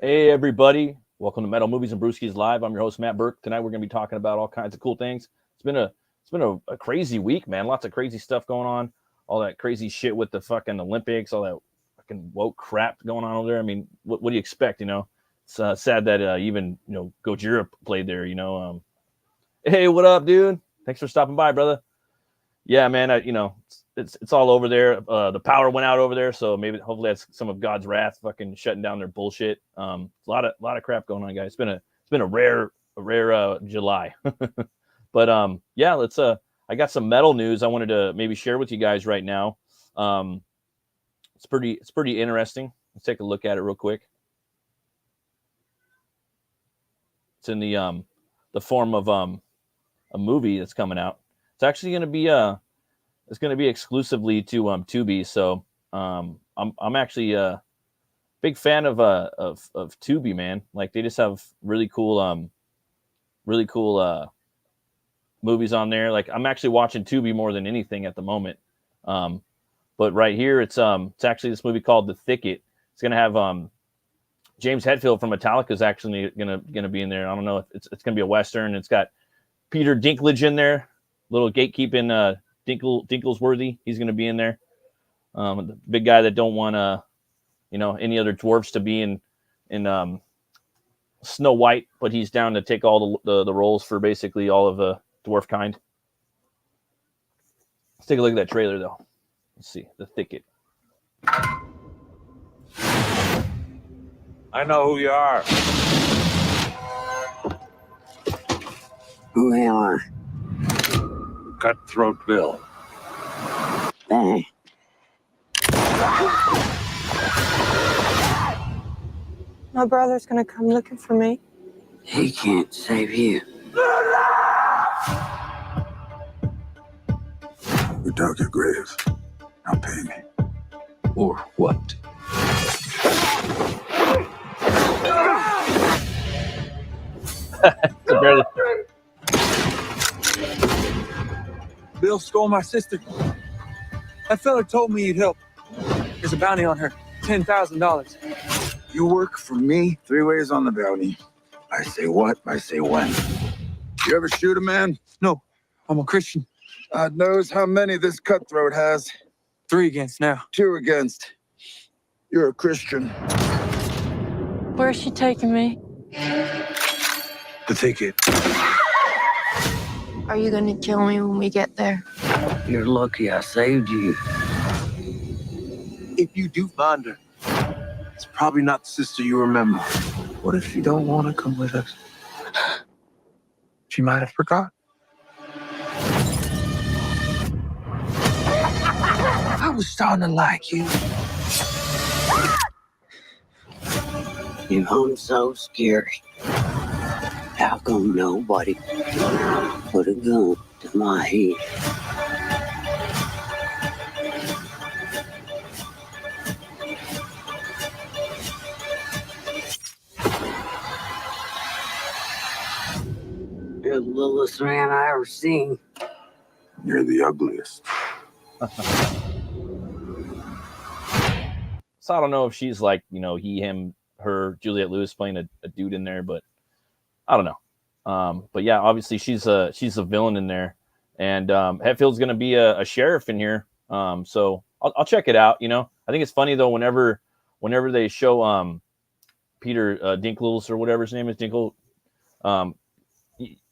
Hey everybody, welcome to Metal Movies and Brewskis Live. I'm your host Matt Burke. Tonight we're going to be talking about all kinds of cool things. It's been a crazy week, man. Lots of crazy stuff going on. All that crazy shit with the fucking Olympics, all that fucking woke crap going on over there. I mean, what do you expect? It's sad that even Gojira played there. Hey, what up, dude? Thanks for stopping by, brother. Yeah, man. It's all over there. The power went out over there, so hopefully that's some of God's wrath, fucking shutting down their bullshit. A lot of crap going on, guys. It's been a rare July. But yeah, let's. I got some metal news I wanted to maybe share with you guys right now. It's pretty interesting. Let's take a look at it real quick. It's in the form of a movie that's coming out. It's actually going to be it's going to be exclusively to Tubi. So I'm actually a big fan of Tubi, man. Like they just have really cool movies on there. Like I'm actually watching Tubi more than anything at the moment. But right here it's actually this movie called The Thicket. It's going to have James Hetfield from Metallica is actually going to be in there. I don't know if it's going to be a Western. It's got Peter Dinklage in there, little gatekeeping Dinklesworthy. He's going to be in there. The big guy that don't want any other dwarves to be in Snow White, but he's down to take all the roles for basically all of the dwarf kind. Let's take a look at that trailer though. Let's see. The Thicket. I know who you are. Who you are? Cutthroat Bill. Bang. My brother's gonna come looking for me. He can't save you. We dug your grave. Now pay me. Or what? Bill stole my sister. That fella told me he'd help. There's a bounty on her. $10,000. You work for me 3 ways on the bounty. I say what, I say when. You ever shoot a man? No, I'm a Christian. God knows how many this cutthroat has. 3 against now. 2 against. You're a Christian. Where's she taking me? The Thicket. Are you gonna kill me when we get there? You're lucky I saved you. If you do find her, it's probably not the sister you remember. What if you don't want to come with us? She might have forgot. I was starting to like you. You hung so scary. How come nobody put a gun to my head? You're the littlest man I ever seen. You're the ugliest. So I don't know if she's like, he, him, her, Juliette Lewis playing a dude in there, but I don't know. But yeah, obviously she's a villain in there, and Hetfield's going to be a sheriff in here. So I'll check it out. I think it's funny though, whenever they show Peter Dinklage or whatever his name is, Dinkle,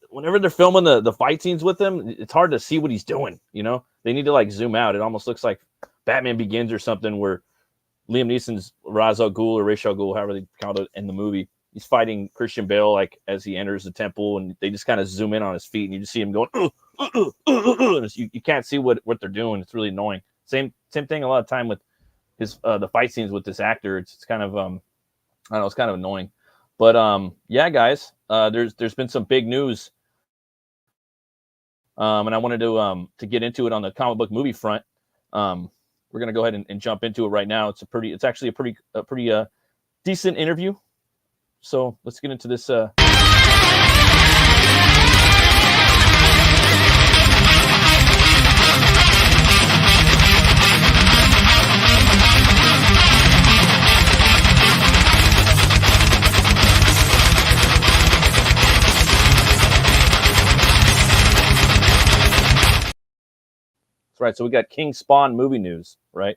whenever they're filming the fight scenes with him, it's hard to see what he's doing. They need to like zoom out. It almost looks like Batman Begins or something, where Liam Neeson's Ra's al Ghul or Ra's al Ghul, however they call it in the movie. He's fighting Christian Bale like as he enters the temple, and they just kind of zoom in on his feet, and you just see him going, and you can't see what they're doing. It's really annoying. Same thing a lot of time with his the fight scenes with this actor. It's kind of I don't know, it's kind of annoying. But yeah, guys, there's been some big news, and I wanted to get into it on the comic book movie front. We're gonna go ahead and jump into it right now. It's actually a pretty decent interview. So let's get into this. right? So we got King Spawn movie news, right?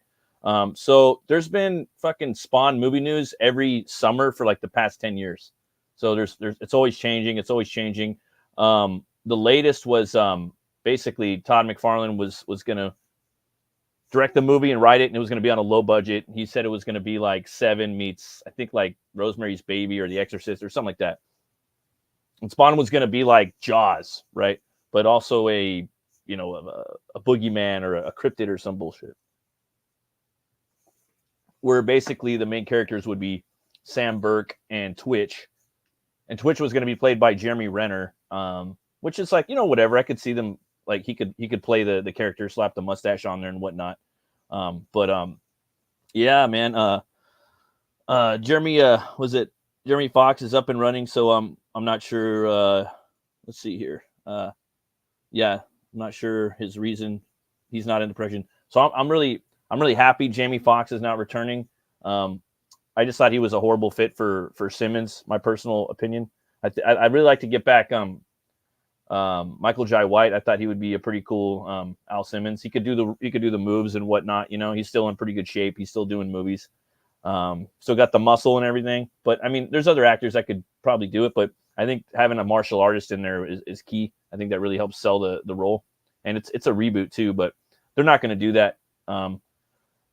So there's been fucking Spawn movie news every summer for like the past 10 years. So there's it's always changing. It's always changing. The latest was basically Todd McFarlane was gonna direct the movie and write it, and it was gonna be on a low budget. He said it was gonna be like Seven meets, I think, like Rosemary's Baby or The Exorcist or something like that. And Spawn was gonna be like Jaws, right? But also a boogeyman or a cryptid or some bullshit. Where basically the main characters would be Sam Burke and Twitch. And Twitch was going to be played by Jeremy Renner, which is like, whatever. I could see them, like, he could play the character, slap the mustache on there and whatnot. Yeah, man. Jeremy Fox is up and running, so I'm not sure. Let's see here. Yeah, I'm not sure his reason he's not in the production. So I'm really happy Jamie Foxx is not returning. I just thought he was a horrible fit for Simmons. My personal opinion. I'd really like to get back Michael Jai White. I thought he would be a pretty cool Al Simmons. He could do the moves and whatnot. He's still in pretty good shape. He's still doing movies. Still got the muscle and everything. But I mean, there's other actors that could probably do it. But I think having a martial artist in there is key. I think that really helps sell the role. And it's a reboot too, but they're not going to do that.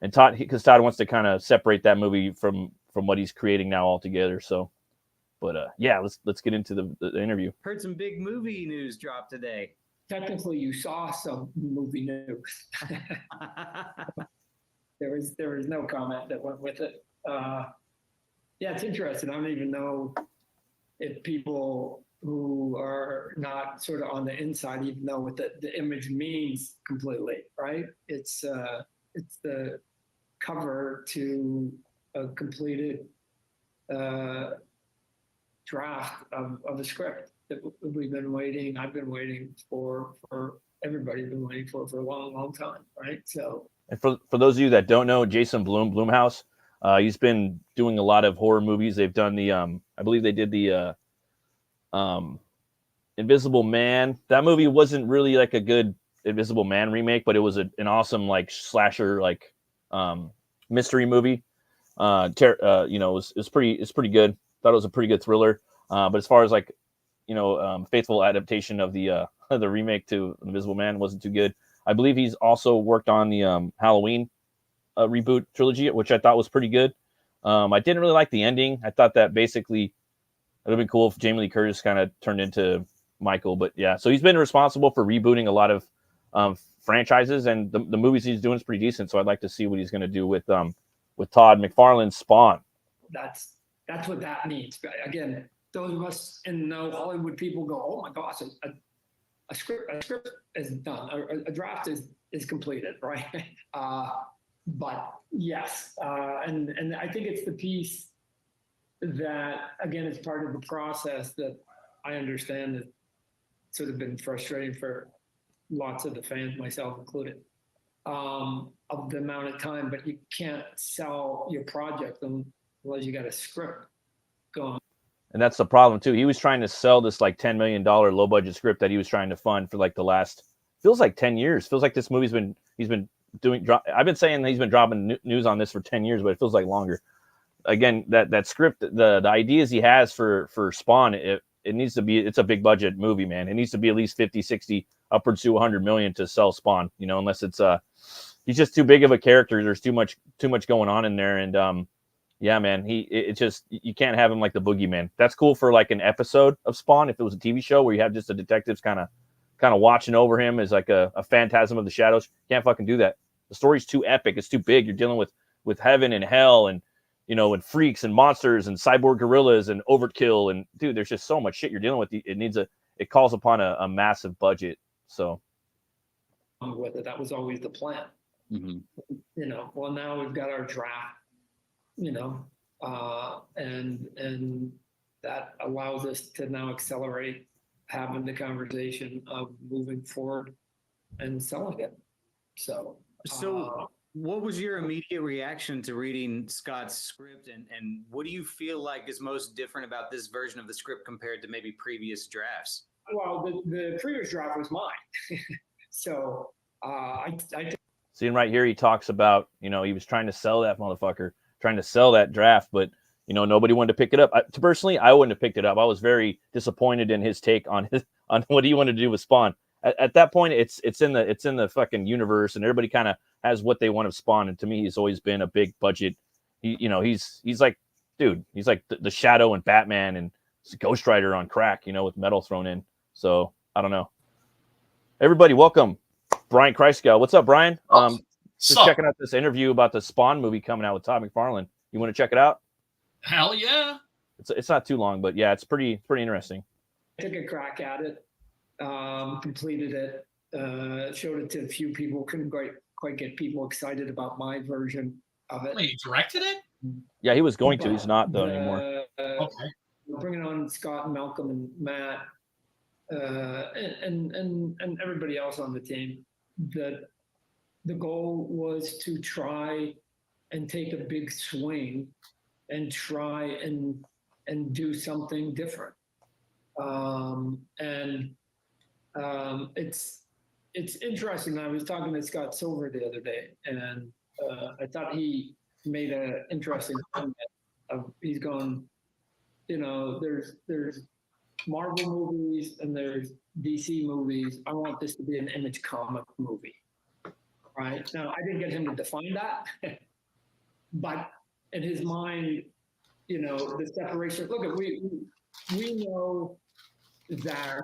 And Todd wants to kind of separate that movie from what he's creating now altogether. So, but yeah, let's get into the interview. Heard some big movie news drop today. Technically, you saw some movie news. There was no comment that went with it. Yeah, it's interesting. I don't even know if people who are not sort of on the inside even know what the image means completely, right? It's the cover to a completed draft of a script that we've been waiting. I've been waiting for everybody's been waiting for a long time, right? So, and for those of you that don't know, Jason Blumhouse, he's been doing a lot of horror movies. They've done the I believe they did the Invisible Man. That movie wasn't really like a good Invisible Man remake, but it was an awesome like slasher like mystery movie. It's pretty good. Thought it was a pretty good thriller. But as far as like faithful adaptation of the remake to Invisible Man wasn't too good. I believe he's also worked on the Halloween reboot trilogy, which I thought was pretty good. I didn't really like the ending. I thought that basically it would have been cool if Jamie Lee Curtis kind of turned into Michael. But yeah, so he's been responsible for rebooting a lot of franchises, and the movies he's doing is pretty decent. So I'd like to see what he's going to do with Todd McFarlane's Spawn. that's what that means. Again, those of us in the Hollywood people go, "Oh my gosh, a script is done, a draft is completed," right? But yes, and I think it's the piece that, again, it's part of the process that I understand that sort of been frustrating for lots of the fans, myself included, of the amount of time. But you can't sell your project unless you got a script going. And that's the problem too. He was trying to sell this like $10 million low budget script that he was trying to fund for like the last, feels like 10 years. Feels like this movie's he's been doing. I've been saying he's been dropping news on this for 10 years, but it feels like longer. Again, that script, the ideas he has for Spawn, it needs to be, it's a big budget movie, man. It needs to be at least 50, 60, upwards to 100 million to sell Spawn, unless it's he's just too big of a character. There's too much going on in there. And yeah, man, you can't have him like the boogeyman. That's cool for like an episode of Spawn. If it was a TV show where you have just the detectives kind of watching over him as like a phantasm of the shadows, you can't fucking do that. The story's too epic. It's too big. You're dealing with heaven and hell and, and freaks and monsters and cyborg gorillas and overkill. And dude, there's just so much shit you're dealing with. It calls upon a massive budget. So Whether that was always the plan. Mm-hmm. Well, now we've got our draft, and that allows us to now accelerate having the conversation of moving forward and selling it. So what was your immediate reaction to reading Scott's script, and what do you feel like is most different about this version of the script compared to maybe previous drafts? Well, the previous draft was mine. So I Seeing right here, he talks about, he was trying to sell that motherfucker, trying to sell that draft, but nobody wanted to pick it up. Personally, I wouldn't have picked it up. I was very disappointed in his take on what he wanted to do with Spawn. At that point, it's in the fucking universe, and everybody kind of has what they want of Spawn. And to me, he's always been a big budget. He's like, dude, he's like the Shadow and Batman and Ghost Rider on crack, with metal thrown in. So I don't know. Everybody, welcome Brian Kreisgau. What's up, Brian? Just checking out this interview about the Spawn movie coming out with Todd McFarlane. You want to check it out? Hell yeah! It's not too long, but yeah, it's pretty interesting. took a crack at it, completed it, showed it to a few people. Couldn't quite get people excited about my version of it. Wait, you directed it? Yeah, he was going to. He's not though anymore. Okay. We're bringing on Scott and Malcolm and Matt and everybody else on the team. That the goal was to try and take a big swing and try and do something different. It's interesting. I was talking to Scott Silver the other day, and I thought he made an interesting comment. He's gone, there's Marvel movies and there's DC movies. I want this to be an Image comic movie, right? Now, I didn't get him to define that, but in his mind, the separation. Look, we know that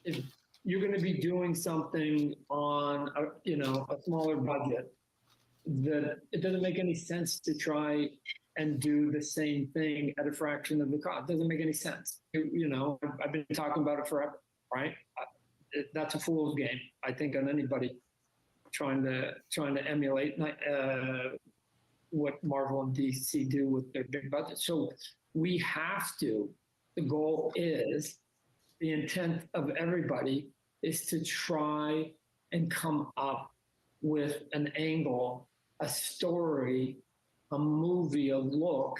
if you're going to be doing something on a smaller budget, that it doesn't make any sense to try and do the same thing at a fraction of the cost. It doesn't make any sense. I've been talking about it forever, right? That's a fool's game, I think, on anybody trying to emulate what Marvel and DC do with their big budgets. So we have to. The goal is, the intent of everybody is to try and come up with an angle, a story, a movie, a look.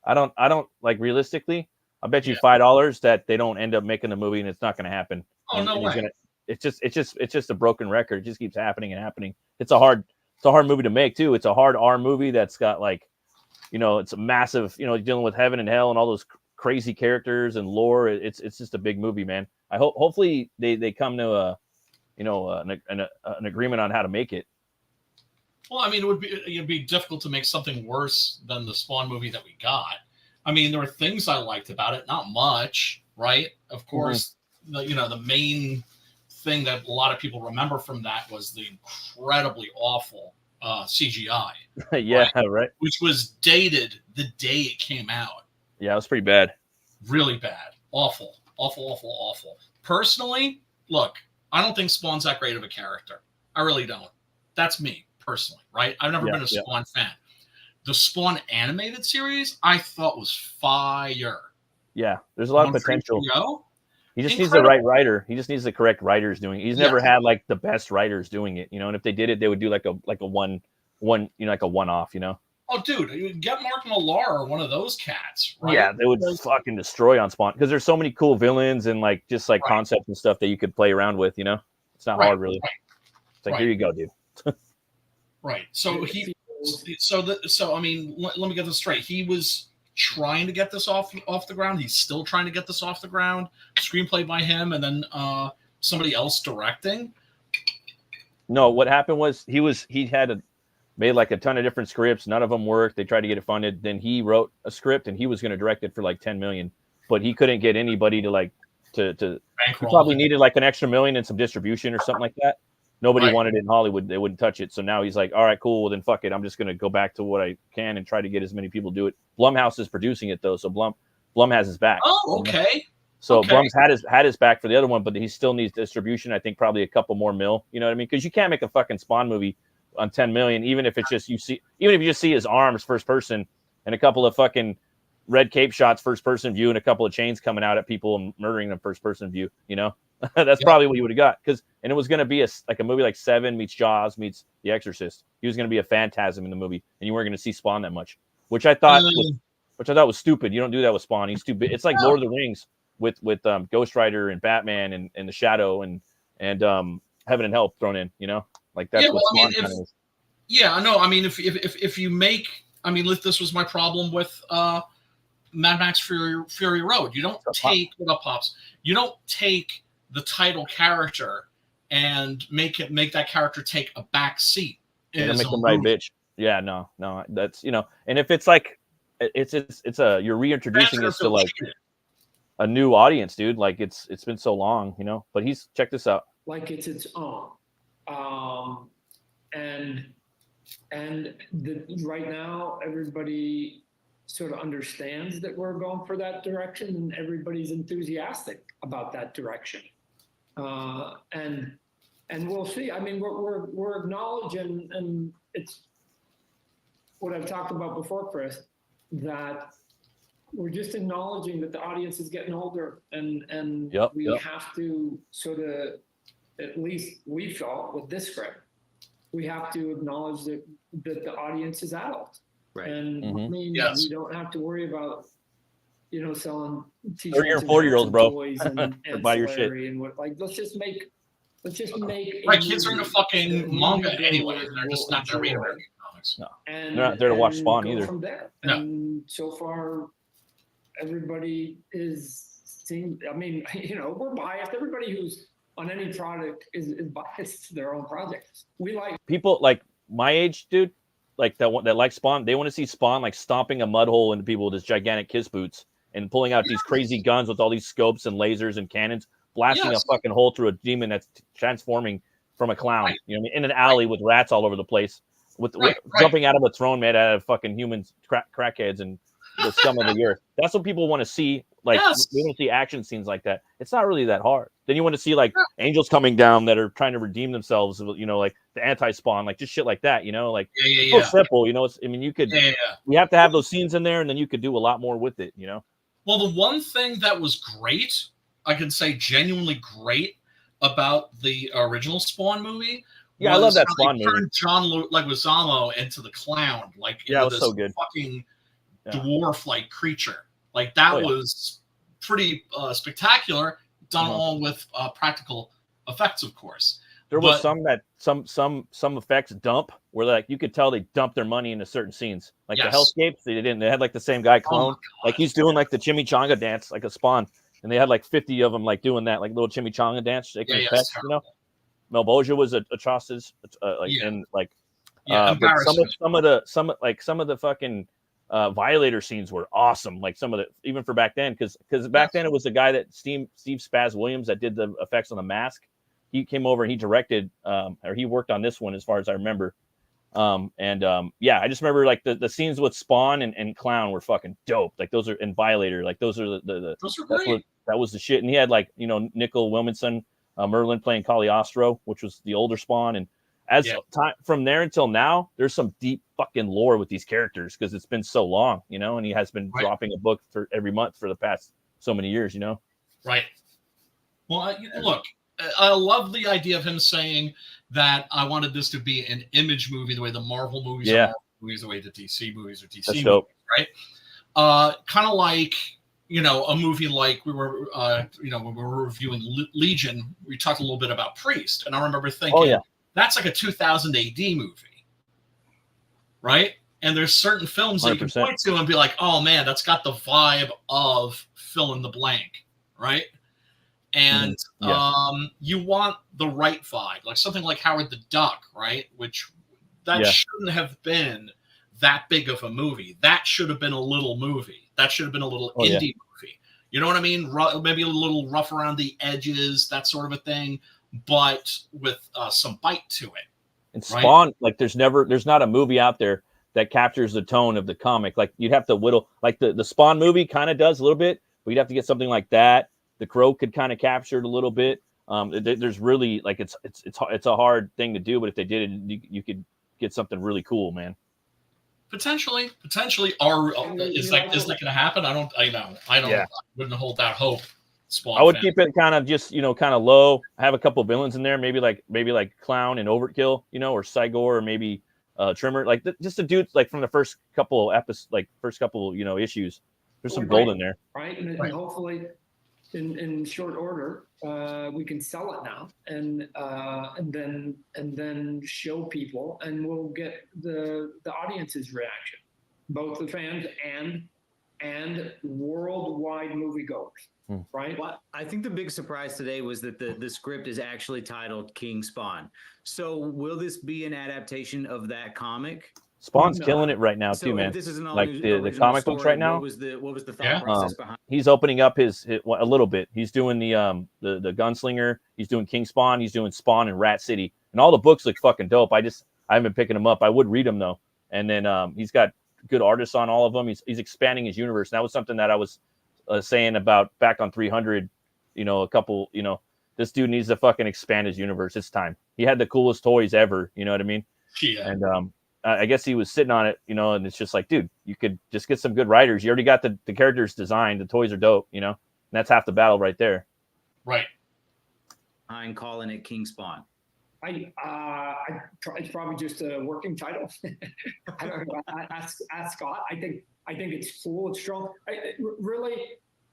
I don't like, realistically, I bet you $5 that they don't end up making the movie, and it's not going to happen. Oh, no way. It's just a broken record. It just keeps happening and happening. It's a hard movie to make too. It's a hard R movie that's got it's a massive, dealing with heaven and hell and all those crazy characters and lore. It's just a big movie, man. I hopefully they come to an agreement on how to make it. Well, I mean, it'd be difficult to make something worse than the Spawn movie that we got. I mean, there were things I liked about it, not much, right? Of course, the main thing that a lot of people remember from that was the incredibly awful CGI. Yeah, right. Which was dated the day it came out. Yeah, it was pretty bad. Really bad. Awful. Personally, look, I don't think Spawn's that great of a character. I really don't. That's me, personally, right? I've never been a Spawn fan. The Spawn animated series, I thought was fire. Yeah, there's a lot of potential. He just needs the right writer. He just needs the correct writers doing it. He's never had the best writers doing it, and if they did it, they would do like a one-off, Oh, dude, get Mark Millar or one of those cats, right? Yeah, they would fucking destroy on Spawn because there's so many cool villains and concepts and stuff that you could play around with, It's not hard, really. Right. It's like, here you go, dude. Right. So I mean, let me get this straight. He was trying to get this off the ground. He's still trying to get this off the ground. Screenplay by him, and then somebody else directing. No, what happened was he had made a ton of different scripts. None of them worked. They tried to get it funded. Then he wrote a script, and he was going to direct it for $10 million, but he couldn't get anybody to he probably needed an extra $1 million and some distribution or something like that. Nobody wanted it in Hollywood. They wouldn't touch it. So now he's like, all right, cool. Well, then fuck it. I'm just going to go back to what I can and try to get as many people to do it. Blumhouse is producing it, though. So Blum has his back. Oh, okay. So Blum's had his back for the other one, but he still needs distribution. I think probably a couple more mil. You know what I mean? Because you can't make a fucking Spawn movie on $10 million, even if it's just even if you just see his arms first person and a couple of fucking red cape shots first person view and a couple of chains coming out at people and murdering them first person view. That's probably what you would have got. And it was going to be a movie like Seven meets Jaws meets The Exorcist. He was going to be a phantasm in the movie, and you weren't going to see Spawn that much, which I thought was stupid. You don't do that with Spawn. He's too big. It's like Lord of the Rings with Ghost Rider and Batman and the Shadow and heaven and hell thrown in, you know, like that's Yeah, what well, I Spawn mean, kind of is. Yeah, I know. I mean, if you make, I mean, this was my problem with Mad Max Fury Road. You don't take what up pops. You don't take the title character and make that character take a back seat. And make them right, bitch. Yeah, no, that's, you know, and if it's like, it's you're reintroducing this to like a new audience, dude. Like it's been so long, you know. But check this out. Like it's its own, and right now everybody sort of understands that we're going for that direction, and everybody's enthusiastic about that direction. And we'll see. I mean, we're acknowledging, and it's what I've talked about before, Chris, that we're just acknowledging that the audience is getting older, and we have to sort of, at least we felt with this script, we have to acknowledge that the audience is adult. Right. And I mean, we don't have to worry about, you know, selling t-shirts 30 or 40-year-olds, bro, toys and buy your shit. and what, like, let's just make. Right, kids are into fucking manga anyway. They're just not going to read American comics. No, and they're not there to watch Spawn go either. From there. No. And so far, everybody I mean, you know, we're biased. Everybody who's on any product is biased to their own projects. We like people like my age, dude, like that like Spawn. They want to see Spawn like stomping a mud hole into people with his gigantic kiss boots and pulling out these crazy guns with all these scopes and lasers and cannons, blasting a fucking hole through a demon that's transforming from a clown, you know, in an alley with rats all over the place, with jumping out of a throne made out of fucking humans, crackheads, and the scum of the earth. That's what people want to see. Like they want to see action scenes like that. It's not really that hard. Then you want to see like angels coming down that are trying to redeem themselves, you know, like the anti-Spawn, like just shit like that, you know, like so simple, you know. I mean, you could, we have to have those scenes in there, and then you could do a lot more with it, you know. Well, the one thing that was great, I can say genuinely great about the original Spawn movie. Yeah, I love that Spawn movie. Turned John Leguizamo into the clown, like it was this so good. Fucking dwarf-like creature. Like that was pretty spectacular. Done all with practical effects, of course. There was some effects dump where like you could tell they dumped their money into certain scenes, like the hellscapes. They didn't. They had like the same guy clone, like he's doing like the chimichanga dance, like a Spawn, and they had like 50 of them like doing that, like little chimichanga dance, shaking his pets, you know. Melboja was atrocious, and like, but some of the fucking Violator scenes were awesome. Like some of the, even for back then, because back then it was the guy that Steve Spaz Williams that did the effects on the mask. He came over and he directed, or he worked on this one as far as I remember. I just remember like the scenes with Spawn and Clown were fucking dope. Like those are, and Violator, like those are those are great. That was the shit. And he had like, you know, Nicole Wilmington, Merlin playing Cagliostro, which was the older Spawn. And as time from there until now, there's some deep fucking lore with these characters because it's been so long, you know, and he has been dropping a book for every month for the past so many years, you know? Right. Well, look, I love the idea of him saying that I wanted this to be an image movie, the way the Marvel movies are Marvel movies, the way the DC movies are DC That's movies, dope. Right? Kind of like, you know, a movie like we were, you know, when we were reviewing Legion, we talked a little bit about Priest, and I remember thinking, that's like a 2000 AD movie, right? And there's certain films that you can 100%. point to and be like, oh man, that's got the vibe of fill in the blank, right? And you want the right vibe, like something like Howard the Duck, right? Which that shouldn't have been that big of a movie. That should have been a little movie. That should have been a little indie movie. You know what I mean? Maybe a little rough around the edges, that sort of a thing, but with some bite to it. And Spawn, like there's not a movie out there that captures the tone of the comic. Like you'd have to whittle, like the Spawn movie kind of does a little bit, but you'd have to get something like that. The Crow could kind of capture it a little bit. There's really like it's a hard thing to do, but if they did it, you could get something really cool, man. Potentially, or is that going to happen? I don't. I wouldn't hold that hope. Spawn I would keep it kind of just, you know, kind of low. Have a couple villains in there, maybe like Clown and Overkill, you know, or Cygor, or maybe Trimmer, like just the dudes like from the first couple episodes, like first couple, you know, issues. There's some gold in there, right? And hopefully, in short order. We can sell it now, and then show people, and we'll get the audience's reaction, both the fans and worldwide moviegoers. Right. Well, I think the big surprise today was that the script is actually titled King Spawn. So will this be an adaptation of that comic? Spawn's killing it right now So too, if man. this is an Like all-new the original comic books story, right now. What was the thought process behind? He's opening up his a little bit. He's doing the Gunslinger. He's doing King Spawn. He's doing Spawn and Rat City, and all the books look fucking dope. I haven't been picking them up. I would read them though. And then he's got good artists on all of them. He's expanding his universe. And that was something that I was saying about back on 300. This dude needs to fucking expand his universe. It's time. He had the coolest toys ever. You know what I mean? Yeah. And I guess he was sitting on it, and it's just like, dude, you could just get some good writers. You already got the characters designed. The toys are dope, and that's half the battle right there. Right. I'm calling it King Spawn. It's probably just a working title. I don't know. Ask Scott. I think it's cool. It's strong. Really,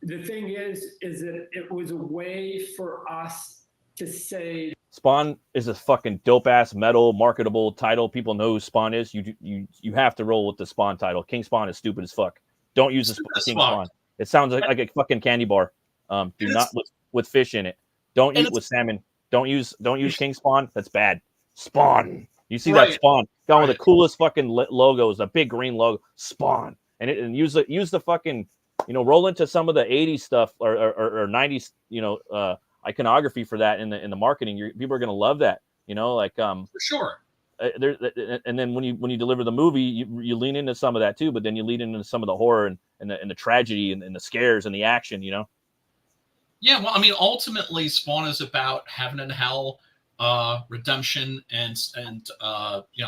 the thing is that it was a way for us to say Spawn is a fucking dope ass metal marketable title. People know who Spawn is. You have to roll with the Spawn title. King Spawn is stupid as fuck. Don't use the King Spawn. It sounds like a fucking candy bar. Do not with fish in it. Don't eat with salmon. Don't use King Spawn. That's bad. Spawn. You see that Spawn? Got one of the coolest fucking logos, a big green logo. Spawn. And use the fucking, roll into some of the 80s stuff or 90s, iconography for that in the marketing. People are gonna love that. For sure. And then when you deliver the movie, you lean into some of that too, but then you lean into some of the horror and the tragedy and the scares and the action. Yeah, well, I mean, ultimately, Spawn is about heaven and hell, redemption, and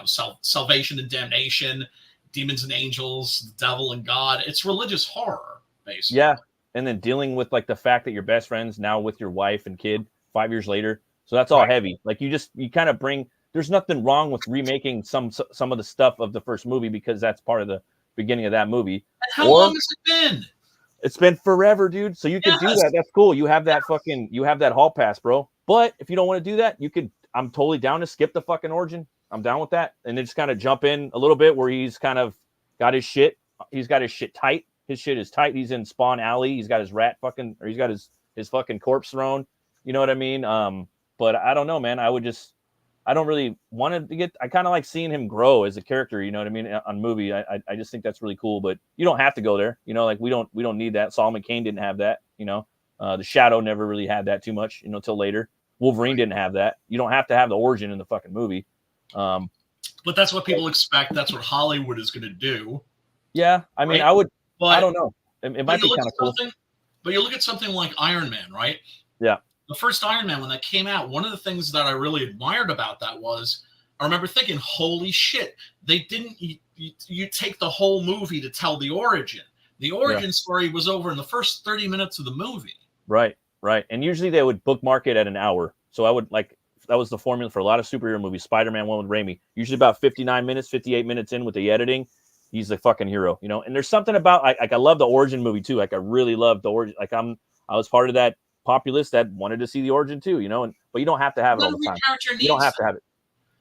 salvation and damnation, demons and angels, the devil and God. It's religious horror, basically. Yeah, and then dealing with like the fact that your best friend's now with your wife and kid 5 years later. So that's all heavy. Like you kind of bring. There's nothing wrong with remaking some of the stuff of the first movie because that's part of the beginning of that movie. And how long has it been? It's been forever, dude. So you can do that. That's cool. You have that hall pass, bro. But if you don't want to do that, I'm totally down to skip the fucking origin. I'm down with that. And then just kind of jump in a little bit where he's kind of got his shit. He's got his shit tight. His shit is tight. He's in Spawn Alley. He's got his he's got his fucking corpse thrown. You know what I mean? But I don't know, man. I don't really want to I kind of like seeing him grow as a character, you know what I mean, on movie. I just think that's really cool, but you don't have to go there. Like we don't need that. Solomon Kane didn't have that, the Shadow never really had that too much, till later. Wolverine didn't have that. You don't have to have the origin in the fucking movie. But that's what people expect. That's what Hollywood is going to do. Yeah. I mean, right? I don't know. It might be kind of cool. But you look at something like Iron Man, right? Yeah. The first Iron Man, when that came out, one of the things that I really admired about that was, I remember thinking, holy shit, they didn't, you take the whole movie to tell the origin. The origin story was over in the first 30 minutes of the movie. Right. And usually they would bookmark it at an hour. So I would that was the formula for a lot of superhero movies. Spider-Man one with Raimi, usually about 59 minutes, 58 minutes in with the editing. He's the fucking hero, And there's something about, I love the origin movie too. I really love the origin. I was part of that populace that wanted to see the origin too, but you don't have to have it all the time. You don't have to have it.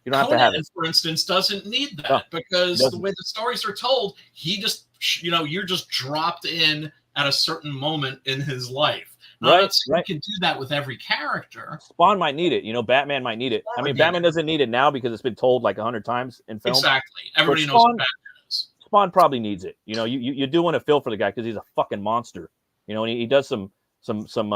You don't have to have it. For instance, doesn't need that because the way the stories are told, he just, you're just dropped in at a certain moment in his life. Right. You can do that with every character. Spawn might need it. Batman might need it. I mean, Batman doesn't need it now because it's been told like 100 times in film. Exactly. Everybody knows what Batman is. Spawn probably needs it. You do want to feel for the guy because he's a fucking monster. And he does some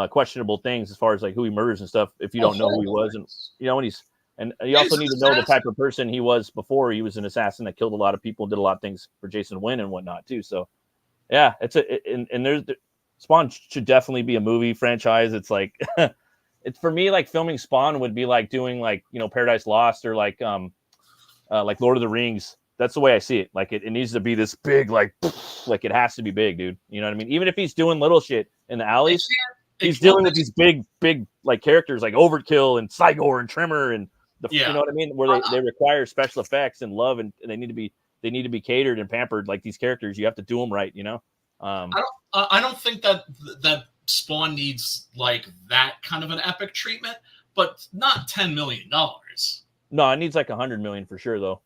questionable things as far as like who he murders and stuff. If you don't know who he was, and you also need to know the type of person he was before. He was an assassin that killed a lot of people, did a lot of things for Jason Wynn and whatnot too. So, yeah, there's Spawn should definitely be a movie franchise. It's like, it's for me like filming Spawn would be like doing like Paradise Lost or like Lord of the Rings. That's the way I see it. Like it needs to be this big, like it has to be big, dude. You know what I mean? Even if he's doing little shit in the alleys, he's dealing with these big like characters like Overkill and Cygor and Trimmer and you know what I mean? Where they require special effects and love and they need to be catered and pampered like these characters. You have to do them right, I don't think that Spawn needs like that kind of an epic treatment, but not $10 million. No, it needs like 100 million for sure, though.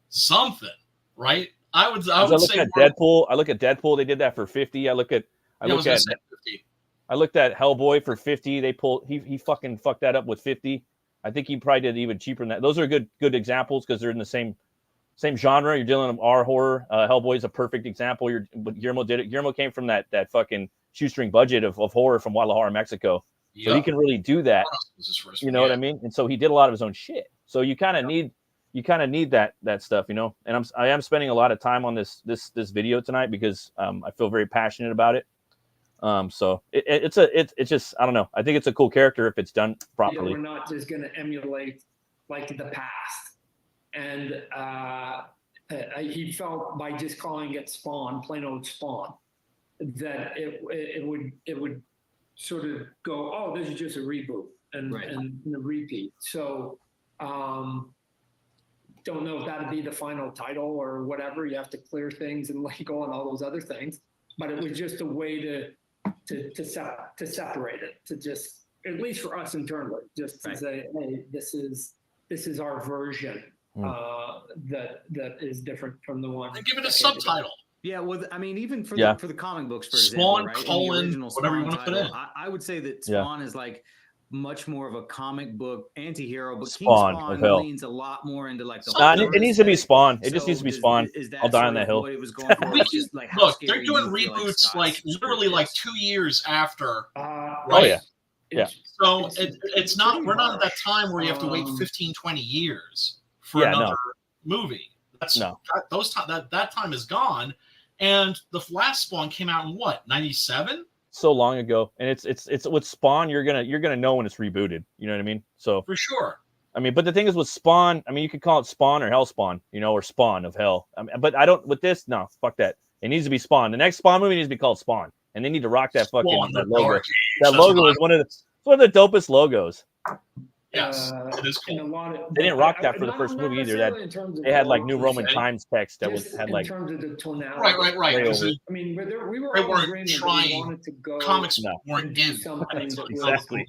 Something, right? I would look say at more, Deadpool. I look at Deadpool. They did that for 50. I looked at 50. I looked at Hellboy for 50. He fucking fucked that up with 50. I think he probably did even cheaper than that. Those are good examples because they're in the same genre. You're dealing with R horror. Hellboy is a perfect example. But Guillermo did it. Guillermo came from that fucking shoestring budget of horror from Guadalajara, Mexico. So he can really do that. You know what I mean? And so he did a lot of his own shit. So you kind of need that stuff, you know. And I am spending a lot of time on this video tonight because I feel very passionate about it. So it's just, I don't know. I think it's a cool character if it's done properly. We're not just going to emulate like the past. And he felt by just calling it Spawn, plain old Spawn, that it would sort of go, oh, this is just a reboot and a repeat. So don't know if that'd be the final title or whatever. You have to clear things and legal and all those other things. But it was just a way to separate it, to just, at least for us internally, just to say, hey, this is our version that is different from the one. And give it a subtitle. Yeah, well, I mean, even for the comic books, for Spawn, example, right? colon, whatever you want to put in. I would say that Spawn is like much more of a comic book anti-hero, but Spawn King of Spawn hell. leans a lot more into like the it needs to be Spawn. It just So needs to be Spawn. is that I'll die sort on that of hill. what it was going for? It's just like how Look, they're scary doing you feel reboots Scott's like literally script like is. 2 years after. Oh yeah. Yeah. So it's not, we're not at that time where you have to wait 15, 20 years for another movie. That time is gone. And the last Spawn came out in what, 97? So long ago. And it's with Spawn, you're gonna know when it's rebooted. You know what I mean? So For sure. I mean, but the thing is with Spawn, I mean, you could call it Spawn or Hell Spawn, you know, or Spawn of Hell. I mean, but I don't with this. No, fuck that. It needs to be Spawn. The next Spawn movie needs to be called Spawn, and they need to rock that fucking that logo. That logo is one of the dopest logos. Yes, it is cool. They didn't rock that for the first movie either. That they had like New Roman Times text that had like in terms of the tonality. Right. I mean, we were They all weren't agreeing that we trying. wanted to go Comics No. weren't and do in. something That's that was exactly.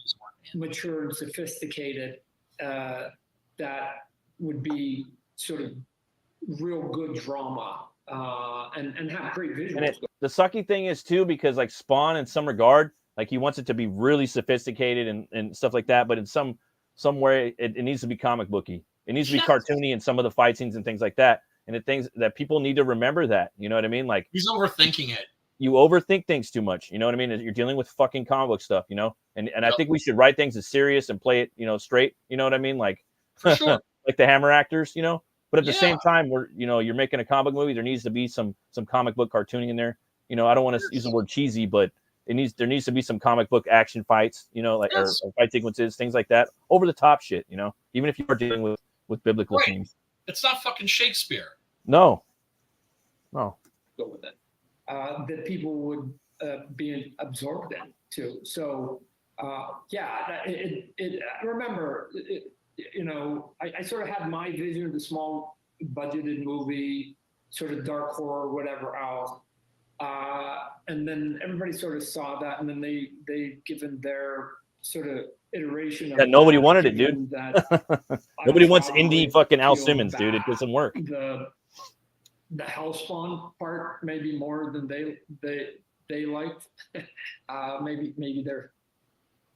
mature and sophisticated, that would be sort of real good drama, and have great visuals. And the sucky thing is too, because like Spawn in some regard, like he wants it to be really sophisticated and stuff like that, but in some way it needs to be comic booky. It needs to be cartoony in some of the fight scenes and things like that. And the things that people need to remember that, you know what I mean? Like He's overthinking it. you overthink things too much. You know what I mean? You're dealing with fucking comic book stuff, you know? And I think we should write things as serious and play it, you know, straight. You know what I mean? Like, For sure. like the Hammer actors, you know? But at the Yeah. same time, you're making a comic movie. There needs to be some comic book cartooning in there. You know, I don't want to use the word cheesy, but there needs to be some comic book action fights, you know, like or fight sequences, things like that. Over the top shit, you know, even if you are dealing with biblical themes. It's not fucking Shakespeare. No. Go with it, that people would be absorbed in too. So remember, you know, I sort of had my vision of the small budgeted movie, sort of dark horror, whatever else. And then everybody sort of saw that, and then they given their sort of iteration of Yeah, nobody wanted it, given dude. that Nobody I wants probably indie fucking Al feel Simmons, dude. It bad. doesn't work. The Hellspawn part maybe more than they liked. Maybe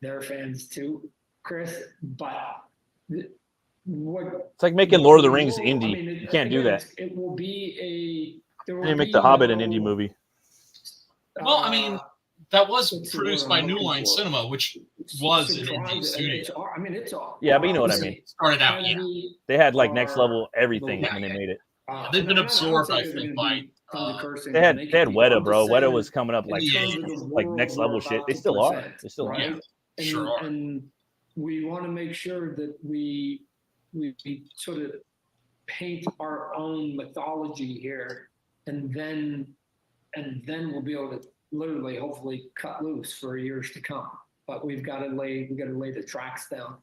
they're fans too, Chris. But It's like making Lord of the Rings indie. You can't do that. It will be You didn't make The Hobbit an indie movie. Well, I mean, that was what's the produced word by I'm New looking Line for? Cinema, which was an indie studio. It's all. Yeah, but you know what I mean. Started out, They had like next level everything when they made it. They've been absorbed, I think, by. They had Weta, bro. Weta was coming up like next level shit. They still are. They still are. Yeah, sure are. And we want to make sure that we sort of paint our own mythology here, and then we'll be able to literally, hopefully, cut loose for years to come. But we've got to lay the tracks down.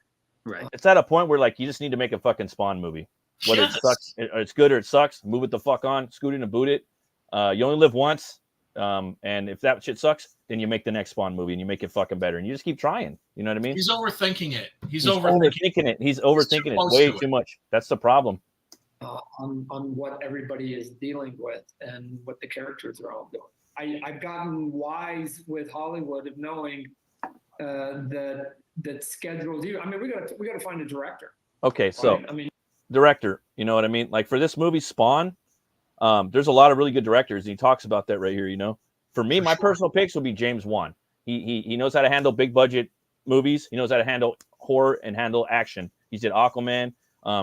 Right. It's at a point where like you just need to make a fucking Spawn movie. Whether it sucks, or it's good or it sucks, move it the fuck on, scoot it and boot it. You only live once. And if that shit sucks, then you make the next Spawn movie and you make it fucking better, and you just keep trying. You know what I mean? He's overthinking it. He's overthinking it. He's overthinking it way too much. That's the problem. On what everybody is dealing with and what the characters are all doing. I've gotten wise with Hollywood of knowing that schedules. I mean, we got to find a director. Okay, so right? I mean, director. You know what I mean? Like for this movie, Spawn. There's a lot of really good directors, and he talks about that right here. You know, for me, my personal picks would be James Wan. He knows how to handle big budget movies. He knows how to handle horror and handle action. He's did Aquaman.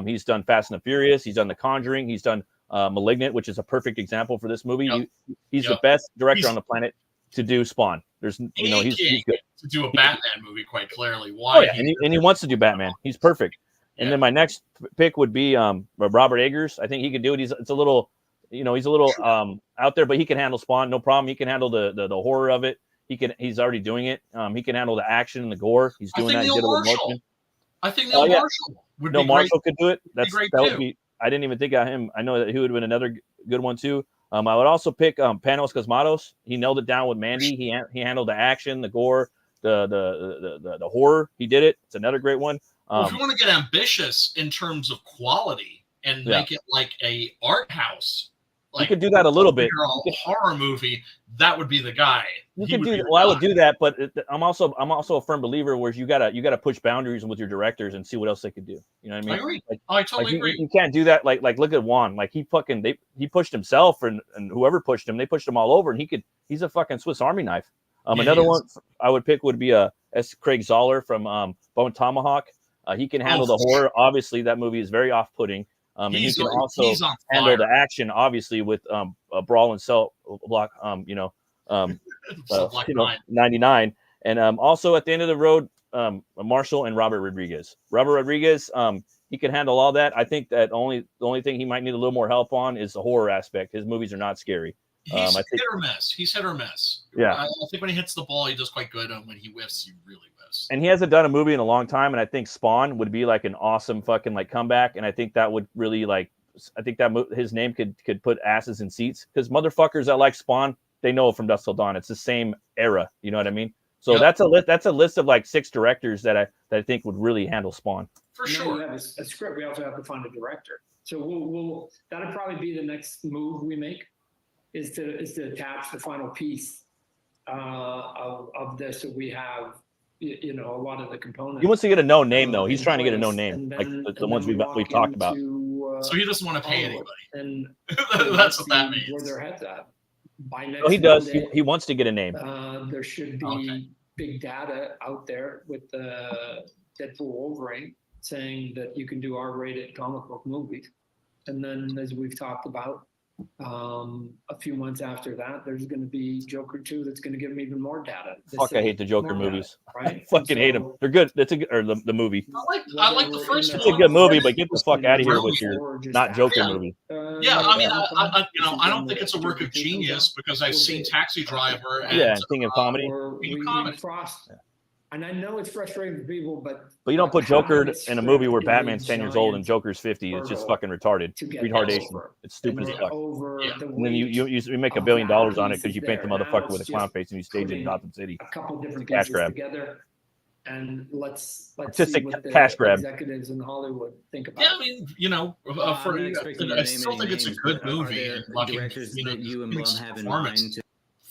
He's done Fast and the Furious. He's done The Conjuring. He's done Malignant, which is a perfect example for this movie. Yep. He's the best director on the planet to do Spawn. There's, you know, he's good to do a Batman movie. Quite clearly, why? Oh, yeah. And he wants to do Batman. He's perfect. And then my next pick would be Robert Eggers. I think he could do it. It's a little, you know, he's a little out there, but he can handle Spawn, no problem. He can handle the horror of it. He's already doing it. He can handle the action and the gore. He's doing that. I think Neil Marshall would Neil be Marshall great. could do it. That would be. I didn't even think of him. I know that he would have been another good one too. I would also pick Panos Cosmatos. He nailed it down with Mandy. He handled the action, the gore, the horror. He did it. It's another great one. Well, if you want to get ambitious in terms of quality and make it like a art house, like you could do that a little bit. A horror movie, that would be the guy. You could do well. I would do that, but I'm also a firm believer where you gotta push boundaries with your directors and see what else they could do. You know what I mean? I agree. Like, I totally agree. You can't do that. Like look at Juan. Like he pushed himself and whoever pushed him, they pushed him all over, and he's a fucking Swiss Army knife. Another one I would pick would be Craig Zoller from Bone Tomahawk. He can handle the horror. Obviously, that movie is very off-putting. And he can also handle the action, obviously, with a Brawl and Cell Block, 99. And also at the end of the road, Marshall and Robert Rodriguez. Robert Rodriguez, he can handle all that. I think that the only thing he might need a little more help on is the horror aspect. His movies are not scary. He's hit or miss. He's hit or miss. Yeah. I think when he hits the ball, he does quite good. And when he whiffs, he really whiffs. And he hasn't done a movie in a long time. And I think Spawn would be like an awesome fucking like comeback. And I think that would really his name could put asses in seats, because motherfuckers that like Spawn, they know from Dusk Till Dawn. It's the same era. You know what I mean? So that's a list of like 6 directors that I think would really handle Spawn. For sure. We have a script. We also have to find a director. So we'll that'll probably be the next move we make. Is to attach the final piece of this, so we have a lot of the components. He wants to get a known name though. He's trying to get a known name, like the ones we've talked about. So he doesn't want to pay anybody, and that's what that means. Where their heads at. By next he does. Monday, he wants to get a name. There should be big data out there with Deadpool Wolverine saying that you can do R-rated comic book movies, and then as we've talked about. A few months after that, there's going to be Joker 2 that's going to give them even more data. Fuck, I hate the Joker movies. Data, right? I fucking hate them. They're good. That's the movie. I like the first one. It's a good movie, but get the fuck out of here with your not Joker movie. I mean, I don't think it's a work of genius, because I've seen Taxi Driver and King of Comedy. And I know it's frustrating for people, but you don't put Joker in a movie where Batman's 10 years old and Joker's 50. It's just fucking retarded. Retardation. It's stupid as fuck. And then you make $1 billion on it because you paint the motherfucker with a clown face and you stage it in Gotham City. A couple different cash grab. Together, and let's artistic see what the cash grab. Executives in Hollywood think about. Yeah, I mean, I still think it's a good movie. Directors that you and Blum have in mind.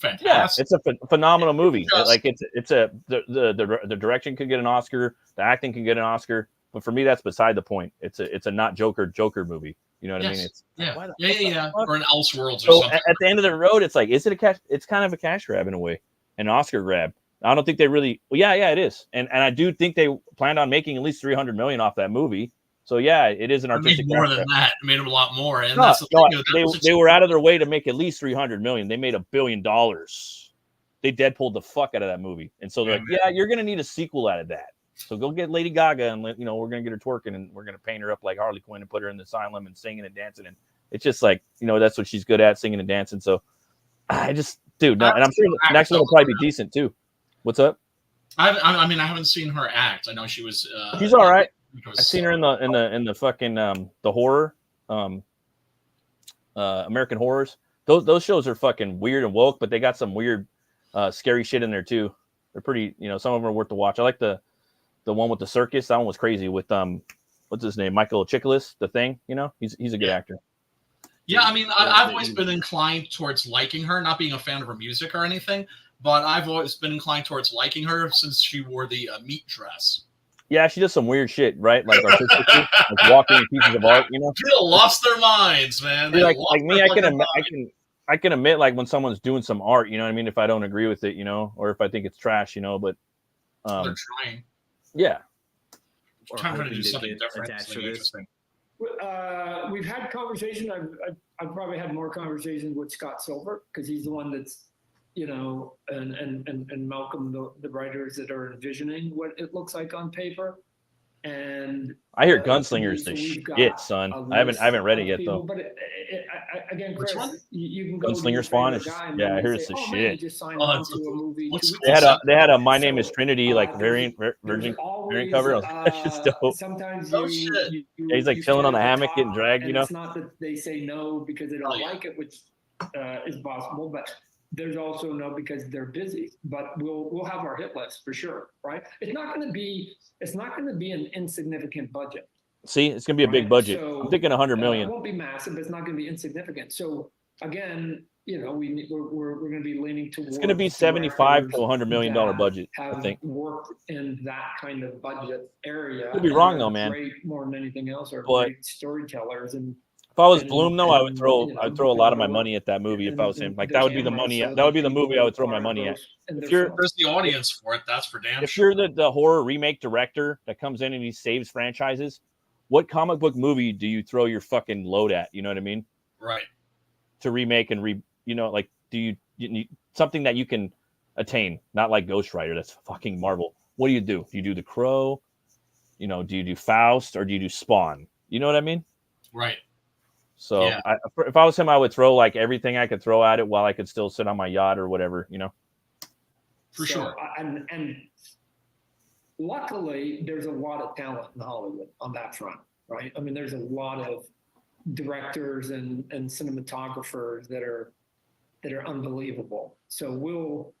Fantastic. Yeah, it's a phenomenal movie. Like the direction could get an Oscar, the acting can get an Oscar, but for me that's beside the point. It's a not Joker movie. You know what I mean? It's or an Elseworlds so or something. At the end of the road, it's like, is it a cash? It's kind of a cash grab in a way, an Oscar grab. I don't think they really. Well, yeah, it is, and I do think they planned on making at least $300 million off that movie. So yeah, it is an artistic. More than that, it made them a lot more. And they were out of their way to make at least $300 million. They made $1 billion. They Deadpooled the fuck out of that movie, and so they're like, yeah, you're gonna need a sequel out of that. So go get Lady Gaga, and we're gonna get her twerking, and we're gonna paint her up like Harley Quinn and put her in the asylum and singing and dancing, and it's just like that's what she's good at, singing and dancing. So and I'm sure the next one will probably be decent too. What's up? I haven't seen her act. I know she was. She's all right. I've seen her in the fucking the horror, American Horrors. those shows are fucking weird and woke, but they got some weird, scary shit in there too. They're pretty, some of them are worth the watch. I like the one with the circus. That one was crazy with what's his name, Michael Chiklis, The Thing. He's a good actor. Yeah, I mean, I've always been inclined towards liking her, not being a fan of her music or anything, but I've always been inclined towards liking her since she wore the meat dress. Yeah, she does some weird shit, right? Like artistically, like walking pieces of art. People lost their minds, man. Like me, I can admit like when someone's doing some art, you know what I mean? If I don't agree with it, or if I think it's trash, but they're trying. Yeah. Trying to do something different. Interesting. We've had conversations. I've probably had more conversations with Scott Silver because he's the one that's, and Malcolm, the writers that are envisioning what it looks like on paper. And I hear Gunslinger's the shit, son. I haven't read it yet though. But again, Chris, you can go Gunslinger Spawn is I hear it's the shit. They had a My Name Is Trinity like virgin variant cover. That's just dope. Sometimes he's like chilling on the hammock getting dragged. It's not that they say no because they don't like it, which is possible, but there's also no because they're busy. But we'll have our hit list for sure, right? It's not going to be an insignificant budget. See, it's going to be a big budget. So, I'm thinking 100 million. It won't be massive, but it's not going to be insignificant. So again, we're going to be leaning towards. It's going to be $75 to $100 million budget. I think worked in that kind of budget area. Could be wrong though, man. Great more than anything else, are great storytellers. And if I was Bloom though, I would throw a lot of my money at that movie. If I was him, like that would be the money. That would be the movie I would throw my money at. If there's the audience for it, that's for damn. If you're the horror remake director that comes in and he saves franchises, what comic book movie do you throw your fucking load at? You know what I mean? Right. To remake and like, do you something that you can attain? Not like Ghost Rider. That's fucking Marvel. What do? Do you do The Crow? Do you do Faust or do you do Spawn? You know what I mean? Right. So yeah. If I was him, I would throw like everything I could throw at it while I could still sit on my yacht or whatever, For sure. And luckily, there's a lot of talent in Hollywood on that front, right? I mean, there's a lot of directors and cinematographers that are unbelievable. So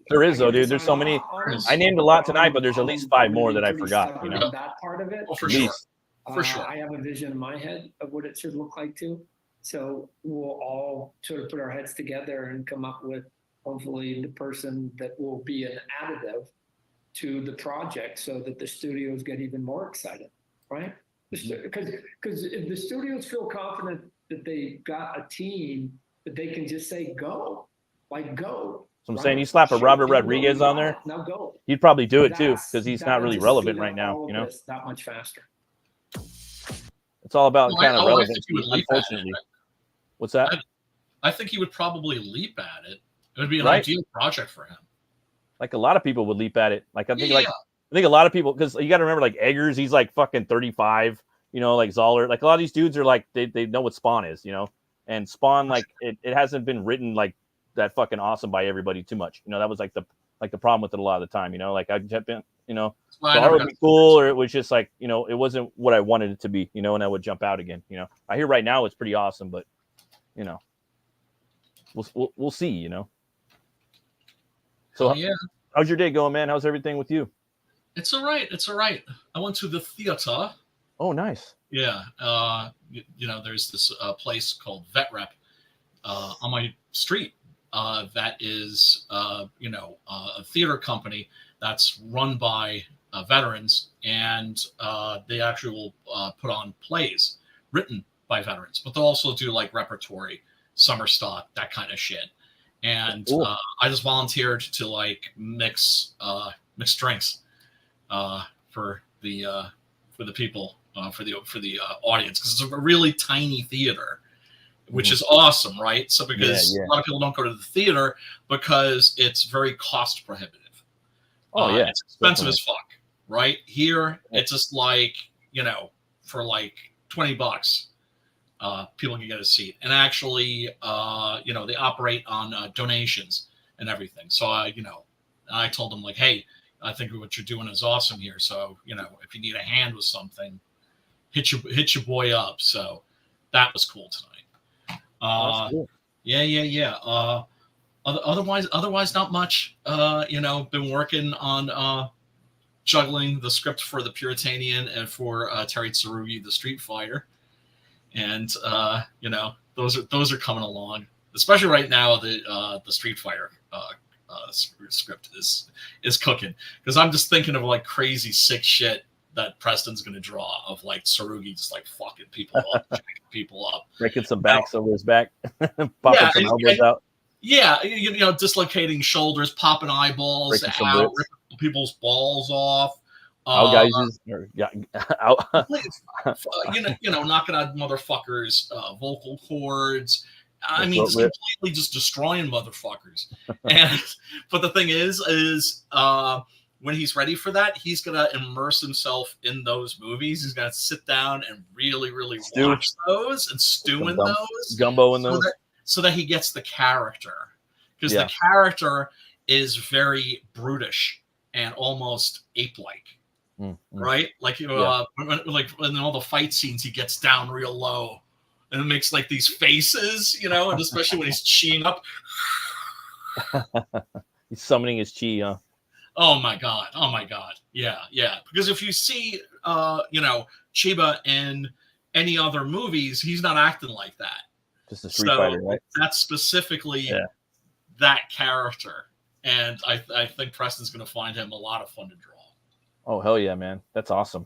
there is though, dude. There's so many. I named a lot tonight, but there's at least 5 more that I forgot. That part of it. Oh, for sure. For sure. I have a vision in my head of what it should look like too. So we'll all sort of put our heads together and come up with hopefully the person that will be an additive to the project so that the studios get even more excited, right? Because if the studios feel confident that they got a team that they can just say, go. So I'm saying you slap a Robert Rodriguez on there, now go. He'd probably do it too because he's not really relevant right now, That much faster. It's all about kind of relevance, unfortunately. What's that? I think he would probably leap at it. It would be an ideal project for him. Like a lot of people would leap at it. Like I think a lot of people, because you got to remember, like Eggers, he's like fucking 35. Like Zoller, like a lot of these dudes are like they know what Spawn is, and Spawn like it hasn't been written like that fucking awesome by everybody too much. That was like the problem with it a lot of the time. Like I kept been, the art would be cool, or it was just like it wasn't what I wanted it to be, and I would jump out again. I hear right now it's pretty awesome, but we'll see. So yeah, how's your day going, man? How's everything with you? It's all right. I went to the theater. Oh, nice. Yeah. There's this place called Vet Rep on my street that is, a theater company that's run by veterans, and they actually will put on plays written by veterans, but they'll also do like repertory, summer stock, that kind of shit. And I just volunteered to like mix drinks for the people. For the audience, because it's a really tiny theater, which is awesome, right? So because a lot of people don't go to the theater because it's very cost prohibitive. It's expensive as fuck, right? Here it's just like for like $20, people can get a seat, and actually, they operate on donations and everything. So I told them like, hey, I think what you're doing is awesome here. So if you need a hand with something, hit your boy up. So that was cool tonight. Cool. Yeah. Otherwise, not much. Been working on juggling the script for the Puritanian and for Terry Tsurugi, the Street Fighter, and those are coming along. Especially right now, the Street Fighter script is cooking, because I'm just thinking of like crazy sick shit that Preston's going to draw of like Tsurugi just like fucking people up, breaking some backs over his back, popping some elbows out. Yeah, dislocating shoulders, popping eyeballs out, ripping people's balls off. Knocking out motherfuckers' vocal cords. I mean, just completely just destroying motherfuckers. But the thing is when he's ready for that, he's gonna immerse himself in those movies. He's gonna sit down and really, really watch those and stew in those, gumbo in those, so that he gets the character, because the character is very brutish and almost ape-like. Right? Like in all the fight scenes, he gets down real low and it makes like these faces, and especially when he's cheeing up. He's summoning his chi, huh? Oh my god. Yeah. Because if you see Chiba in any other movies, he's not acting like that. Just a Street Fighter, right? That's specifically that character. And I think Preston's gonna find him a lot of fun to draw. Oh hell yeah, man! That's awesome.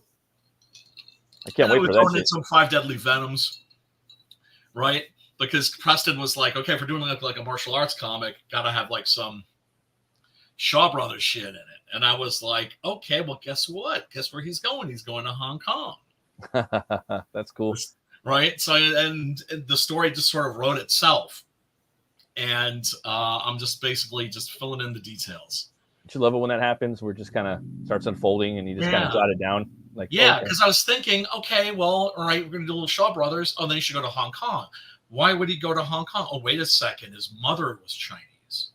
I can't wait for that. We're some 5 Deadly Venoms, right? Because Preston was like, okay, if we're doing like a martial arts comic, gotta have like some Shaw Brothers shit in it. And I was like, okay, well, guess what? Guess where he's going? He's going to Hong Kong. That's cool, right? So, and the story just sort of wrote itself, and I'm just basically just filling in the details. Don't you love it when that happens, where it just kind of starts unfolding and you just kind of jot it down? Like, because I was thinking, okay, well, all right, we're going to do a little Shaw Brothers. Oh, then he should go to Hong Kong. Why would he go to Hong Kong? Oh, wait a second. His mother was Chinese.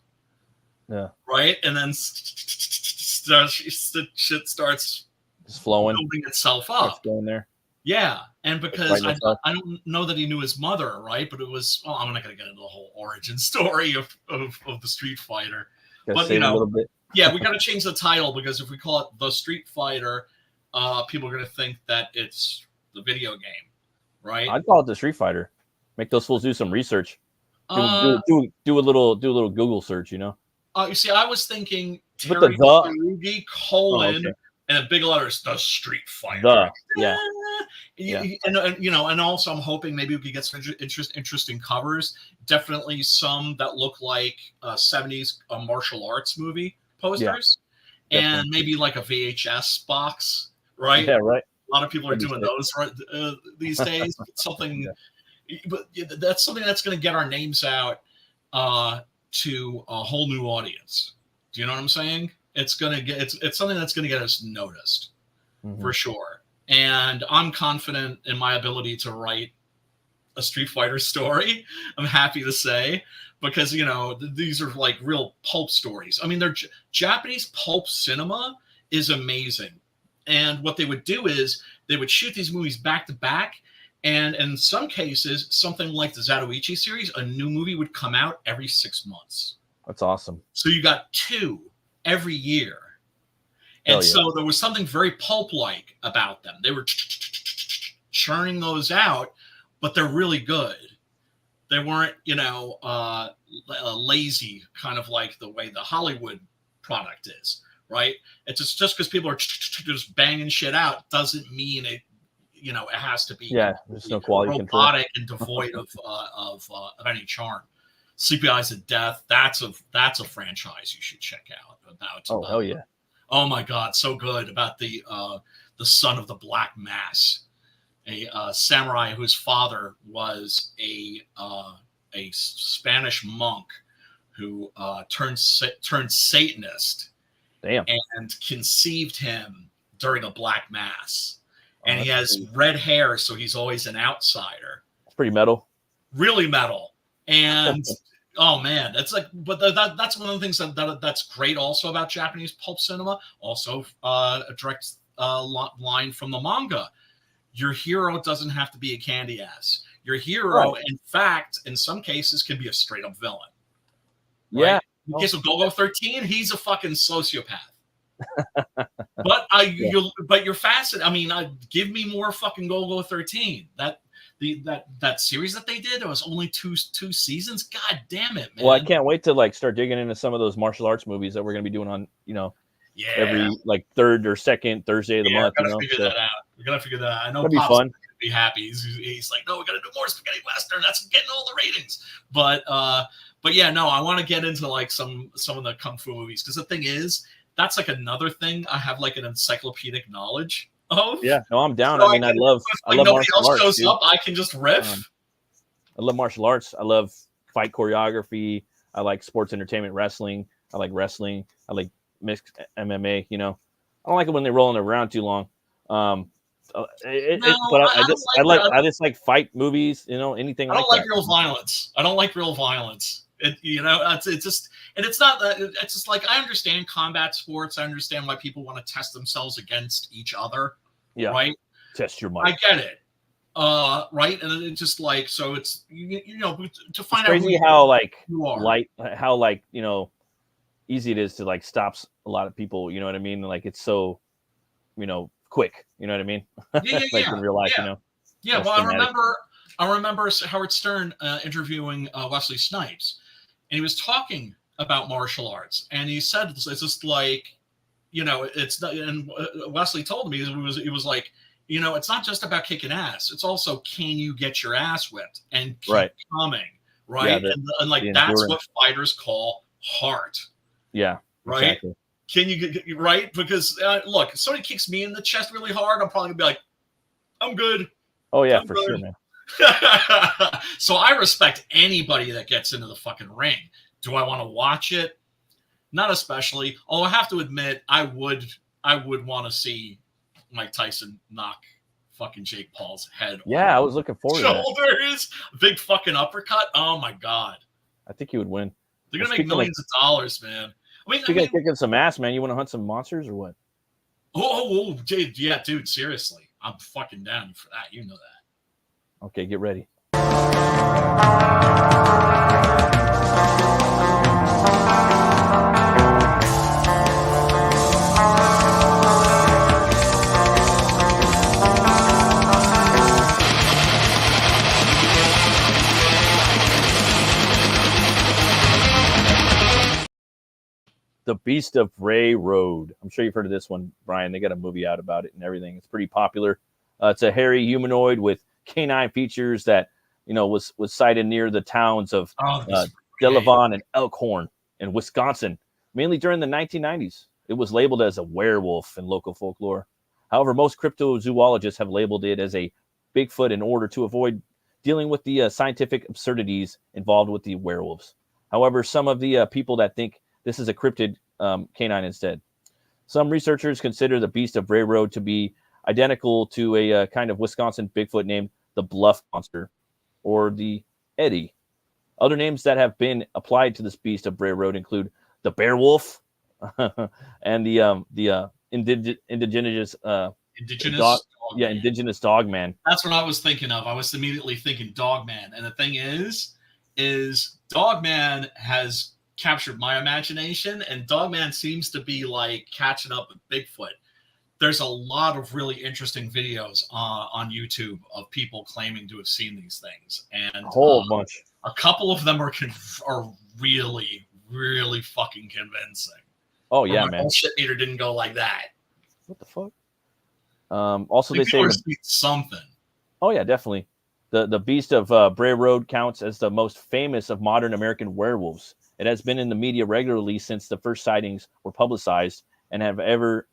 Yeah. Right? And then shit starts just flowing, building itself up. It's going there. Yeah. And because I don't know that he knew his mother, right? But it was, well, I'm not going to get into the whole origin story of the Street Fighter. But, a little bit. Yeah, we got to change the title, because if we call it The Street Fighter, people are going to think that it's the video game, right? I'd call it The Street Fighter. Make those fools do some research. Do a little Google search, You see, I was thinking with Terry Tsurugi, and in big letters, The Street Fighter. And also I'm hoping maybe we could get some interesting covers. Definitely some that look like 70s martial arts movie posters, and maybe like a VHS box, right? Yeah, right. A lot of people are doing those these days. But that's something that's going to get our names out to a whole new audience. Do you know what I'm saying? It's something that's going to get us noticed for sure. And I'm confident in my ability to write a Street Fighter story. I'm happy to say, because these are like real pulp stories. I mean, they're Japanese pulp cinema is amazing. And what they would do is they would shoot these movies back to back. And in some cases, something like the Zatoichi series, a new movie would come out every 6 months. That's awesome. So you got 2 every year. And so there was something very pulp-like about them. They were churning those out, but they're really good. They weren't, lazy, kind of like the way the Hollywood product is, right? It's just because people are just banging shit out doesn't mean it has to be there's no quality robotic control. And devoid of any charm. Sleepy Eyes of Death, that's a franchise you should check out. Hell yeah. Oh my God, so good, about the son of the Black Mass, a samurai whose father was a Spanish monk who turned Satanist. Damn. And conceived him during a Black Mass. And he has red hair, so he's always an outsider. It's pretty metal. Really metal. And oh man, that's like, but that's one of the things that's great also about Japanese pulp cinema. Also, a direct line from the manga. Your hero doesn't have to be a candy ass. Your hero, Right. in fact, in some cases, can be a straight up villain. Yeah. Right? In the case of Golgo 13, he's a fucking sociopath. But you're fascinated. I mean, give me more fucking Golgo 13. That series that they did, it was only two seasons. God damn it, man. Well, I can't wait to like start digging into some of those martial arts movies that we're gonna be doing on, every like third or second Thursday of the month. We're gonna figure that out. We're gonna figure that out. I know that'd be Pop's fun. gonna be happy. He's like, no, we gotta do more spaghetti western. That's getting all the ratings. But yeah, no, I want to get into like some of the kung fu movies, because the thing is, that's like another thing I have like an encyclopedic knowledge of. Yeah, no, I'm down. So I mean, I love nobody martial else arts, shows dude. up, I can just riff. I love martial arts. I love fight choreography. I like sports entertainment wrestling. I like wrestling. I like mixed MMA. I don't like it when they're rolling around too long. I just like fight movies. Anything I like don't like that. real violence. I don't like real violence. It's just, and it's not that. It's just like, I understand combat sports. I understand why people want to test themselves against each other. Yeah. Right. Test your I mind. get it. Right. And it's just like, so it's, to find out crazy how you are. light, how easy it is to like stop a lot of people. You know what I mean? Like it's so, quick. You know what I mean? Yeah. Like in real life, Yeah. Well, dramatic. I remember Howard Stern interviewing Wesley Snipes, and he was talking about martial arts, and he said it's just like, it's not. And Wesley told me it was like, it's not just about kicking ass. It's also, can you get your ass whipped and keep coming, right? Yeah, and like that's what fighters call heart. Yeah. Right. Exactly. Can you get right? Because look, if somebody kicks me in the chest really hard, I'm probably gonna be like, I'm good. Oh yeah, I'm for good. sure, man. So I respect anybody that gets into the fucking ring. Do I want to watch it? Not especially. Although I have to admit, I would want to see Mike Tyson knock fucking Jake Paul's head. Yeah, I was looking forward to that. Shoulders, big fucking uppercut. Oh my god, I think he would win. they're gonna make millions of dollars, man. Speaking of kicking some ass, man, you want to hunt some monsters or what? Dude, yeah, dude, seriously, I'm fucking down for that. You know that. Okay, get ready. The Beast of Bray Road. I'm sure you've heard of this one, Brian. They got a movie out about it and everything. It's pretty popular. It's a hairy humanoid with canine features that was sighted near the towns of Delavan and Elkhorn in Wisconsin, mainly during the 1990s. It was labeled as a werewolf in local folklore. However, most cryptozoologists have labeled it as a Bigfoot in order to avoid dealing with the scientific absurdities involved with the werewolves. However, some of the people that think this is a cryptid canine instead. Some researchers consider the Beast of Bray Road to be identical to a kind of Wisconsin Bigfoot named the Bluff Monster or the Eddie. Other names that have been applied to this Beast of Bray Road include the Bear Wolf and the indigenous indigenous dog man. That's what I was thinking of. I was immediately thinking dog man. And the thing is dog man has captured my imagination, and Dogman seems to be like catching up with Bigfoot. There's a lot of really interesting videos on YouTube of people claiming to have seen these things, and a whole bunch. A couple of them are really, really fucking convincing. Oh yeah, man! Shit meter didn't go like that. What the fuck? Also, they say something. Oh yeah, definitely. The Beast of Bray Road counts as the most famous of modern American werewolves. It has been in the media regularly since the first sightings were publicized and have ever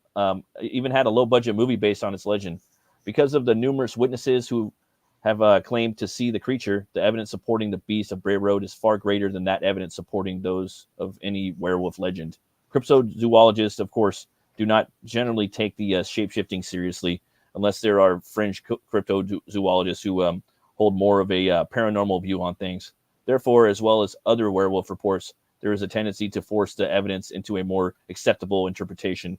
even had a low-budget movie based on its legend. Because of the numerous witnesses who have claimed to see the creature, the evidence supporting the Beast of Bray Road is far greater than that evidence supporting those of any werewolf legend. Cryptozoologists, of course, do not generally take the shape-shifting seriously unless there are fringe cryptozoologists who hold more of a paranormal view on things. Therefore, as well as other werewolf reports, there is a tendency to force the evidence into a more acceptable interpretation,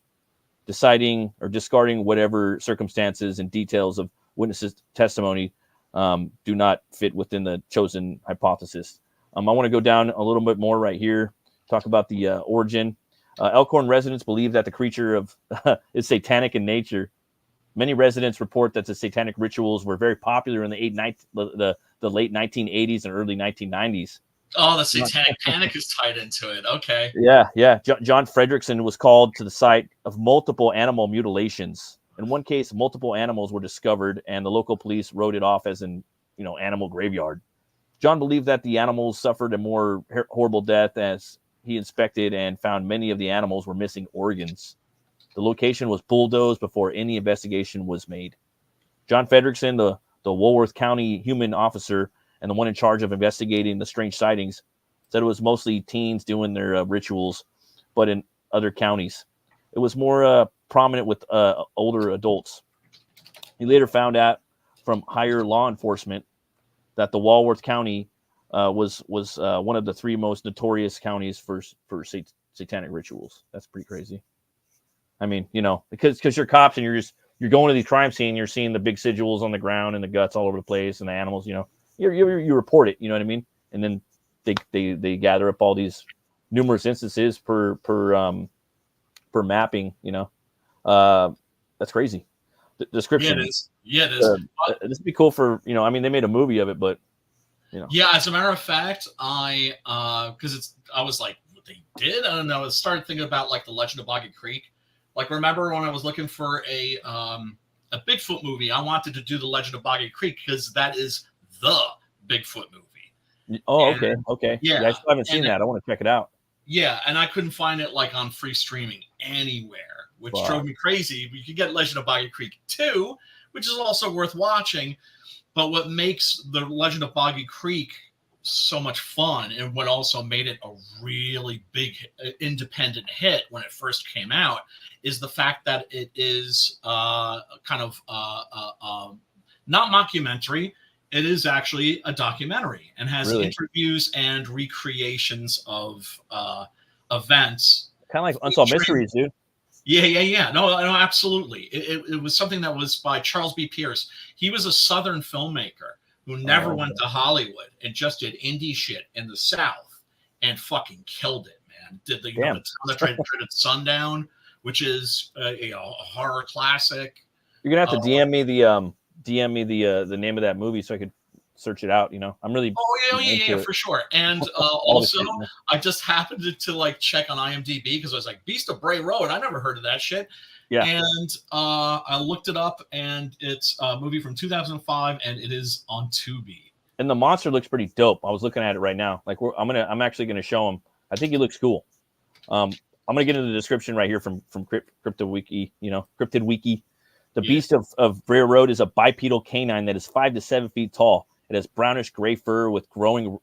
deciding or discarding whatever circumstances and details of witnesses' testimony do not fit within the chosen hypothesis. I want to go down a little bit more right here, talk about the origin. Elkhorn residents believe that the creature is satanic in nature. Many residents report that the satanic rituals were very popular in the late 1980s and early 1990s. Oh, the satanic panic is tied into it. Okay. Yeah. John Fredrickson was called to the site of multiple animal mutilations. In one case, multiple animals were discovered, and the local police wrote it off as an animal graveyard. John believed that the animals suffered a more horrible death, as he inspected and found many of the animals were missing organs. The location was bulldozed before any investigation was made. John Fredrickson, the Woolworth County human officer and the one in charge of investigating the strange sightings, said it was mostly teens doing their rituals, but in other counties, it was more prominent with older adults. He later found out from higher law enforcement that the Walworth County was one of the 3 most notorious counties for satanic rituals. That's pretty crazy. I mean, because you're cops and you're going to these crime scenes, you're seeing the big sigils on the ground and the guts all over the place and the animals. You report it. You know what I mean? And then they gather up all these numerous instances per mapping. That's crazy. The description. Yeah, it is. Yeah, it is. This would be cool for they made a movie of it, but Yeah, as a matter of fact, I was like, what they did? I don't know. I started thinking about like the Legend of Boggy Creek. Like, remember when I was looking for a Bigfoot movie? I wanted to do the Legend of Boggy Creek because that is the Bigfoot movie. Oh, okay. Yeah, I still haven't seen that. I want to check it out. Yeah, and I couldn't find it like on free streaming anywhere, which drove me crazy. You could get Legend of Boggy Creek 2, which is also worth watching. But what makes the Legend of Boggy Creek so much fun, and what also made it a really big independent hit when it first came out, is the fact that it is kind of not mockumentary. It is actually a documentary and has interviews and recreations of events. Kind of like Unsolved Mysteries, dude. Yeah. No, absolutely. It was something that was by Charles B. Pierce. He was a Southern filmmaker who never went to Hollywood and just did indie shit in the South and fucking killed it, man. Did the Town That Dreaded Sundown, which is a horror classic. You're gonna have to DM me the name of that movie so I could search it out. I'm really yeah, for sure. And also, I just happened to like check on IMDb because I was like, Beast of Bray Road. I never heard of that shit. Yeah. And I looked it up, and it's a movie from 2005, and it is on Tubi. And the monster looks pretty dope. I was looking at it right now. Like I'm actually gonna show him. I think he looks cool. I'm gonna get into the description right here from CryptoWiki. Cryptid Wiki. The Beast of Bray Road is a bipedal canine that is 5 to 7 feet tall. It has brownish gray fur with glowing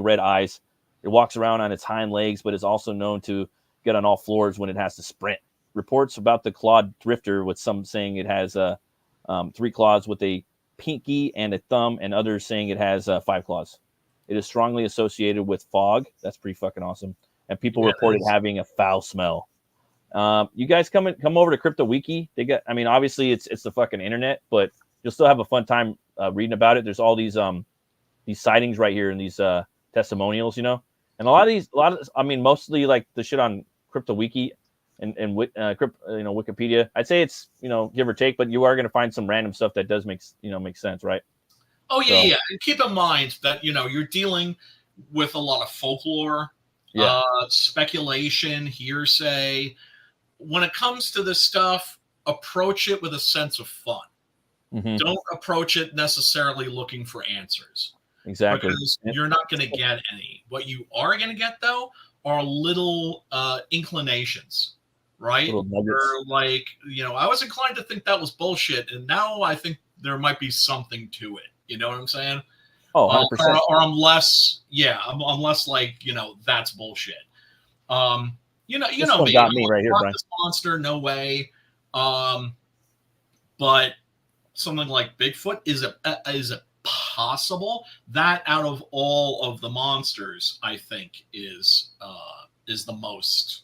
red eyes. It walks around on its hind legs, but is also known to get on all fours when it has to sprint. Reports about the clawed drifter, with some saying it has 3 claws with a pinky and a thumb, and others saying it has 5 claws. It is strongly associated with fog. That's pretty fucking awesome. And people reported having a foul smell. You guys come over to CryptoWiki. They got, obviously it's the fucking internet, but you'll still have a fun time reading about it. There's all these sightings right here and these testimonials, and a lot of mostly like the shit on CryptoWiki and Wikipedia. I'd say it's give or take, but you are going to find some random stuff that does make sense, right? Oh yeah, yeah. And keep in mind that you're dealing with a lot of folklore, speculation, hearsay. When it comes to this stuff, approach it with a sense of fun. Mm-hmm. Don't approach it necessarily looking for answers. Exactly. Because you're not going to get any. What you are going to get, though, are little inclinations, right? Little nuggets. Or like, I was inclined to think that was bullshit, and now I think there might be something to it. You know what I'm saying? Oh, 100%. Or I'm less like, that's bullshit. You know me. Got me right here, Brian. This monster, no way. But something like Bigfoot is it possible? That out of all of the monsters, I think is the most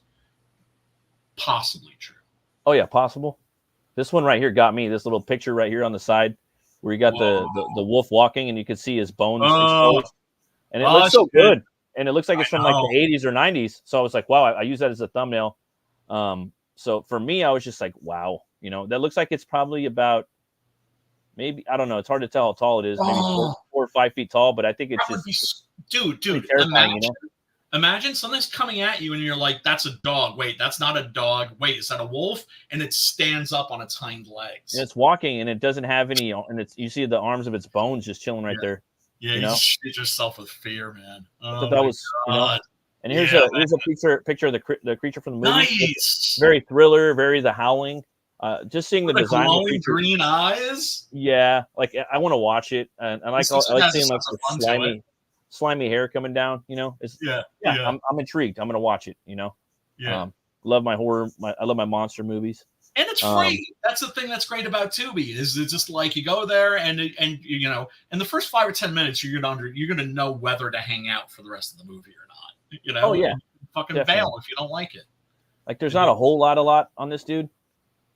possibly true. Oh yeah, possible. This one right here got me. This little picture right here on the side where you got the wolf walking and you can see his bones exposed, and it Oh, looks so shit. good, and it looks like it's I from like know. the 80s or 90s. So I was like, wow, I use that as a thumbnail. So for me, I was just like, wow, you know, that looks like it's probably about, maybe, I don't know, it's hard to tell how tall it is, maybe 4 or 5 feet tall, but I think it's That would just be, dude, terrifying, imagine, you know. imagine something's coming at you and you're like, that's a dog. Wait, that's not a dog. Wait, is that a wolf? And it stands up on its hind legs. And it's walking, and it doesn't have any, and it's, you see the arms of its bones just chilling right there. Yeah, you you know, just shoot yourself with fear, man. I Oh thought that was, you know. And here's Yeah, a picture of the creature from the movie. nice. It's very thriller, very The Howling. Just seeing the With design of the glowing creature. green eyes. Yeah, like I want to watch it, and I like seeing like the slimy hair coming down. You know, it's Yeah. I'm intrigued. I'm gonna watch it. You know, Yeah. Love my horror. I love my monster movies. And it's free. That's the thing that's great about Tubi is it's just like you go there and you know, in the first 5 or 10 minutes you're gonna know whether to hang out for the rest of the movie or not. You know, Oh yeah, fucking definitely. bail if you don't like it. Like there's not a whole lot on this dude,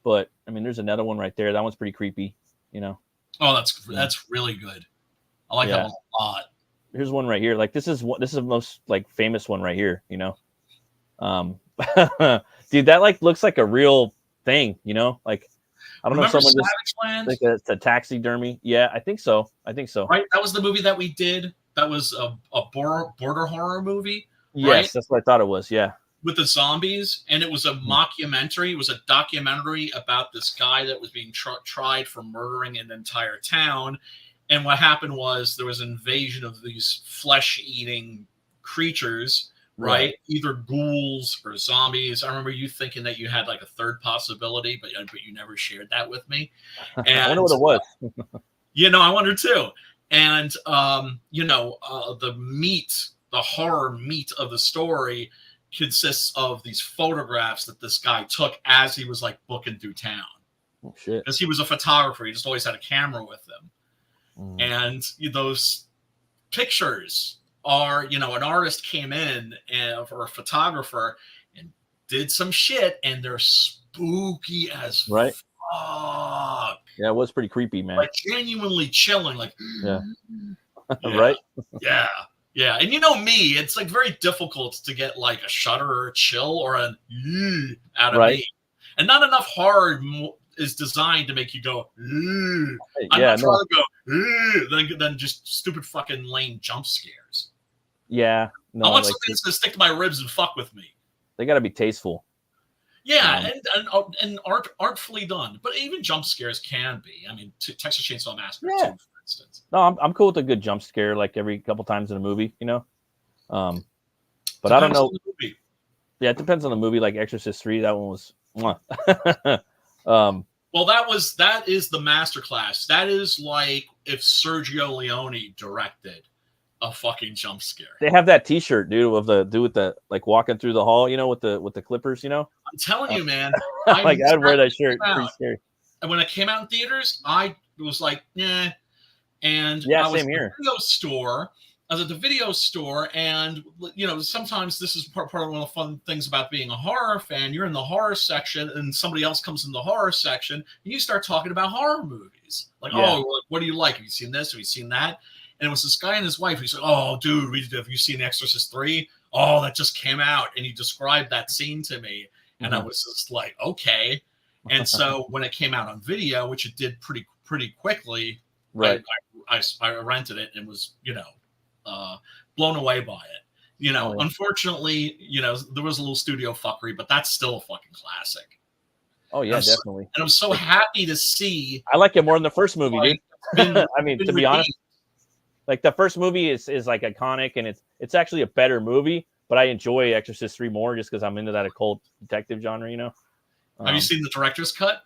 but I mean, there's another one right there. That one's pretty creepy. You know. Oh, that's really good. I like that one a lot. Here's one right here. Like this is the most like famous one right here. You know, dude, that like looks like a real thing. You know, like I don't Remember know, someone Savage Land? like it's a taxidermy. Yeah, I think so. Right, that was the movie that we did. That was a border horror movie. Yes, right? that's what I thought it was. Yeah, with the zombies, and it was a mockumentary. It was a documentary about this guy that was being tried for murdering an entire town. And what happened was there was an invasion of these flesh-eating creatures, right? Either ghouls or zombies. I remember you thinking that you had like a third possibility, but you never shared that with me. And I wonder what it was. you know, I wonder too. And you know, the horror meat of the story consists of these photographs that this guy took as he was like booking through town. Oh shit! Because he was a photographer, he just always had a camera with him. And those pictures are, you know, an artist came in or a photographer and did some shit, and they're spooky as fuck. Yeah, it was pretty creepy, man. Like genuinely chilling, like right? Yeah. Yeah, and you know me, it's like very difficult to get like a shudder or a chill or an out of me. And not enough horror is designed to make you go, I'm not trying to go, than just stupid fucking lame jump scares. Yeah. No, I want something that's going to stick to my ribs and fuck with me. They got to be tasteful. Yeah, and artfully done. But even jump scares can be. I mean, Texas Chainsaw Massacre, too, for instance. No, I'm cool with a good jump scare, like every couple times in a movie, you know. But I don't know. Yeah, it depends on the movie. Like Exorcist 3, that one was. Well, that is the masterclass. That is like if Sergio Leone directed a fucking jump scare. They have that T-shirt, dude, of the dude with the like walking through the hall, you know, with the clippers, you know. I'm telling you, man. Like I'd wear that shirt. Pretty scary. And when it came out in theaters, I was like, yeah. And yeah, I was same here. I was at the video store, and you know, sometimes this is part of one of the fun things about being a horror fan. You're in the horror section, and somebody else comes in the horror section, and you start talking about horror movies. Like, oh, what do you like? Have you seen this? Have you seen that? And it was this guy and his wife. He said, "Oh, dude, have you seen Exorcist 3? Oh, that just came out." And he described that scene to me, and I was just like, okay. And so when it came out on video, which it did pretty quickly, right? I rented it and was, you know, blown away by it. You know, unfortunately, you know, there was a little studio fuckery, but that's still a fucking classic. Oh yeah, definitely. And I'm so happy to see. I like it more than the first movie, dude. I mean, to be honest, like the first movie is like iconic, and it's actually a better movie. But I enjoy Exorcist 3 more just because I'm into that occult detective genre. You know. Have you seen the director's cut?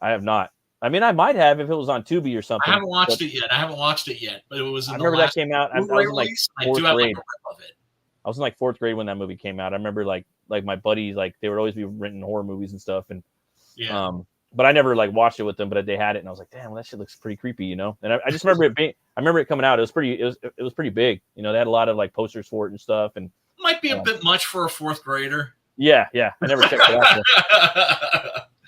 I have not. I mean, I might have if it was on Tubi or something. I haven't watched it yet. But it was. I remember that came out. I was in like fourth grade. I was in like fourth grade when that movie came out. I remember like my buddies, like they would always be renting horror movies and stuff, and but I never like watched it with them. But they had it, and I was like, damn, well, that shit looks pretty creepy, you know. And I just remember it being. I remember it coming out. It was pretty big. You know, they had a lot of like posters for it and stuff, and might be a bit much for a fourth grader. Yeah. I never checked it out.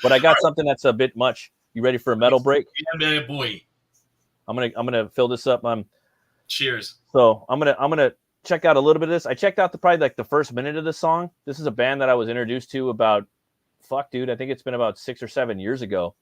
But I got something that's a bit much. You ready for a metal break? Yeah, boy. I'm gonna fill this up. Cheers. So I'm gonna check out a little bit of this. I checked out probably like the first minute of this song. This is a band that I was introduced to about, dude, I think it's been about 6 or 7 years ago.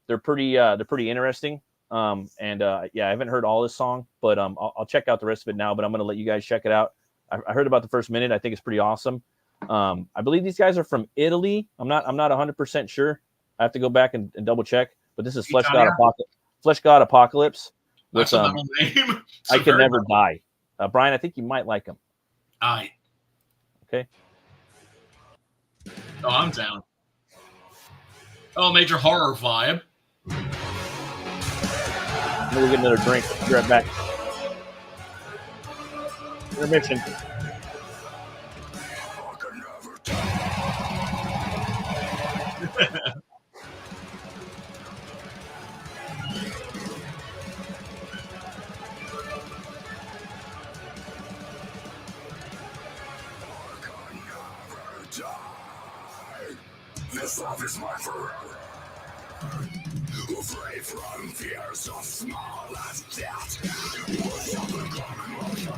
They're pretty interesting. Yeah, I haven't heard all this song, but I'll check out the rest of it now. But I'm gonna let you guys check it out. I heard about the first minute. I think it's pretty awesome. I believe these guys are from Italy. I'm not 100% sure. I have to go back and double check. But this is Flesh God Apocalypse. That's a metal name. I Can Never Die. Brian, I think you might like him. Aye. Okay. Oh, I'm down. Oh, major horror vibe. We'll get another drink. Be right back. Intermission. This love is mine forever. Free from fears of small as death. With something common motion.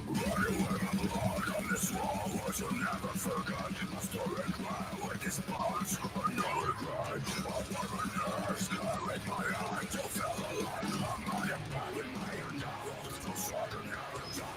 Running with my blood on this wall, what you'll never forget. A story cry with his bones, no regret. Upon my nerves, I raise my eyes to feel alive. I'm not abandoned, my own devils, no struggle, never die.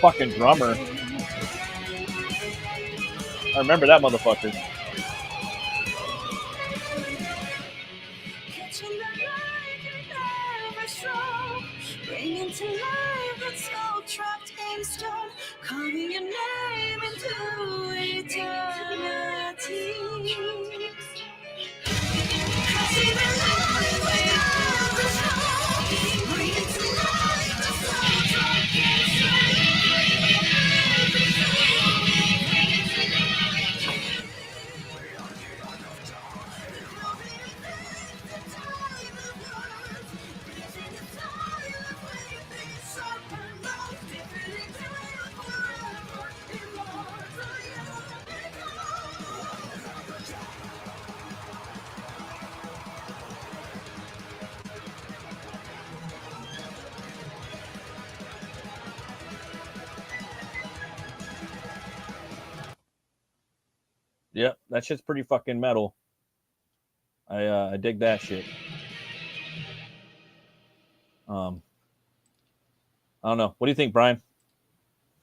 Fucking drummer. I remember that motherfucker. Bringing to life that soul trapped in stone, carving your name into eternity. Bringing to life the soul trapped in Yep, that shit's pretty fucking metal. I dig that shit. I don't know. What do you think, Brian?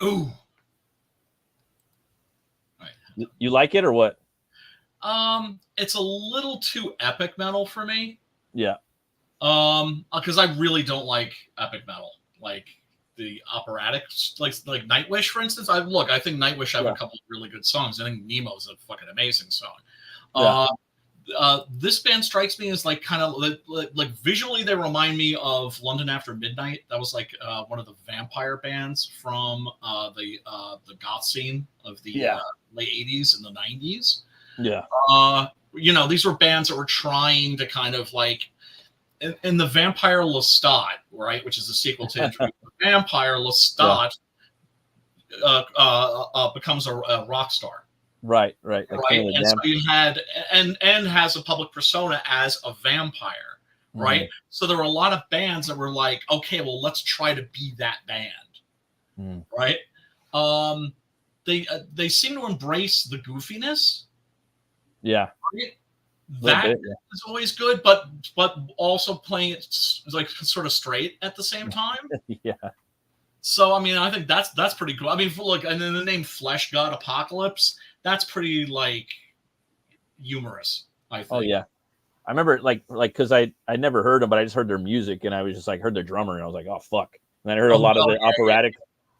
Ooh. You like it or what? It's a little too epic metal for me. Yeah. Because I really don't like epic metal, like the operatic, like Nightwish, for instance. I think Nightwish have a couple of really good songs. I think Nemo's a fucking amazing song. Yeah. This band strikes me as like kind of like visually they remind me of London After Midnight. That was like one of the vampire bands from the goth scene of the late 80s and the 90s. Yeah. These were bands that were trying to kind of like in the Vampire Lestat, right, which is the sequel to Entropy. Vampire Lestat becomes a rock star. Right. Right. And so you had and has a public persona as a vampire, right? So there were a lot of bands that were like, okay, well, let's try to be that band, right? They seem to embrace the goofiness. Yeah. Right? That is always good, but also playing it like sort of straight at the same time. Yeah. So I mean, I think that's pretty cool. I mean, look, and then the name Flesh God Apocalypse, that's pretty like humorous, I think. Oh yeah. I remember like because I never heard them, but I just heard their music and I was just like heard their drummer and I was like, oh fuck. And then I heard a lot of the operatic.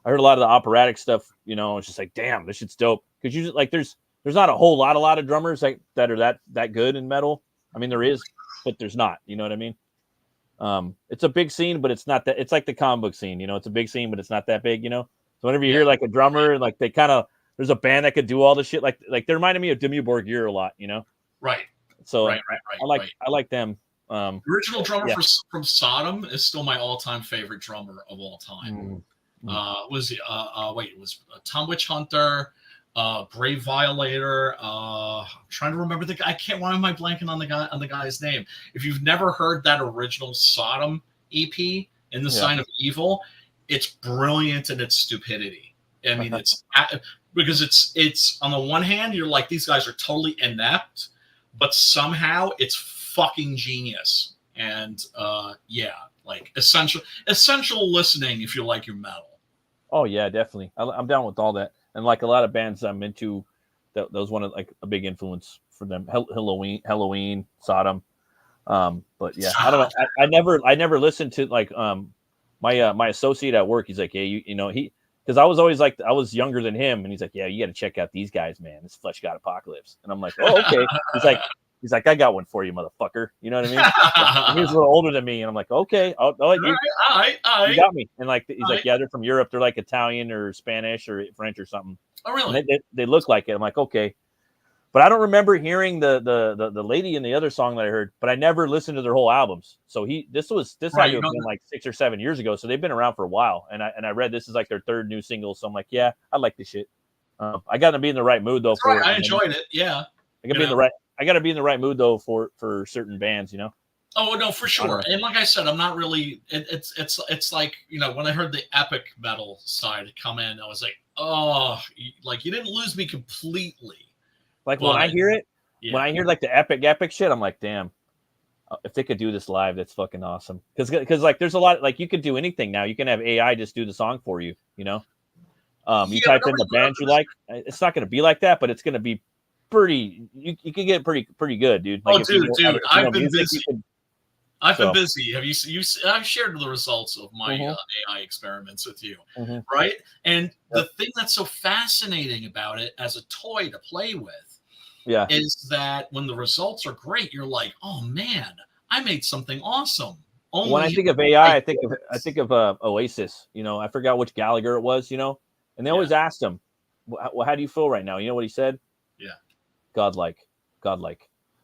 I heard a lot of the operatic stuff, it's just like, damn, this shit's dope. Because you just like there's not a lot of drummers that are that good in metal. I mean, there is, but there's not. You know what I mean? It's a big scene, but it's not that. It's like the comic book scene. It's a big scene, but it's not that big. So whenever you hear like a drummer, like they kind of there's a band that could do all the shit. Like they reminded me of Dimmu Borgir a lot. Right. So right. I like them. The original drummer from Sodom is still my all-time favorite drummer of all time. It was Tom Witch Hunter. Brave Violator. I'm trying to remember the guy. Why am I blanking on the guy's name? If you've never heard that original Sodom EP, In the Sign of Evil, it's brilliant in its stupidity. I mean, it's because it's on the one hand, you're like, these guys are totally inept, but somehow it's fucking genius. And like essential listening if you like your metal. Oh yeah, definitely. I'm down with all that. And like a lot of bands I'm into, that was one of like a big influence for them. Halloween, Sodom. But yeah, I don't know. I never listened to like my associate at work. He's like, yeah, he because I was always like I was younger than him, and he's like, yeah, you got to check out these guys, man. This Flesh God Apocalypse, and I'm like, oh okay. He's like, I got one for you, motherfucker. You know what I mean? And he was a little older than me, and I'm like, okay, all right, you got me. And like, he's like, yeah, they're from Europe. They're like Italian or Spanish or French or something. Oh, really? And they look like it. I'm like, okay, but I don't remember hearing the lady in the other song that I heard. But I never listened to their whole albums. So this had to have been like 6 or 7 years ago. So they've been around for a while. And I read this is like their third new single. So I'm like, yeah, I like this shit. I got to be in the right mood though. I enjoyed it. Yeah, I got to be in the right. I got to be in the right mood though for certain bands, Oh no, for sure. And like I said, I'm not really. It's like when I heard the epic metal side come in, I was like, oh, like you didn't lose me completely. Like when I hear it, when I hear like the epic shit, I'm like, damn, if they could do this live, that's fucking awesome. Because like there's a lot like you could do anything now. You can have AI just do the song for you. You type in the band you like. It's not going to be like that, but it's going to be pretty. You can get pretty good, dude. Like dude, I've been busy. I've been busy. Have you? I've shared the results of my AI experiments with you, right? And the thing that's so fascinating about it as a toy to play with, is that when the results are great, you're like, oh man, I made something awesome. When I think of AI, I think of Oasis. I forgot which Gallagher it was. And they always asked him, well, how do you feel right now? You know what he said? Yeah. Godlike.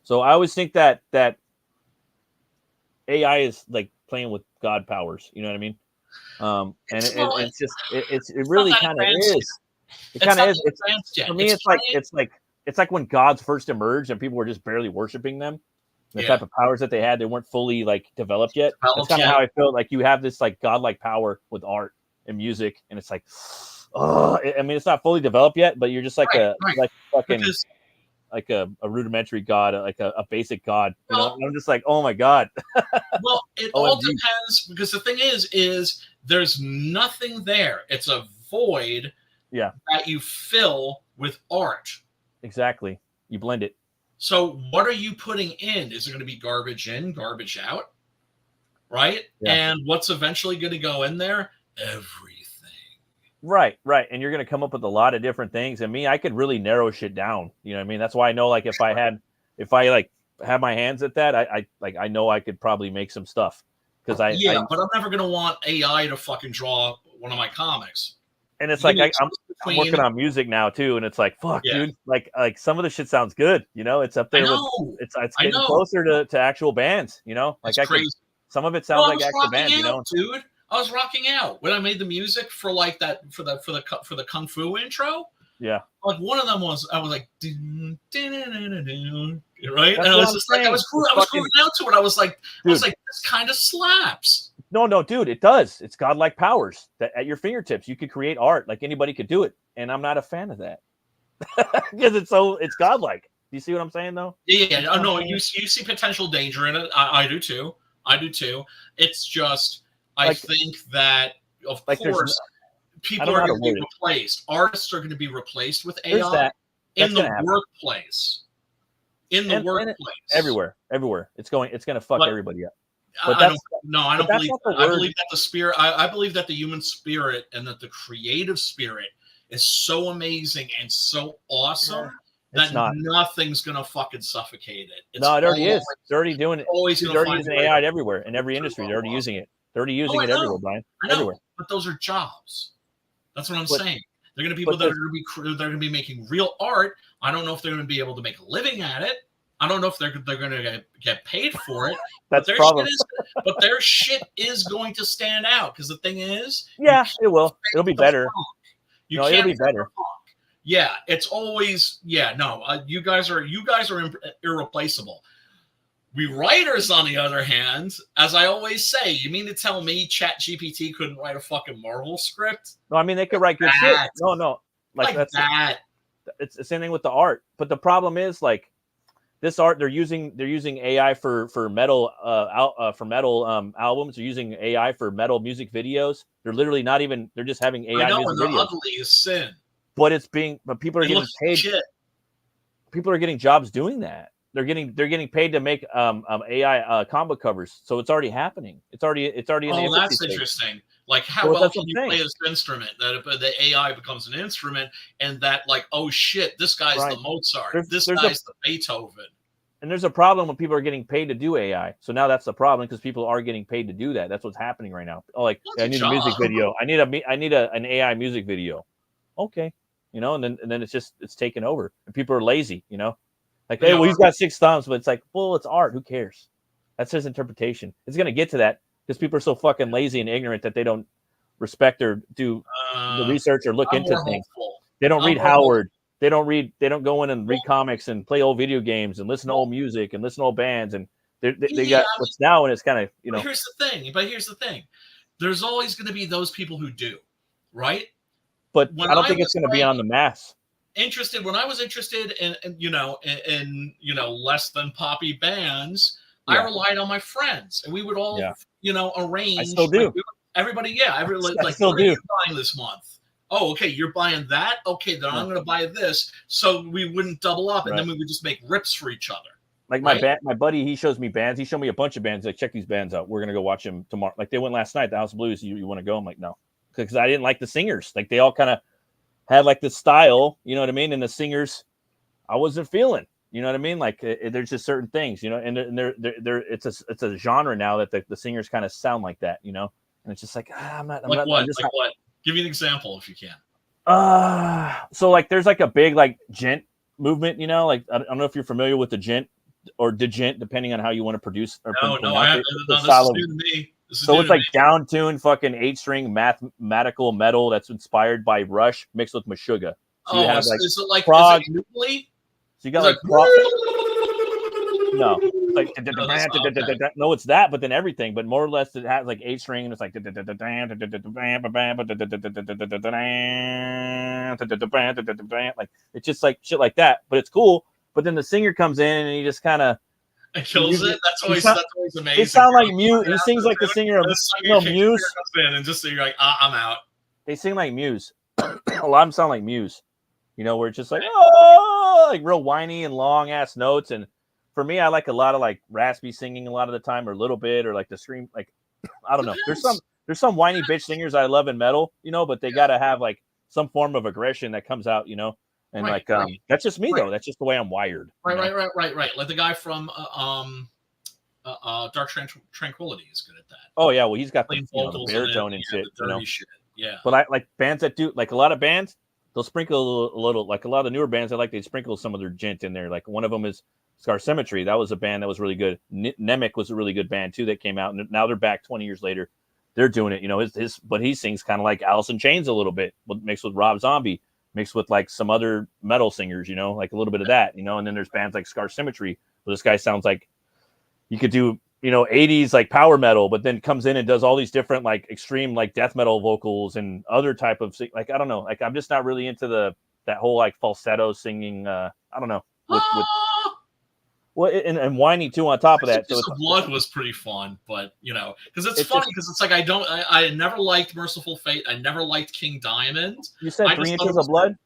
So I always think that AI is like playing with God powers. You know what I mean? And it really kind of is. It kind of is. For me, it's like when gods first emerged and people were just barely worshiping them. The type of powers that they had, they weren't fully like developed yet. That's kind of how I feel. Like you have this like godlike power with art and music, and it's like, oh, I mean, it's not fully developed yet, but you're just like like fucking. a rudimentary god, like a basic god. You know, Well- and I'm just like, oh my god. Well, it all OMG. depends because the thing is there's nothing there. It's a void Yeah, that you fill with art. exactly. You blend it. So what are you putting in? Is it going to be garbage in, garbage out? Right? Yeah. And what's eventually going to go in there? Everything. Right, right. And you're going to come up with a lot of different things. And me, I could really narrow shit down. You know what I mean? That's why I know, like, if I like had my hands at that, I know I could probably make some stuff. Because but I'm never going to want AI to fucking draw one of my comics. and it's You like need I'm between- working on music now too, and it's like, fuck, Yeah. dude, like some of the shit sounds good. You know, it's up there. I know. It's I getting know. closer to actual bands. You know, like It's crazy. some of it No, sounds I like was actual rocking bands. You know, out, dude. I was rocking out when I made the music for like that for the Kung Fu intro. yeah. Like one of them was I was like, dun, dun, dun, dun, dun, dun, right, That's and I what was I'm just like I was saying. grooving out to it. I was like, Dude. this kind of slaps. No, dude, it does. It's godlike powers that at your fingertips. You could create art like anybody could do it, and I'm not a fan of that because it's godlike. Do you see what I'm saying though? Yeah. Oh no, you see potential danger in it. I do too. It's just I Like- think that of like there's course I people don't are know how going to to be word replaced. Artists are going to be replaced with There's AI that. in That's the gonna happen. workplace. In the And workplace, everywhere. It's going to fuck But- everybody up. I But don't that's believe that's that. not the I word. believe that the spirit. I believe that the human spirit and that the creative spirit is so amazing and so awesome It's that not. nothing's gonna fucking suffocate it. It's No, it already always- is. They're already doing it. Always They're gonna already find using a way AI to- everywhere in every industry. They're already using it. They're already using I it know. everywhere, Brian. I know, Everywhere. but those are jobs. That's what I'm But- saying. They're going to be people but that are going to be they're going to be making real art. I don't know if they're going to be able to make a living at it. I don't know if they're going to get paid for it. That's but the problem. their shit is going to stand out because the thing is, Yeah, it will. It'll be the better. funk. You No, can't it'll be fake the better. funk. Yeah, it's always no. You guys are irreplaceable. We writers, on the other hand, as I always say, you mean to tell me ChatGPT couldn't write a fucking Marvel script? No, I mean they could write good shit. That. No. Like that's that. it's the same thing with the art. But the problem is like this art they're using AI for metal albums. They're using AI for metal music videos. They're literally not even. They're just having AI I know, music and they're videos. ugly as sin. But people are They getting look paid. shit. People are getting jobs doing that. They're getting paid to make AI comic covers. So it's already happening. It's already in the Oh, infancy that's stage. interesting. Like, how So well that's can what you I'm play saying. this instrument that the AI becomes an instrument, and that like, oh shit, this guy's Right. the Mozart, There's this a- guy's the Beethoven. And there's a problem when people are getting paid to do AI. So now that's the problem because people are getting paid to do that. That's what's happening right now. Oh, like That's I a need a music job. video. I need an AI music video. Okay, and then it's taken over, and people are lazy. Like, hey, They well, are. he's got 6 thumbs, but it's like, well, it's art. Who cares? That's his interpretation. It's gonna get to that because people are so fucking lazy and ignorant that they don't respect or do the research or look I'm into more things. hopeful. They don't I'm read more Howard. They don't go in and read comics and play old video games and listen to old music and listen to old bands and they Yeah, got what's now and it's kind of But here's the thing. There's always going to be those people who do, right? but when I don't I think it's was going to be on the mass. When I was interested in less than poppy bands, I Yeah. relied on my friends, and we would all arrange. I still do. Everybody, like still what do. are you buying this month? Oh, okay, you're buying that. Okay, then I'm going to buy this, so we wouldn't double up, and Right. then we would just make rips for each other. Like my buddy, he shows me bands. He showed me a bunch of bands. Like, check these bands out. We're gonna go watch them tomorrow. Like they went last night, the House of Blues. You want to go? I'm like, no, because I didn't like the singers. Like they all kind of had like the style, you know what I mean? And the singers, I wasn't feeling. You know what I mean? Like there's just certain things, and it's a genre now that the singers kind of sound like that, And it's just like I'm not. Like what? I'm just Like what? Give me an example if you can. So like there's like a big like gent movement, like I don't know if you're familiar with the gent or degent, depending on how you want to produce or No, pronounce I have. it. No, It's this is solid. new to me. So it's like down tuned fucking 8-string mathematical metal that's inspired by Rush mixed with Meshuggah. So you have like is it like prog. is it noodly? So you got It's like prog. like No, like No, that's not okay. no, it's that, but then everything, but more or less it has like 8-string and it's like like it's just like shit like that, but it's cool. but then the singer comes in and he just kind of It kills it. That's always amazing. They sound like Muse. He sings like the singer of Muse. Comes in and just so you're like, I'm out. They sing like Muse. A lot of them sound like Muse. You know, where it's just like, oh, like real whiny and long ass notes. And for me, I like a lot of like raspy singing a lot of the time, or a little bit, or like the scream. Like, I don't know. There's some whiny bitch singers I love in metal, you know, but they gotta have like some form of aggression that comes out, you know. And that's just me though. That's just the way I'm wired. Right. Like the guy from Dark Tranquility is good at that. Oh yeah, well he's got the baritone and shit, the dirty shit. Yeah. But I like bands that do like a lot of bands. They'll sprinkle a little, like a lot of the newer bands. I like they sprinkle some of their gent in there. Like one of them is Scar Symmetry. That was a band that was really good. Nemec was a really good band too that came out, and now they're back 20 years later. They're doing it, you know. But he sings kind of like Alice in Chains a little bit, mixed with Rob Zombie, mixed with like some other metal singers, you know, like a little bit of that, you know. And then there's bands like Scar Symmetry, where this guy sounds like you could do, you know, 80s like power metal, but then comes in and does all these different like extreme like death metal vocals and other type of like, I don't know, like I'm just not really into that whole like falsetto singing. I don't know, and whiny too on top of that. So Blood was pretty fun, but you know, because it's funny because it's like I never liked Merciful Fate. I never liked King Diamond. You said 3 Inches of Blood.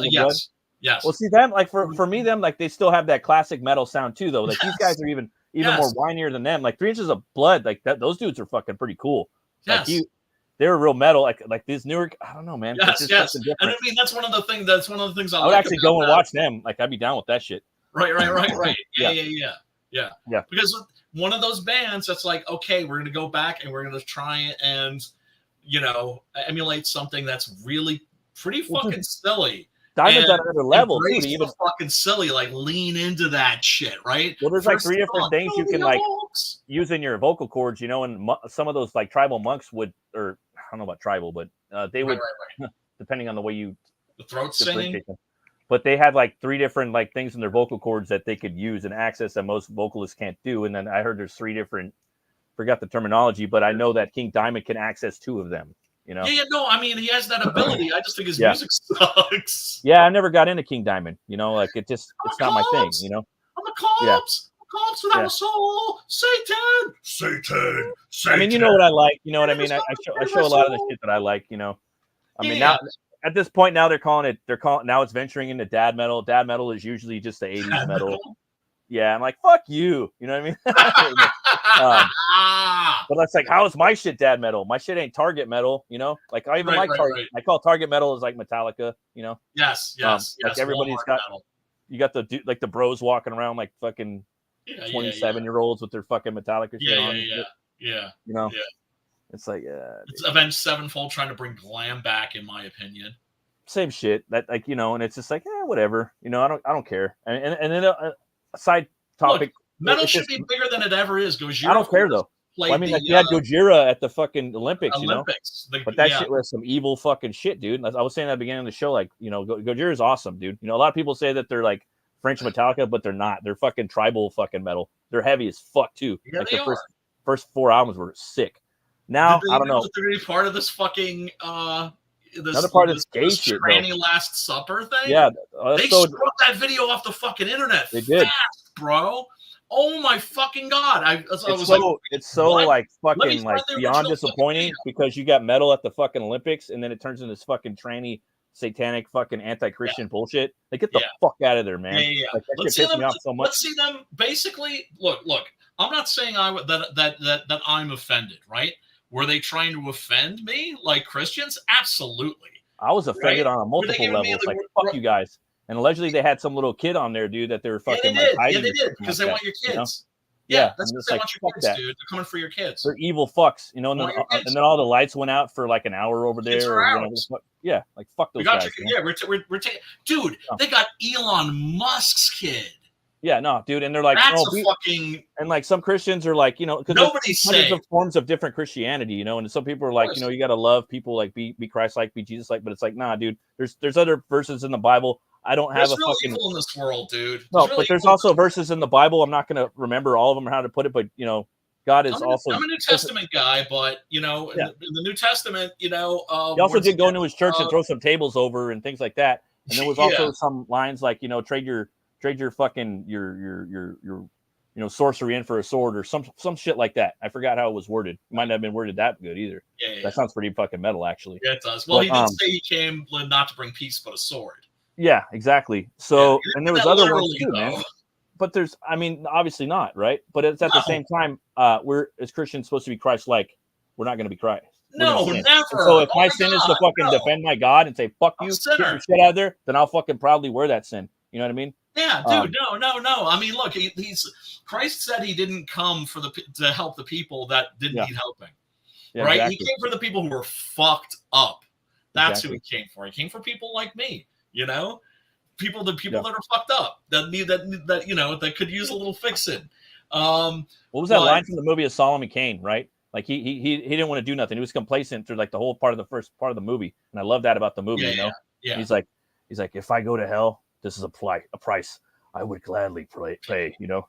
Yes. Yes. Well, see them like for me, them like they still have that classic metal sound too, though. Like these guys are even more whinier than them. Like 3 Inches of Blood, like that. Those dudes are fucking pretty cool. Yes. Like they were real metal. Like these newer, I don't know, man. Yes. And I mean that's one of the things. That's one of the things I would like actually go and watch them. Like I'd be down with that shit. Right. Yeah. Because one of those bands that's like, okay, we're gonna go back and we're gonna try and, you know, emulate something that's really pretty fucking silly. Diamond's at another level too. Even fucking silly, like lean into that shit, right? Well, there's like 3 different things you can like use in your vocal cords, you know, and some of those like tribal monks would, or I don't know about tribal, but they would, depending on the way you the throat singing. But they had like 3 different like things in their vocal cords that they could use and access that most vocalists can't do. And then I heard there's 3 different, forgot the terminology, but I know that King Diamond can access 2 of them. You know? Yeah, no, I mean he has that ability. I just think his music sucks. Yeah, I never got into King Diamond. You know, like it's not my thing. You know, I'm a corpse. Corpse without a soul. Satan. I mean, you know what I like. You know what I mean. I show a lot of the shit that I like. You know, I mean now. At this point, now now it's venturing into dad metal. Dad metal is usually just the 80s metal. Yeah, I'm like, fuck you. You know what I mean? But that's like, how is my shit dad metal? My shit ain't Target metal, you know? Like, I even like Target. Right. I call Target metal is like Metallica, you know? Yes. Like everybody's got, you got the bros walking around like fucking 27-year-olds with their fucking Metallica shit on. Yeah. You know? Yeah. It's like, it's Avenged Sevenfold trying to bring glam back, in my opinion. Same shit. That, like, you know, and it's just like, whatever. You know, I don't care. And then a side topic. Look, metal should be bigger than it ever is. Gojira, I don't care though. Well, I mean, like you had Gojira at the fucking Olympics, you know. But that shit was some evil fucking shit, dude. I was saying at the beginning of the show, like, you know, Gojira is awesome, dude. You know, a lot of people say that they're like French Metallica, but they're not. They're fucking tribal fucking metal. They're heavy as fuck too. Yeah, like the first 4 albums were sick. Now I don't know. They're going to be part of this fucking another part of this gay shit, tranny Last Supper thing. Yeah, they scrubbed that video off the fucking internet. They did, bro. Oh my fucking god! It's so like fucking like beyond disappointing because you got metal at the fucking Olympics and then it turns into this fucking tranny, satanic, fucking anti-Christian bullshit. Like get the fuck out of there, man. Yeah. Like, that shit pissed me off so much. Let's see them basically. Look. I'm not saying that I'm offended, right? Were they trying to offend me like Christians? Absolutely. I was offended on a multiple levels. Like, fuck you guys. And allegedly they had some little kid on there, dude, that they were fucking hiding. Yeah, they did, because they want your kids. You know? Yeah, that's because they want your kids, dude. They're coming for your kids. They're evil fucks, you know, and then all the lights went out for like an hour over there. Yeah, like fuck those guys. We're taking, dude, they got Elon Musk's kid. Yeah, no, dude, and they're like, and like some Christians are like, you know, because there's hundreds of forms of different Christianity, you know, and some people are like, you know, you got to love people, like be Christ-like, be Jesus-like, but it's like, nah, dude, there's other verses in the Bible. I don't have there's a fucking evil in this world, dude. No, but there's also verses in the Bible. I'm not going to remember all of them or how to put it, but you know, God is also. I'm a New Testament guy, but you know, in the New Testament, you know, he also did go into his church and throw some tables over and things like that. And there was also some lines like, you know, trade your trade your fucking sorcery in for a sword or some shit like that. I forgot how it was worded. It might not have been worded that good either. Yeah. That sounds pretty fucking metal, actually. Yeah, it does. Well, But, he did say he came not to bring peace but a sword. Yeah, exactly. So, Yeah, and there was that other ones literally, too, man. though. But there's, I mean, obviously not, right? But it's at the same time, we're as Christians supposed to be Christ-like. We're not going to be Christ. We're No, gonna sin. never. And so if Oh my my sin is to God, fucking no. defend my God and say fuck I'm you, a get sinner. your shit out of there, then I'll fucking proudly wear that sin. You know what I mean? Yeah, dude. No. I mean, look, he's Christ said he didn't come to help the people that didn't need helping. Yeah, right? exactly. He came for the people who were fucked up. That's Exactly. who he came for. He came for people like me, you know, people that are fucked up that could use a little fixing. What was that line from the movie of Solomon Kane? Right? Like he didn't want to do nothing. He was complacent through like the whole part of the first part of the movie, and I love that about the movie. Yeah. He's like, if I go to hell, this is a price I would gladly pay. You know,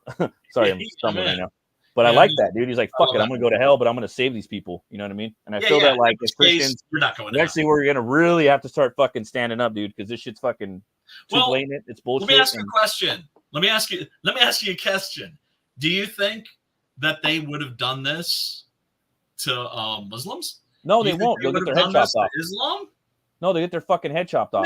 sorry, I'm stumbling right now. But I like that, dude. He's like, fuck it, I'm gonna go to hell, but I'm gonna save these people. You know what I mean? And I feel that like as Christians, you're not going. Eventually, we're gonna really have to start fucking standing up, dude, because this shit's fucking too blatant. It's bullshit. Let me ask you a question. Let me ask you a question. Do you think that they would have done this to Muslims? No, they won't. They'll get their head chopped off. Islam? No, they get their fucking head chopped off.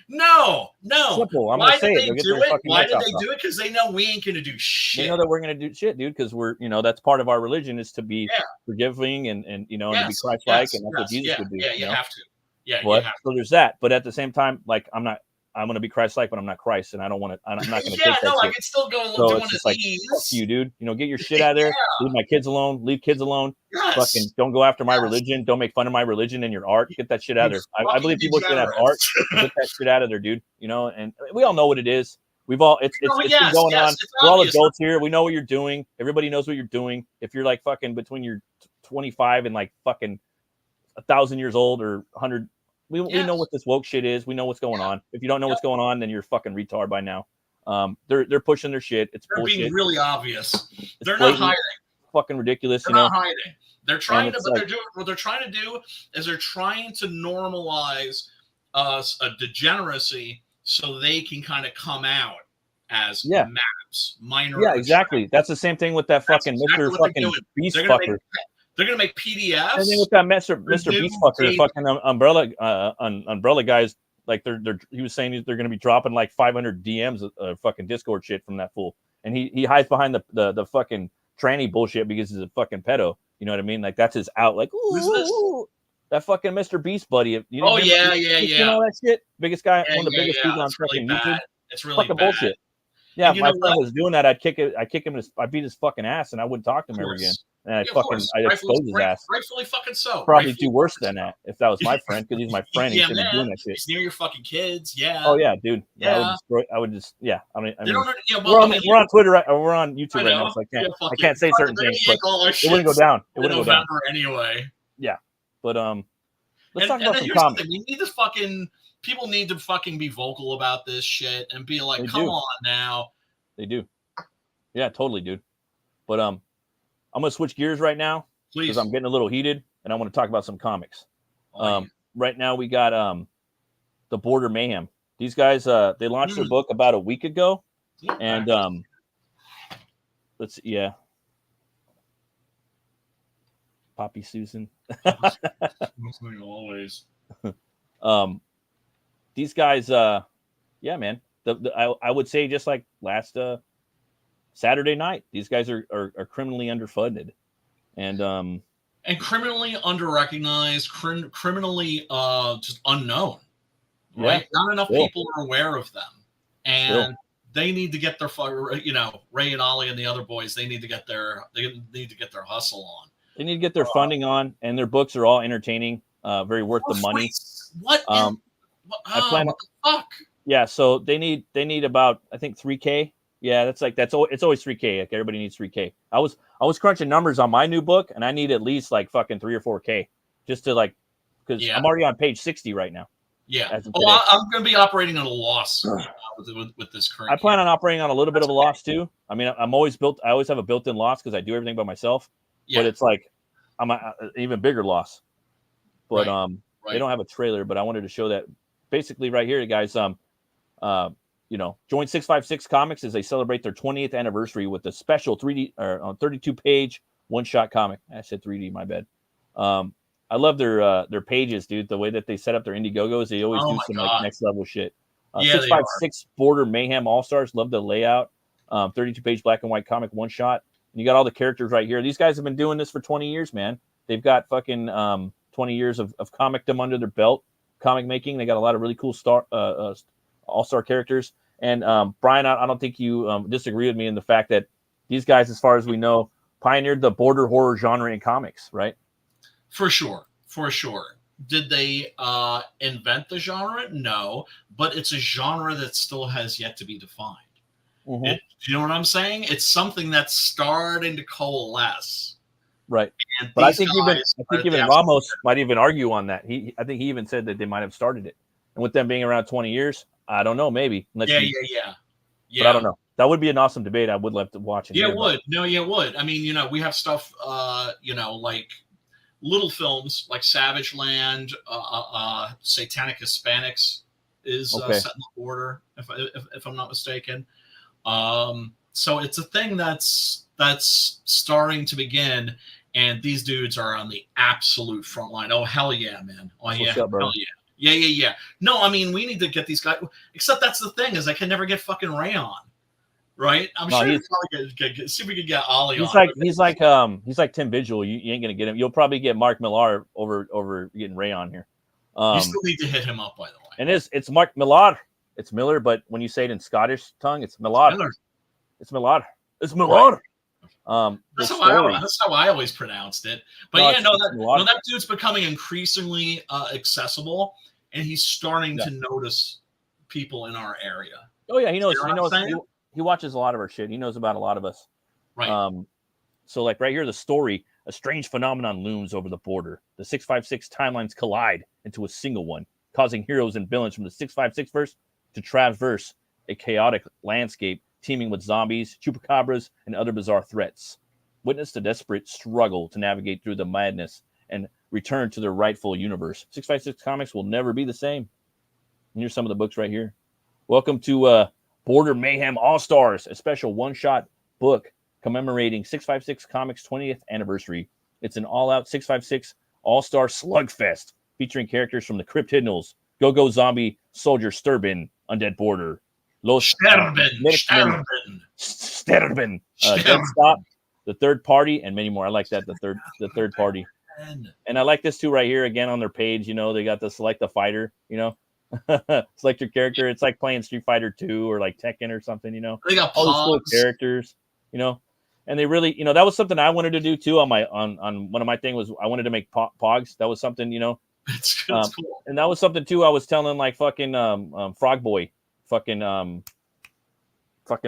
No. Simple. I'm Why gonna say did they it. do it? Why did they do it? Because they know we ain't gonna do shit. They know that we're gonna do shit, dude. Because we're, that's part of our religion is to be forgiving and and to be Christ-like, and that's what Jesus would do. Yeah, you have to. Yeah, but, so there's that. But at the same time, like I'm gonna be Christ-like, but I'm not Christ, and I don't want to. I'm not gonna. Yeah, take no, that I shit. can still go So doing it's just it. like, fuck you, dude. Get your shit out of there. Leave my kids alone. Leave kids alone. Yes. Fucking don't go after my religion. Don't make fun of my religion and your art. Get that shit out of there. I believe people should have art. Get that shit out of there, dude. And we all know what it is. We've all it's been going on. We're all adults here. We know what you're doing. Everybody knows what you're doing. If you're like fucking between your 25 and like fucking 1,000 years old or 100, we know what this woke shit is. We know what's going on. If you don't know what's going on, then you're fucking retard by now. They're pushing their shit. They're bullshit. Being really obvious. They're blatant, not hiding. Fucking ridiculous. They're not hiding. They're trying to, but like, what they're trying to do is they're trying to normalize a degeneracy so they can kind of come out as maps, minor. Yeah, exactly. That's the same thing with that fucking Mr. fucking Beast fucker. They're gonna make PDFs. Same thing with that Mr. Beast fucker, fucking umbrella guys. Like he was saying they're gonna be dropping like 500 DMs of fucking Discord shit from that fool, and he hides behind the fucking tranny bullshit because he's a fucking pedo. You know what I mean? Like that's his out. Like that fucking Mr. Beast buddy. You know that shit. Biggest guy, one of the biggest people on fucking YouTube. It's really fucking bad. bullshit. Yeah, if my friend was doing that, I'd kick him. I'd beat his fucking ass, and I wouldn't talk to him ever again. And I'd expose his ass. Rightfully fucking so. Probably do worse than that if that was my friend, because he's my friend. He shouldn't be doing that shit. He's near your fucking kids. Yeah. Oh yeah, dude. Yeah. I would just. Yeah. I mean, we're on Twitter or we're on YouTube right now, so I can't say certain things, but it wouldn't go down. It wouldn't go down anyway. Yeah, but let's talk about some comics. We need this fucking. People need to fucking be vocal about this shit and be like, come on now. They do. Yeah, totally, dude. But I'm gonna switch gears right now because I'm getting a little heated and I want to talk about some comics. Right now we got the Border Mayhem. These guys they launched their book about a week ago, and let's see, Poppy Susan. Always. These guys, man. I would say just like last Saturday night, these guys are criminally underfunded, and criminally underrecognized, criminally just unknown. Right? Not enough people are aware of them, and they need to get their Ray and Ollie and the other boys. They need to get their hustle on. They need to get their funding on, and their books are all entertaining, very worth the money. What? What the fuck? Yeah, so they need about, I think, 3K. Yeah, it's always 3K. Like everybody needs 3K. I was crunching numbers on my new book, and I need at least like fucking 3 or 4K just to like, because I'm already on page 60 right now. Yeah. I'm going to be operating on a loss with this current. I plan on operating on a little bit of a loss too. I mean, I always have a built-in loss because I do everything by myself. Yeah. But it's like I'm an even bigger loss. But they don't have a trailer. But I wanted to show that basically right here, guys. join 656 Comics as they celebrate their 20th anniversary with a special 3D or 32-page one-shot comic. I said 3D, my bad. I love their pages, dude. The way that they set up their Indiegogos, they always do some like next level shit. 656 Border Mayhem All Stars, love the layout. 32-page black and white comic one shot. And you got all the characters right here. These guys have been doing this for 20 years, man. They've got fucking 20 years of comicdom under their belt, comic making. They got a lot of really cool all-star characters. And Brian, I don't think you disagree with me in the fact that these guys, as far as we know, pioneered the border horror genre in comics, right? For sure. Did they invent the genre? No, but it's a genre that still has yet to be defined. Mm-hmm. You know what I'm saying? It's something that's starting to coalesce. Right. And but I think even Ramos might even argue on that. I think he even said that they might have started it. And with them being around 20 years, I don't know, maybe. Yeah. But I don't know. That would be an awesome debate. I would love to watch it. Yeah, it would. No, yeah, it would. I mean, we have stuff, like little films like Savage Land, Satanic Hispanics is set in the border, if I'm not mistaken. So it's a thing that's starting to begin, and these dudes are on the absolute front line. Oh, hell yeah, man. Oh, yeah. Up, hell yeah. Yeah. No, I mean, we need to get these guys. Except that's the thing, is I can never get fucking Ray on. Right? I'm sure he's probably see if we can get Ollie on. He's like Tim Vigil. You ain't gonna get him. You'll probably get Mark Millar over getting Ray on here. You still need to hit him up, by the way. And it's Mark Millar. It's Miller, but when you say it in Scottish tongue, it's Millar. It's Millar. It's Millar. Right. That's how I always pronounced it. But that dude's becoming increasingly accessible, and he's starting to notice people in our area. Oh yeah, he knows. He watches a lot of our shit. He knows about a lot of us. Right. So like right here, the story, a strange phenomenon looms over the border. The 656 timelines collide into a single one, causing heroes and villains from the 656 verse to traverse a chaotic landscape teeming with zombies, chupacabras, and other bizarre threats. Witness the desperate struggle to navigate through the madness and return to their rightful universe. 656 Comics will never be the same. And here's some of the books right here. Welcome to Border Mayhem All-Stars, a special one-shot book commemorating 656 Comics' 20th anniversary. It's an all-out 656 all-star slugfest featuring characters from the Crypt Hidnals, Go-Go Zombie, Soldier Sturban, Undead Border, Los Sterben, Dead Stop, The Third Party, and many more. I like that, the third Party. And I like this too right here again on their page. They got the select the fighter, select your character. It's like playing Street Fighter 2 or like Tekken or something, They got all these cool characters, and they really, that was something I wanted to do too on one of my thing was I wanted to make pogs. That was something, it's cool. And that was something too I was telling like fucking Frog Boy, fucking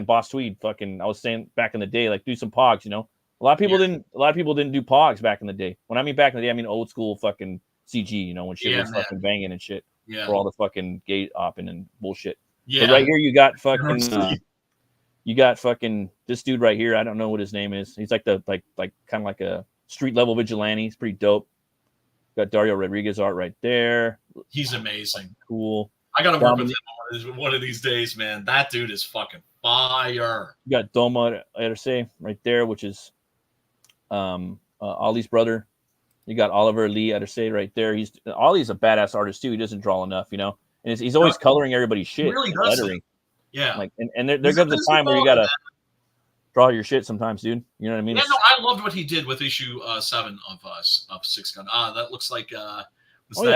Boss Tweed, I was saying back in the day, like do some pogs, A lot of people didn't do pogs back in the day. When I mean back in the day, I mean old school fucking CG, when shit was fucking banging and shit. Yeah. For all the fucking gay opping and bullshit. Yeah. But right here you got fucking this dude right here. I don't know what his name is. He's like kind of like a street level vigilante. He's pretty dope. Got Dario Rodriguez art right there. He's amazing. Cool. I gotta work with him one of these days, man. That dude is fucking fire. You got Doma Arce right there, which is Ollie's brother. You got Oliver Lee Arce right there. Ollie's a badass artist too. He doesn't draw enough, And he's always coloring everybody's shit. He really does. Lettering. Yeah. Like and there comes a time where you gotta draw your shit sometimes, dude. You know what I mean? Yeah, no, I loved what he did with issue 7 of Six Gun. That looks like he's La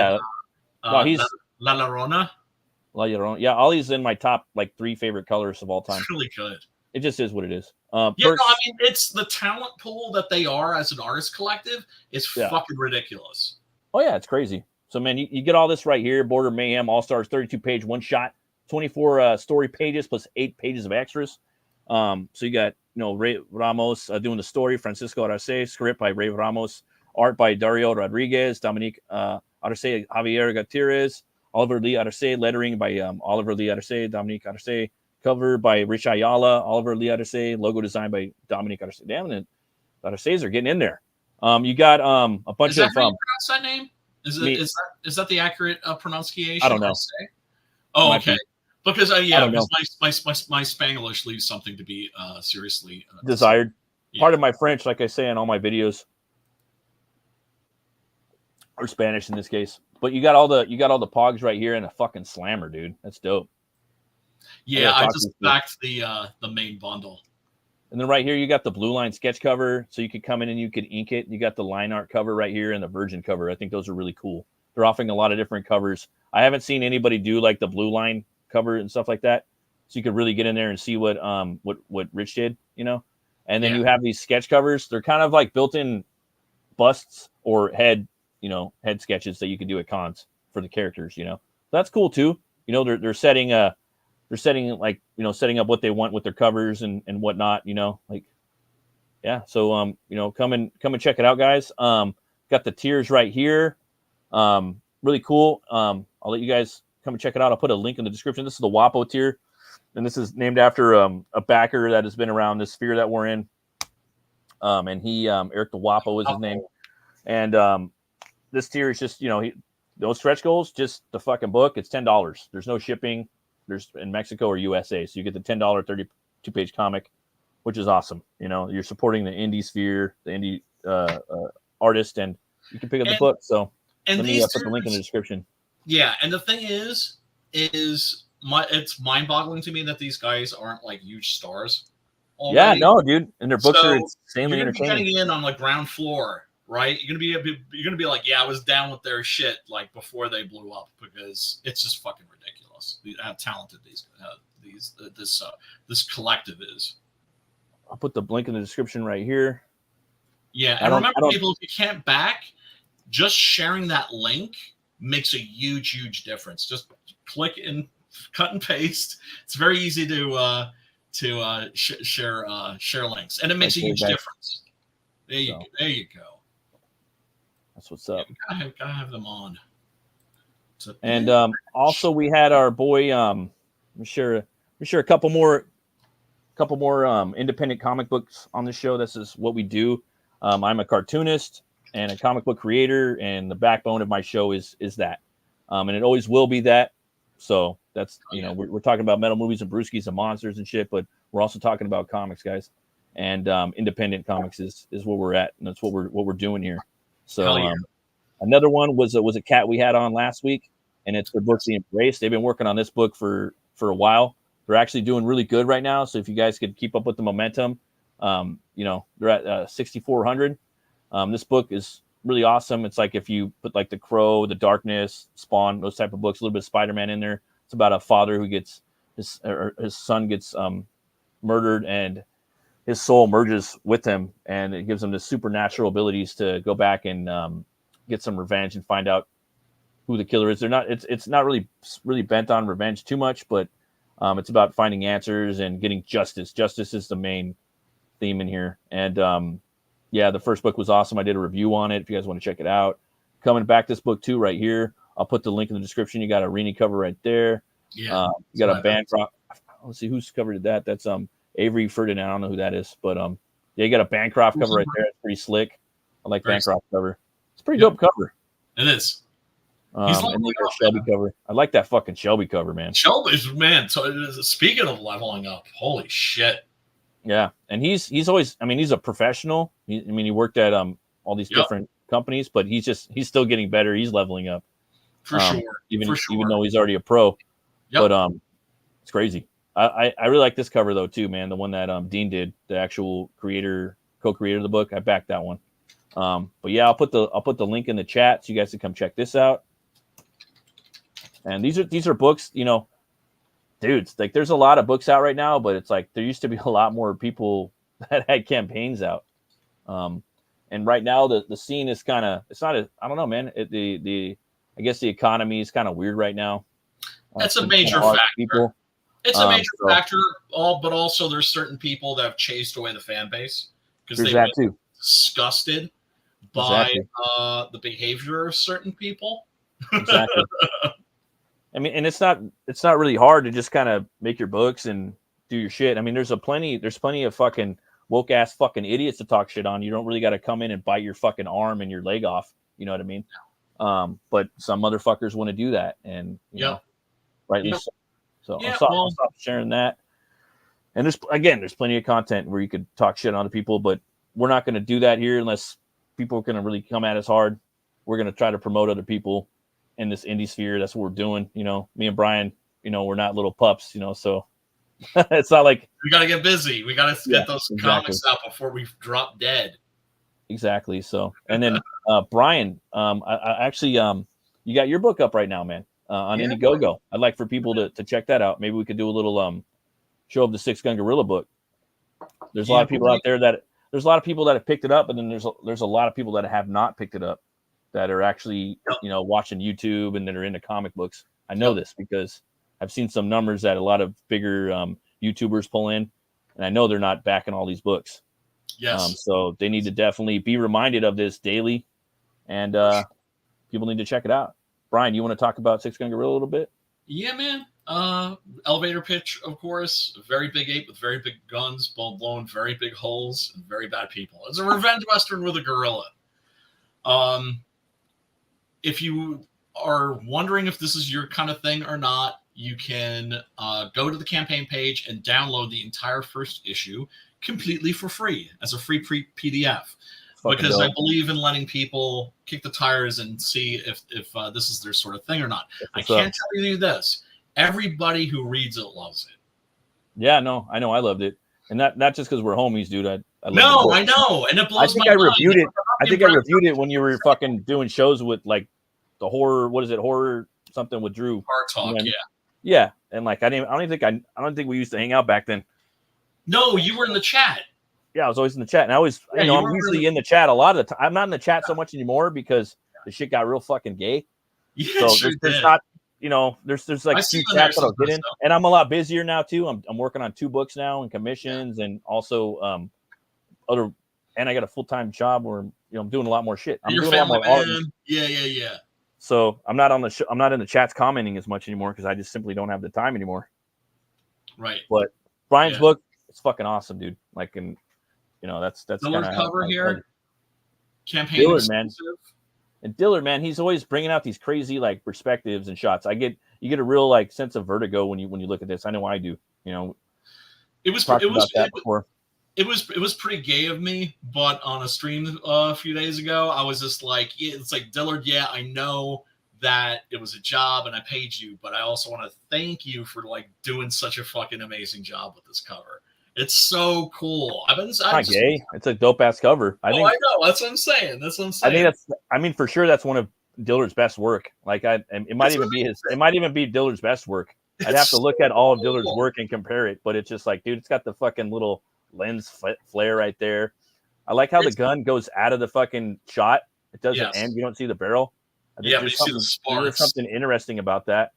Llorona. La Llorona. Yeah, Ollie's in my top like 3 favorite colors of all time. It's really good. It just is what it is. It's the talent pool that they are as an artist collective is fucking ridiculous. Oh yeah, it's crazy. So man, you get all this right here. Border Mayhem All Stars, 32-page one shot, 24 story pages plus 8 pages of extras. So you got Ray Ramos doing the story, Francisco Arce, script by Ray Ramos, art by Dario Rodriguez, Dominique Arce, Javier Gutierrez, Oliver Lee Arce, lettering by Oliver Lee Arce, Dominique Arce, cover by Rich Ayala, Oliver Lee Arce, logo design by Dominique Arce. Damn it, the Arces are getting in there. You got a bunch is that of. How you pronounce that name? Is that the accurate pronunciation? I don't know. Oh, okay. Because I yeah, don't know. because my Spanglish leaves something to be seriously Desired. Yeah. Part of my French, like I say in all my videos, or Spanish in this case. But you got all the pogs right here and a fucking slammer, dude. That's dope. Yeah, I talk to just you still. backed the main bundle. And then right here, you got the blue line sketch cover, so you could come in and you could ink it. You got the line art cover right here and the Virgin cover. I think those are really cool. They're offering a lot of different covers. I haven't seen anybody do like the blue line cover and stuff like that, so you could really get in there and see what Rich did, you know. And then Yeah. you have these sketch covers. They're kind of like built-in busts or head sketches that you can do at cons for the characters, you know. That's cool too. You know, they're setting like, you know, setting up what they want with their covers and whatnot, you know, like, yeah. So, you know, come and check it out, guys. Got the tiers right here. Really cool. I'll let you guys come and check it out. I'll put a link in the description. This is the WAPO tier, and this is named after a backer that has been around this sphere that we're in. And he, Eric the WAPO is his name. And this tier is just, you know, those stretch goals, just the fucking book. It's $10. There's no shipping. There's in Mexico or USA. So you get the $10 32-page comic, which is awesome. You know, you're supporting the indie sphere, the indie artist, and you can pick up the book. So let me put the link in the description. Yeah, and the thing is it's mind-boggling to me that these guys aren't like huge stars already. Yeah, no, dude, and their books are insanely you're entertaining. Getting in on like ground floor, right? You're gonna be like, yeah, I was down with their shit like before they blew up, because it's just fucking ridiculous how talented this collective is. I'll put the link in the description right here. Yeah, and remember, people, if you can't back, just sharing that link makes a huge difference. Just click and cut and paste. It's very easy to share links, and it makes a huge difference. There you go. That's what's up. Gotta have them on. And also we had our boy. I'm sure a couple more independent comic books on the show. This is what we do. I'm a cartoonist and a comic book creator, and the backbone of my show is that, and it always will be that. So that's, you know, we're talking about metal movies and brewskis and monsters and shit, but we're also talking about comics, guys. And independent comics is where we're at, and that's what we're doing here. So another one was a cat we had on last week, and it's the book The Embrace. They've been working on this book for a while. They're actually doing really good right now. So if you guys could keep up with the momentum, you know, they're at 6,400. This book is really awesome. It's like if you put like The Crow, The Darkness, Spawn, those type of books, a little bit of Spider-Man in there. It's about a father who gets his son gets murdered, and his soul merges with him, and it gives him the supernatural abilities to go back and get some revenge and find out who the killer is. It's not really bent on revenge too much, but it's about finding answers and getting justice. Justice is the main theme in here. And yeah, the first book was awesome. I did a review on it if you guys want to check it out. Coming back this book too right here. I'll put the link in the description. You got a Rini cover right there. Yeah. You got a Bancroft. Let's see who's covered that. That's Avery Ferdinand. I don't know who that is, but yeah, you got a Bancroft cover right there. It's pretty slick. I like Bancroft cover. It's a pretty dope cover. It is. He's and then got Shelby cover. I like that fucking Shelby cover, man. Shelby's, man. So speaking of leveling up, holy shit. Yeah, and he's always. I mean, he's a professional. He worked at all these different companies, but he's still getting better. He's leveling up for sure. Even though he's already a pro. Yep. But it's crazy. I really like this cover though too, man. The one that Dean did, the actual co-creator of the book. I backed that one. But yeah, I'll put the link in the chat so you guys can come check this out. And these are books, you know, dudes, like there's a lot of books out right now, but it's like there used to be a lot more people that had campaigns out. And right now the scene is kind of, it's not I don't know, man. I guess the economy is kind of weird right now. That's a major factor. It's a major factor, but also there's certain people that have chased away the fan base because they were disgusted by the behavior of certain people. Exactly. I mean, and it's not really hard to just kind of make your books and do your shit. I mean, there's plenty of fucking woke ass fucking idiots to talk shit on. You don't really got to come in and bite your fucking arm and your leg off. You know what I mean? But some motherfuckers want to do that, and you know, rightly so. So Yeah, I'll stop sharing that. And there's plenty of content where you could talk shit on the people, but we're not going to do that here unless people are going to really come at us hard. We're going to try to promote other people in this indie sphere. That's what we're doing. You know, me and Brian, you know, we're not little pups, you know, so it's not like we got to get busy. We got to get those comics out before we drop dead. Exactly. So, and then Brian, I actually, you got your book up right now, man, on Indiegogo. I'd like for people to check that out. Maybe we could do a little show of the Six Gun Gorilla book. There's a lot of people out there that have picked it up, and then there's a lot of people that have not picked it up that are actually you know watching YouTube and that are into comic books. I know this because I've seen some numbers that a lot of bigger YouTubers pull in, and I know they're not backing all these books. Yes. So they need to definitely be reminded of this daily, and people need to check it out. Brian, you want to talk about Six Gun Gorilla a little bit? Yeah, man. Elevator pitch, of course. Very big ape with very big guns, blowing very big holes, and very bad people. It's a revenge western with a gorilla. If you are wondering if this is your kind of thing or not, you can go to the campaign page and download the entire first issue completely for free as a free PDF. Because I believe in letting people kick the tires and see if this is their sort of thing or not. I can't tell you this. Everybody who reads it loves it. Yeah, no, I know. I loved it. And not just because we're homies, dude. I know. And it blows my mind. I think I reviewed it when you were fucking doing shows with like the horror. What is it? Horror something with Drew. Horror Talk, yeah. And like I don't think we used to hang out back then. No, you were in the chat. Yeah, I was always in the chat, and I always, I'm usually in the chat a lot of the time. I'm not in the chat so much anymore because the shit got real fucking gay. Yeah, so there's not, you know, there's like two chats that I'll get in, and I'm a lot busier now too. I'm working on 2 books now and commissions, and also and I got a full-time job where I'm doing a lot more shit. I'm doing a lot more art. Yeah. So I'm not on the I'm not in the chats commenting as much anymore because I just simply don't have the time anymore. Right. But Brian's book, it's fucking awesome, dude. Like, and you know, that's Dillard's cover here. Campaign Dillard, man. And Dillard, man, he's always bringing out these crazy like perspectives and shots. You get a real like sense of vertigo when you look at this. I know I do. You know, it was pretty gay of me, but on a stream a few days ago, I was just like, it's like Dillard. Yeah, I know that it was a job and I paid you, but I also want to thank you for like doing such a fucking amazing job with this cover. It's so cool. It's not gay. It's a dope ass cover. I know. That's what I'm saying. I think for sure that's one of Dillard's best work. Like it might even be Dillard's best work. I'd have to look at all of Dillard's work and compare it, but it's just like, dude, it's got the fucking little lens flare right there. I like how the gun goes out of the fucking shot. It doesn't end. You don't see the barrel. I think you see the sparks. There's something interesting about that.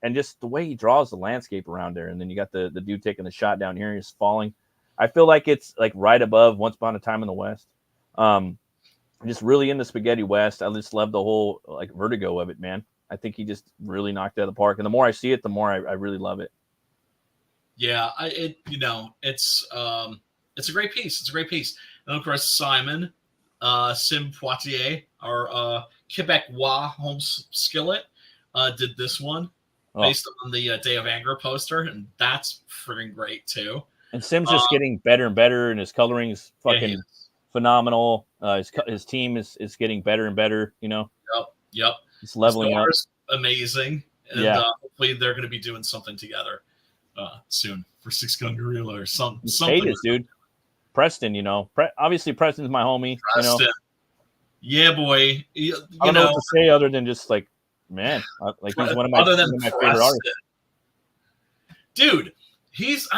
And just the way he draws the landscape around there. And then you got the dude taking the shot down here. He's falling. I feel like it's like right above Once Upon a Time in the West. Just really in the Spaghetti West. I just love the whole like vertigo of it, man. I think he just really knocked it out of the park. And the more I see it, the more I really love it. Yeah, it's a great piece. It's a great piece. And of course, Simon Sim Poitier, our Quebecois home skillet, did this one. Based on the Day of Anger poster, and that's freaking great too. And Sim's just getting better and better, and his coloring is fucking phenomenal. His team is getting better and better. You know. Yep. It's leveling up. Amazing. And hopefully they're going to be doing something together soon for Six Gun Gorilla or something. Dude. Preston, you know. Obviously Preston's my homie. Preston. You know. Yeah, boy. I don't know what to say other than just like. Man, like he's one of my favorite artists. Dude, it's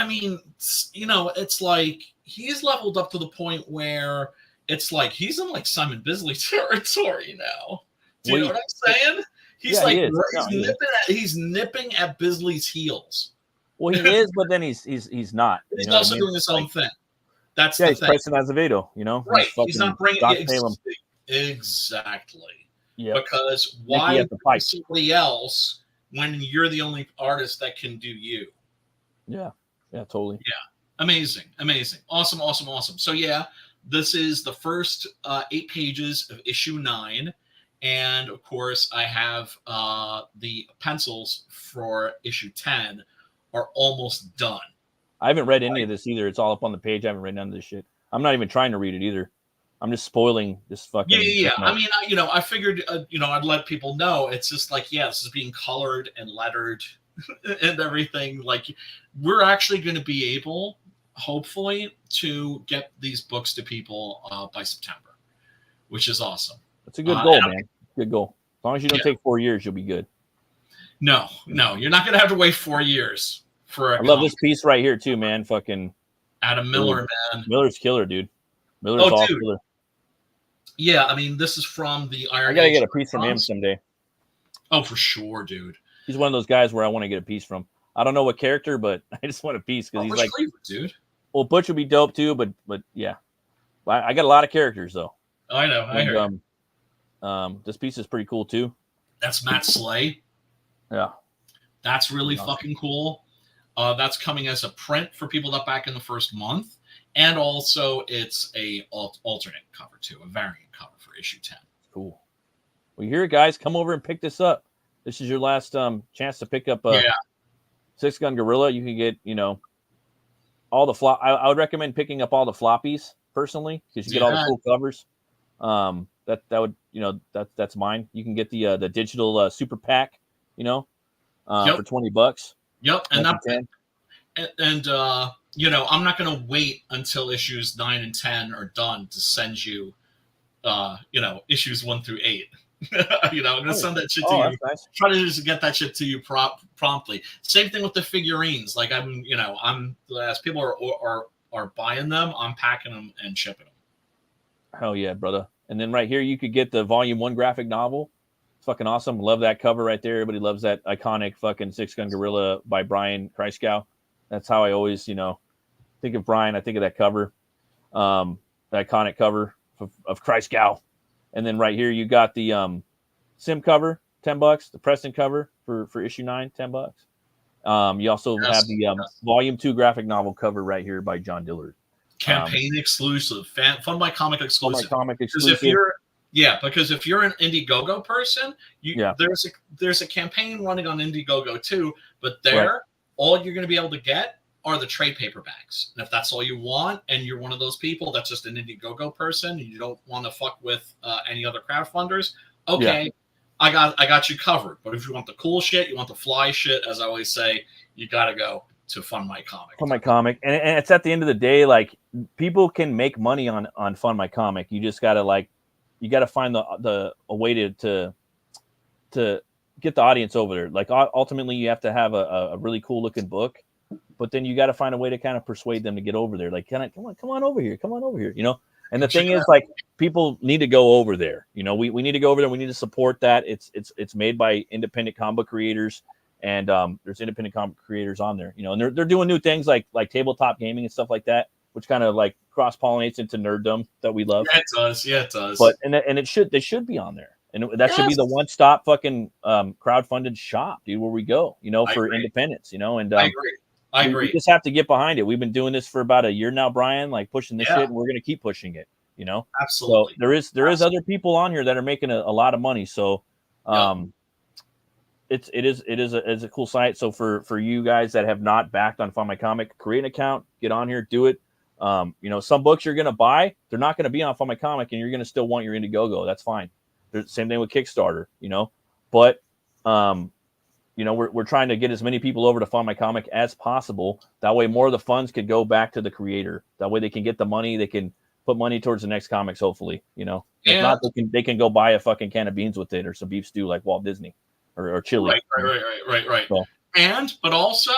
like he's leveled up to the point where it's like he's in like Simon Bisley territory now. Do you know what I'm saying? He's nipping at Bisley's heels. Well, he is, but then he's not. He's also doing his own thing. That's the he's thing. Preston Azevedo, you know? Right. He's not bringing it. Exactly. Yeah. Because why somebody else when you're the only artist that can do you? Yeah. Yeah, totally. Yeah. Amazing. Awesome. So yeah, this is the first 8 pages of issue 9. And of course, I have the pencils for issue 10 are almost done. I haven't read any of this either. It's all up on the page. I haven't read none of this shit. I'm not even trying to read it either. I'm just spoiling this fucking. Yeah. I mean, I figured, I'd let people know. It's just like, this is being colored and lettered and everything. Like, we're actually going to be able, hopefully, to get these books to people by September, which is awesome. That's a good goal, man. Good goal. As long as you don't take 4 years, you'll be good. No, you're not going to have to wait 4 years for. I love this piece right here too, man. Fucking Adam Miller, man. Miller's killer, dude. Miller's all killer. Yeah, I mean, this is from the Iron. I gotta get a piece from him someday. Oh, for sure, dude. He's one of those guys where I want to get a piece from. I don't know what character, but I just want a piece because he's like, dude. Well, Butch would be dope too, but yeah, I got a lot of characters though. I know. I hear. This piece is pretty cool too. That's Matt Slay. Yeah, that's really fucking cool. That's coming as a print for people that back in the first month, and also it's a alternate cover too, a variant cover for issue 10. Cool. Well, you hear it, guys. Come over and pick this up. This is your last chance to pick up a 6-gun Gorilla. You can get all the flop. I would recommend picking up all the floppies personally because you get all the cool covers. That would that's mine. You can get the digital super pack, for $20. Yep, and I'm not going to wait until issues 9 and 10 are done to send you, issues 1 through 8. I'm going to send that shit to you. Nice. Try to just get that shit to you promptly. Same thing with the figurines. Like I'm as people are buying them, I'm packing them and shipping them. Hell yeah, brother. And then right here, you could get the volume 1 graphic novel. It's fucking awesome. Love that cover right there. Everybody loves that iconic fucking 6-gun Gorilla by Brian Kreisgau. That's how I always, think of Brian. I think of that cover, the iconic cover of Kreisgau. And then right here, you got the Sim cover, $10. The Preston cover for issue 9, $10. You also have the volume 2 graphic novel cover right here by John Dillard. Campaign exclusive, Fun by Comic exclusive. Because if you're an Indiegogo person, there's a campaign running on Indiegogo too. But all you're going to be able to get are the trade paperbacks. And if that's all you want, and you're one of those people that's just an Indiegogo person, and you don't want to fuck with any other crowdfunders, I got you covered. But if you want the cool shit, you want the fly shit, as I always say, you got to go to Fund My Comic. Fund My Comic, and it's at the end of the day, like people can make money on Fund My Comic. You just gotta find a way to get the audience over there. Like ultimately, you have to have a really cool looking book, but then you got to find a way to kind of persuade them to get over there. Like, come on over here, And the thing is, like, people need to go over there. We need to go over there. We need to support that. It's made by independent comic book creators. And there's independent comic creators on there, and they're doing new things like tabletop gaming and stuff like that, which kind of like cross pollinates into nerddom that we love. Yeah, it does. But they should be on there, and that should be the one stop fucking crowdfunded shop, dude, where we go, for independence, And I agree. We just have to get behind it. We've been doing this for about a year now, Brian, like pushing this shit, and we're gonna keep pushing it, Absolutely. So there is other people on here that are making a lot of money. So, It is a cool site. So for you guys that have not backed on Fund My Comic, create an account, get on here, do it. Some books you're gonna buy, they're not gonna be on Fund My Comic, and you're gonna still want your Indiegogo. That's fine. Same thing with Kickstarter, But we're trying to get as many people over to Fund My Comic as possible. That way, more of the funds could go back to the creator. That way, they can get the money. They can put money towards the next comics. Hopefully, If not, they can go buy a fucking can of beans with it or some beef stew like Walt Disney. Or chili. Right. So. But also,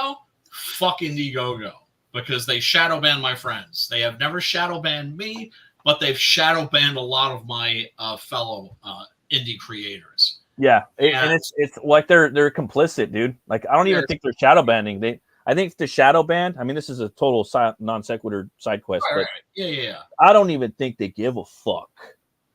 fuck Indiegogo, because they shadow ban my friends. They have never shadow banned me, but they've shadow banned a lot of my fellow indie creators. Yeah, and it's like they're complicit, dude. Like I don't even think they're shadow banning. I think the shadow ban. I mean, this is a total non sequitur side quest. Right. Yeah. I don't even think they give a fuck.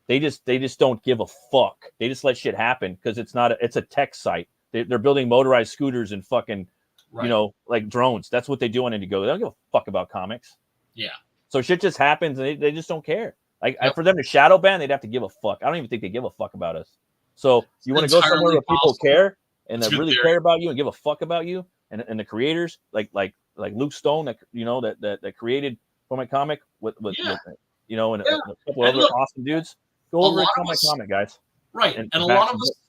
They just don't give a fuck. They just let shit happen because it's a tech site. They're building motorized scooters and fucking, like drones. That's what they do on Indiegogo. They don't give a fuck about comics. Yeah. So shit just happens and they just don't care. Like for them to shadow ban, they'd have to give a fuck. I don't even think they give a fuck about us. So you want to go somewhere where people care and That's that a good really theory. care about you and give a fuck about you, and the creators like Luke Stone that that created for my comic with Yeah. and Yeah. a couple And other look, awesome dudes. Go a over and lot tell of my us- comic, guys. Right. And And a back lot some of us books.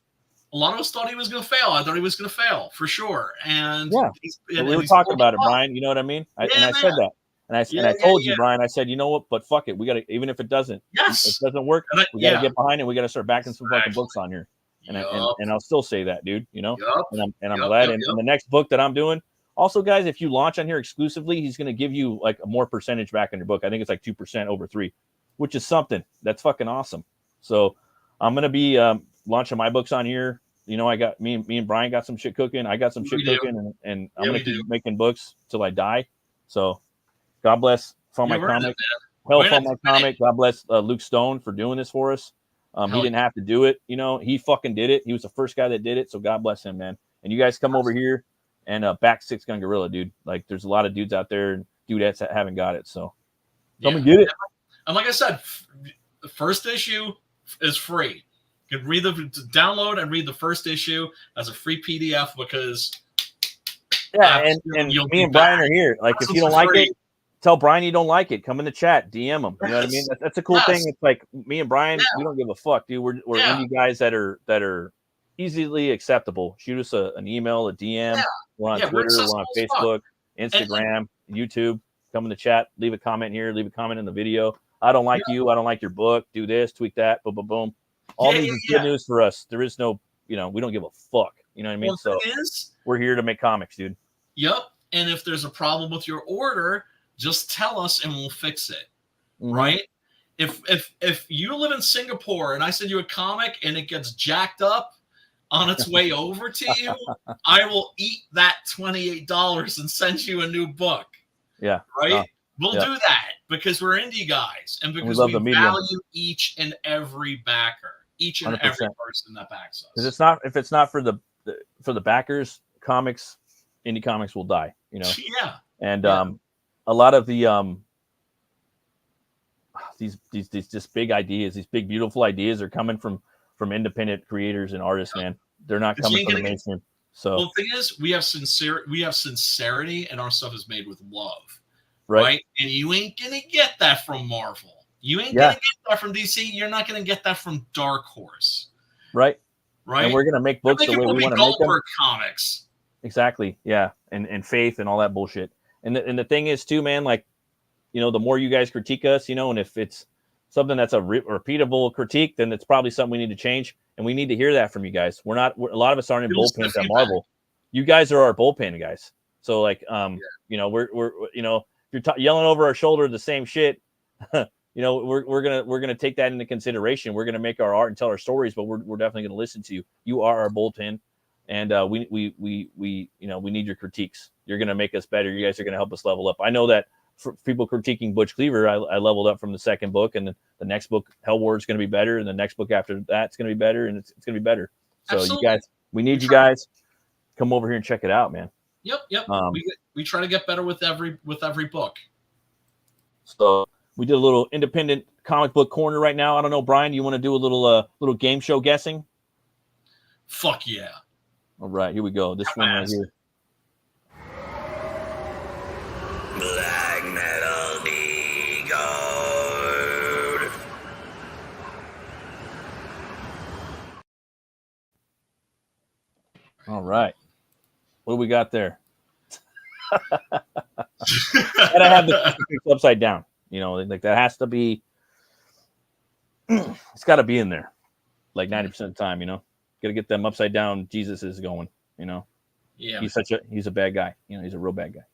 a lot of us thought he was going to fail. I thought he was going to fail for sure. And Yeah. But we were talking about it, Brian. You know what I mean? I Yeah, said that, and I told you, yeah. Brian. I said, you know what? But fuck it. We got to, even if it doesn't Yes. work, And we got to get behind it. We got to start backing some fucking Exactly. books on here. And Yup. and I'll still say that, dude. You know. Yup. And I'm Yup, glad. yup, And the next book that I'm doing, also, guys, if you launch on here exclusively, he's going to give you like a more percentage back on your book. I think it's like 2% over 3, which is something that's fucking awesome. So I'm going to be launching my books on here. You know, I got me and Brian got some shit cooking. I got some shit cooking, and I'm gonna keep making books till I die. So, God bless for my comic. Hell for my comic. God bless Luke Stone for doing this for us. He didn't have to do it. You know, he fucking did it. He was the first guy that did it. So God bless him, man. And you guys come over here and back Six Gun Gorilla, dude. Like, there's a lot of dudes out there and dudettes that haven't got it. So come and get it. And like I said, the first issue is free. You can download and read the first issue as a free PDF because and me and Brian are here. Like, if you don't like it, tell Brian you don't like it. Come in the chat, DM him. You know what I mean? That's a cool thing. It's like me and Brian, we don't give a fuck, dude. We're indie guys that are easily acceptable. Shoot us an email, a DM. We're on Twitter, we're on Facebook, Instagram, YouTube. Come in the chat, leave a comment here, leave a comment in the video. I don't like you. I don't like your book. Do this, tweak that. Boom, boom, boom. All news is good news for us. There is no, we don't give a fuck. You know what I mean? So we're here to make comics, dude. Yep. And if there's a problem with your order, just tell us and we'll fix it. Mm-hmm. Right? If you live in Singapore and I send you a comic and it gets jacked up on its way over to you, I will eat that $28 and send you a new book. Yeah. Right? We'll do that because we're indie guys and because we value each and every backer, each and 100%. every person that backs us. Because if it's not for the backers, indie comics will die. You know. Yeah. And a lot of the these just big ideas, these big beautiful ideas are coming from independent creators and artists, man. They're not coming from the mainstream. So well, the thing is, we have sincerity, and our stuff is made with love, right? And you ain't gonna get that from Marvel. You ain't gonna get that from DC. You're not gonna get that from Dark Horse, right? Right. And we're gonna make books the way we want to make them. Comics. Exactly. Yeah. And faith and all that bullshit. And the thing is too, man. Like, the more you guys critique us, and if it's something that's a repeatable critique, then it's probably something we need to change. And we need to hear that from you guys. A lot of us aren't in bullpens at Marvel. You guys are our bullpen guys. So like, we're if you're yelling over our shoulder the same shit, we're gonna take that into consideration. We're gonna make our art and tell our stories, but we're definitely gonna listen to you. You are our bullpen, and we need your critiques. You're gonna make us better. You guys are gonna help us level up. I know that. For people critiquing Butch Cleaver, I leveled up from the second book, and the next book, Hell War, is going to be better, and the next book after that's going to be better, and it's going to be better. So Absolutely. You guys, we need you guys. Come over here and check it out, man. Yep. We try to get better with every book. So we did a little independent comic book corner right now. I don't know, Brian, do you want to do a little game show guessing? Fuck yeah! All right, here we go. This one right here. Black Metal Decode. All right. What do we got there? Gotta have the upside down. Like that has to be. It's got to be in there, like 90% of the time. Got to get them upside down. Jesus is going. Yeah. He's a bad guy. He's a real bad guy.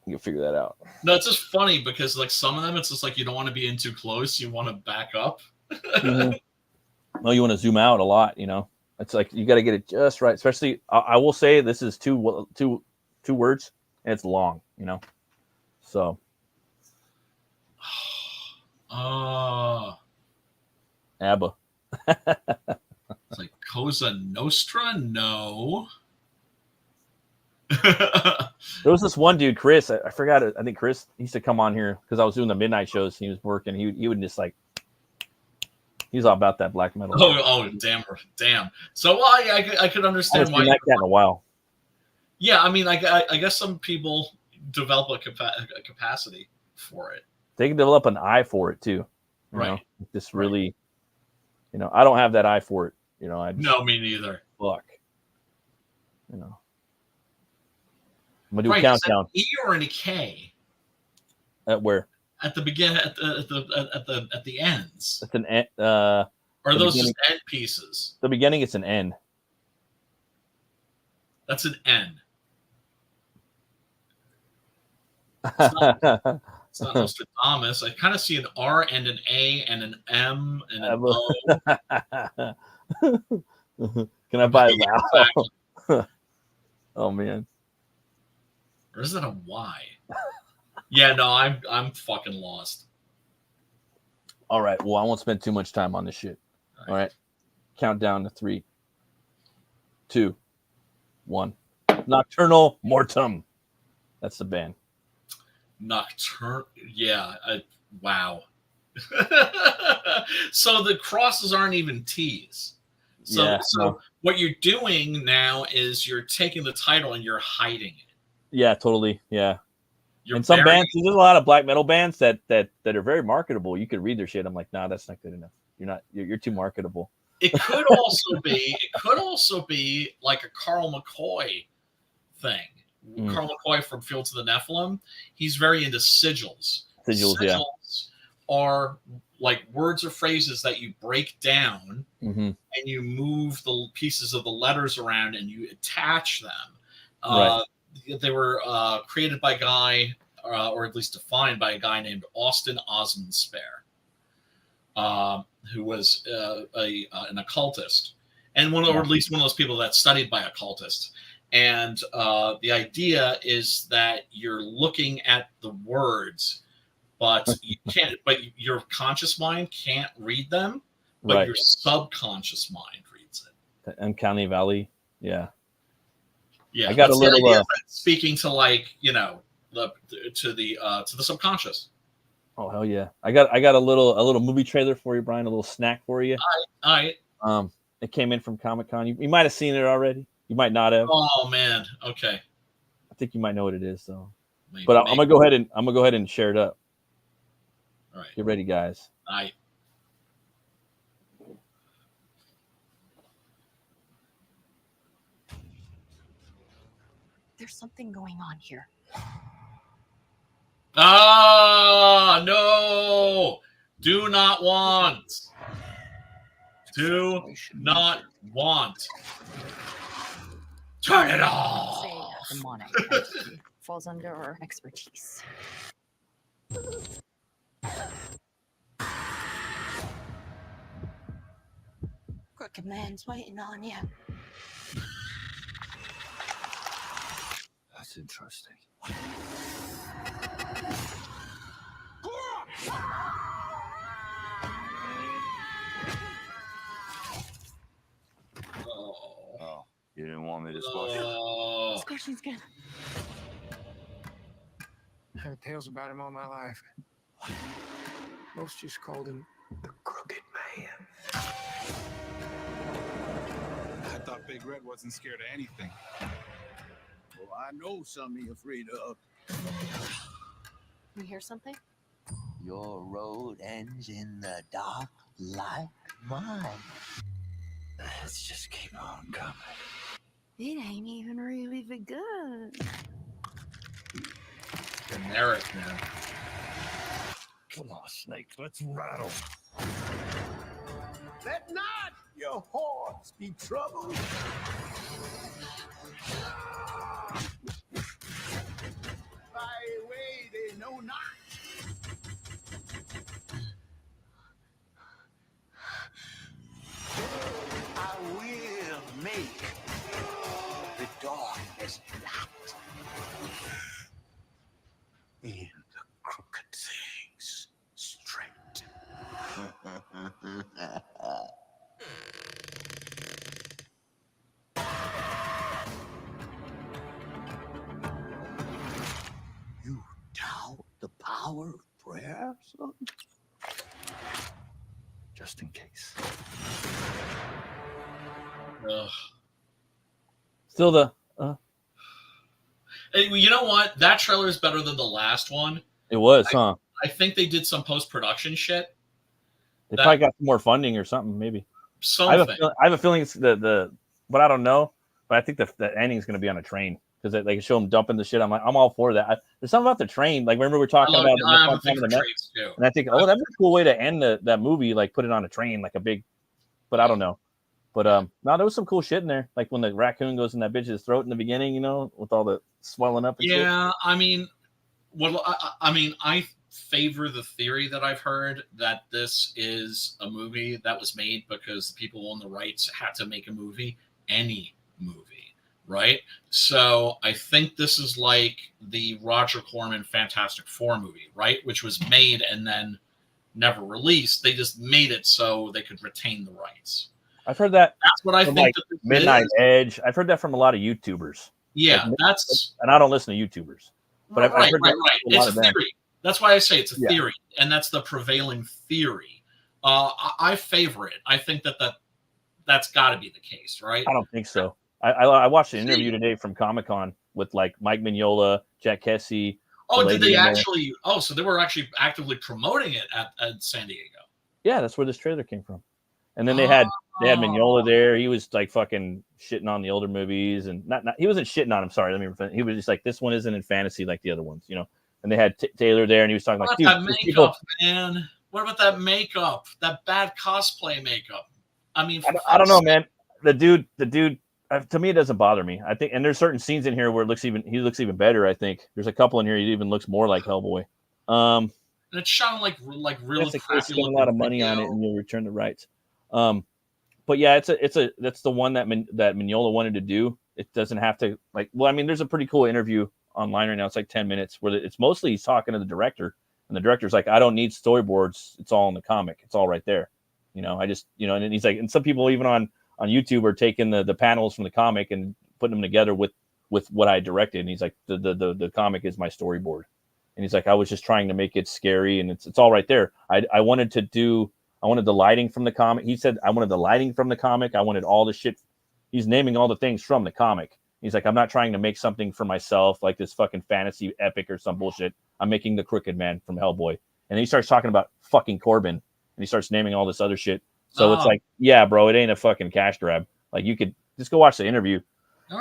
You'll figure that out. No, it's just funny because like some of them, it's just like you don't want to be in too close. You want to back up. Mm-hmm. Well, you want to zoom out a lot. It's like you got to get it just right. Especially, I will say this is two words and it's long. So. ABBA. It's like Cosa Nostra. No. There was this one dude, Chris. I forgot it. I think Chris he used to come on here because I was doing the midnight shows. He was working. He would just like He's all about that black metal. Oh, damn. So well, I could I understand haven't why. seen that cat in a while. Yeah, I mean, I guess some people develop a capacity for it. They can develop an eye for it too. Right. Just really, I don't have that eye for it. I just, No, me neither. fuck. I'm gonna do a Right, countdown. is that E or an K? At where? At the beginning, at the ends. It's an Or are the those beginning- just end pieces? the beginning. It's an N. That's an N. It's not Nostradamus. I kind of see an R and an A and an M and an O. Can I buy a vowel? Oh man. Or is that a Y? Yeah, no, I'm fucking lost. All right. Well, I won't spend too much time on this shit. All right. Countdown to 3, 2, 1. Nocturnal Mortem. That's the band. Nocturne. Yeah. Wow. So the crosses aren't even T's. So what you're doing now is you're taking the title and you're hiding it. Yeah, totally. Yeah. You're and some burying bands, there's a lot of black metal bands that are very marketable. You could read their shit. I'm like, nah, that's not good enough. You're too marketable. It could also be like a Carl McCoy thing. Carl McCoy from Field to the Nephilim. He's very into sigils. Sigils are like words or phrases that you break down and you move the pieces of the letters around and you attach them. Right. They were created by a guy, or at least defined by a guy named Austin Osman Spare, who was an occultist, and or at least one of those people that studied by occultists. And the idea is that you're looking at the words, but you can't. But your conscious mind can't read them, but your subconscious mind reads it. Uncanny Valley. Yeah. Yeah, I got a little speaking to to the subconscious. Oh hell yeah! I got a little movie trailer for you, Brian. A little snack for you. All right. It came in from Comic-Con. You might have seen it already. You might not have. Oh man. Okay. I think you might know what it is though. Maybe, but I'm gonna go ahead and share it up. All right. Get ready, guys. All right. There's something going on here. Ah, no. Do not want. Do not want. Turn it off. Say demonic entity falls under our expertise. Crooked man's waiting on you. That's interesting. Oh, you didn't want me to squash Squashing's good. I heard tales about him all my life. Most just called him the Crooked Man. I thought Big Red wasn't scared of anything. Well, I know something you're afraid of. You hear something? Your road ends in the dark like mine. Let's just keep on coming. It ain't even really begun. Generic, man. Come on, Snake, let's rattle. Let not your horns be troubled. By way they know not. I will make the darkness light. And the crooked things straight. You doubt the power of prayer, son? Just in case. Still the. Hey, you know what? That trailer is better than the last one. It was, huh? I think they did some post-production shit. They probably got some more funding or something, maybe. Something. I have a feeling it's but I don't know. But I think the ending is going to be on a train because they show them dumping the shit. I'm all for that. There's something about the train. Like remember we were talking about I have a thing for trains too. And I think, oh, that'd be a cool way to end that movie. Like put it on a train, like a big. But I don't know. But no, there was some cool shit in there. Like when the raccoon goes in that bitch's throat in the beginning, you know, with all the swelling up. And shit. I mean, I favor the theory that I've heard that this is a movie that was made because the people who own the rights had to make a movie, any movie, right? So I think this is like the Roger Corman Fantastic Four movie, right? Which was made and then never released. They just made it so they could retain the rights. I've heard that. That's what I think. Like that Midnight Edge. I've heard that from a lot of YouTubers. Yeah, like, and I don't listen to YouTubers. But I've heard right. It's a theory. That's why I say it's a theory, and that's the prevailing theory. I favor it. I think that's got to be the case, right? I don't think so. I watched an interview today from Comic-Con with like Mike Mignola, Jack Kessie. Oh, did they actually? Oh, so they were actually actively promoting it at San Diego. Yeah, that's where this trailer came from. And then they had Mignola there. He was like fucking shitting on the older movies, and not he wasn't shitting on him. Sorry, he was just like, this one isn't in fantasy like the other ones, you know. And they had Taylor there, and he was talking what like, dude, that makeup, man. What about that makeup? That bad cosplay makeup. I mean, I don't know, man. The dude. To me, it doesn't bother me. I think, and there's certain scenes in here where he looks even better. I think there's a couple in here. He even looks more like Hellboy. And it's shot like really crappy. Spend a lot of money on it, and you'll return the rights. But yeah, that's the one that Mignola wanted to do. It doesn't have to like. Well, I mean, there's a pretty cool interview online right now. It's like 10 minutes where it's mostly he's talking to the director, and the director's like, I don't need storyboards. It's all in the comic. It's all right there. You know, I just, you know, and he's like, and some people even on YouTube are taking the panels from the comic and putting them together with what I directed. And he's like, the comic is my storyboard. And he's like, I was just trying to make it scary, and it's all right there. I wanted the lighting from the comic. He said, I wanted the lighting from the comic. I wanted all the shit. He's naming all the things from the comic. He's like, I'm not trying to make something for myself, like this fucking fantasy epic or some bullshit. I'm making the Crooked Man from Hellboy. And then he starts talking about fucking Corbin, and he starts naming all this other shit. So it's like, yeah, bro, it ain't a fucking cash grab. Like, you could just go watch the interview.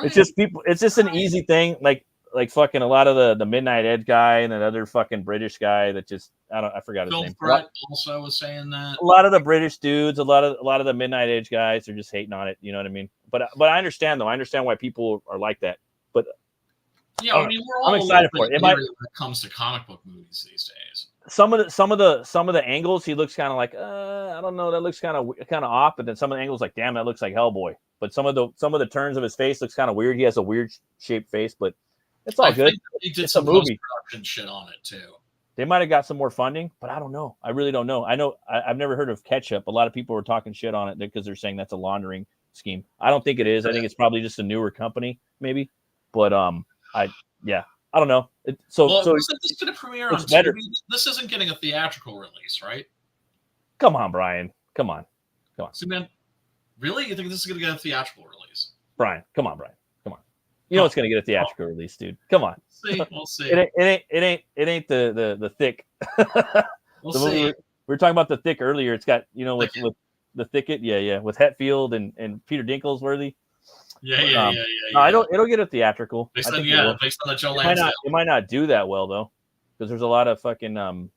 It's just people. It's just an easy thing. Like fucking a lot of the Midnight Edge guy and another fucking British guy that just, I forgot his name. Brett also was saying that. A lot of the British dudes, a lot of the Midnight Edge guys are just hating on it. You know what I mean? But I understand though. I understand why people are like that. But yeah, I mean, we're all I'm excited for it. when it comes to comic book movies these days. Some of the angles he looks kind of like I don't know, that looks kind of off. But then some of the angles like, damn, that looks like Hellboy. But some of the turns of his face looks kind of weird. He has a weird shaped face, but it's all good. He did some post-production shit on it too. They might have got some more funding, but I don't know. I really don't know. I've never heard of Ketchup. A lot of people were talking shit on it because they're saying that's a laundering scheme. I don't think it is. I think it's probably just a newer company, maybe. But I don't know. So this is going to premiere on TV. This isn't getting a theatrical release, right? Come on, Brian. Come on. See, man, really? You think this is going to get a theatrical release? Brian, come on, Brian. Come on. You know it's going to get a theatrical release, dude. Come on. We'll see. It ain't the thick. We'll see. We were talking about the thick earlier. It's got, you know, with the thicket, with Hetfield and Peter Dinklage. Yeah. No, it'll get a theatrical. Based on the Joe Lansdale. It might not do that well though, because there's a lot of fucking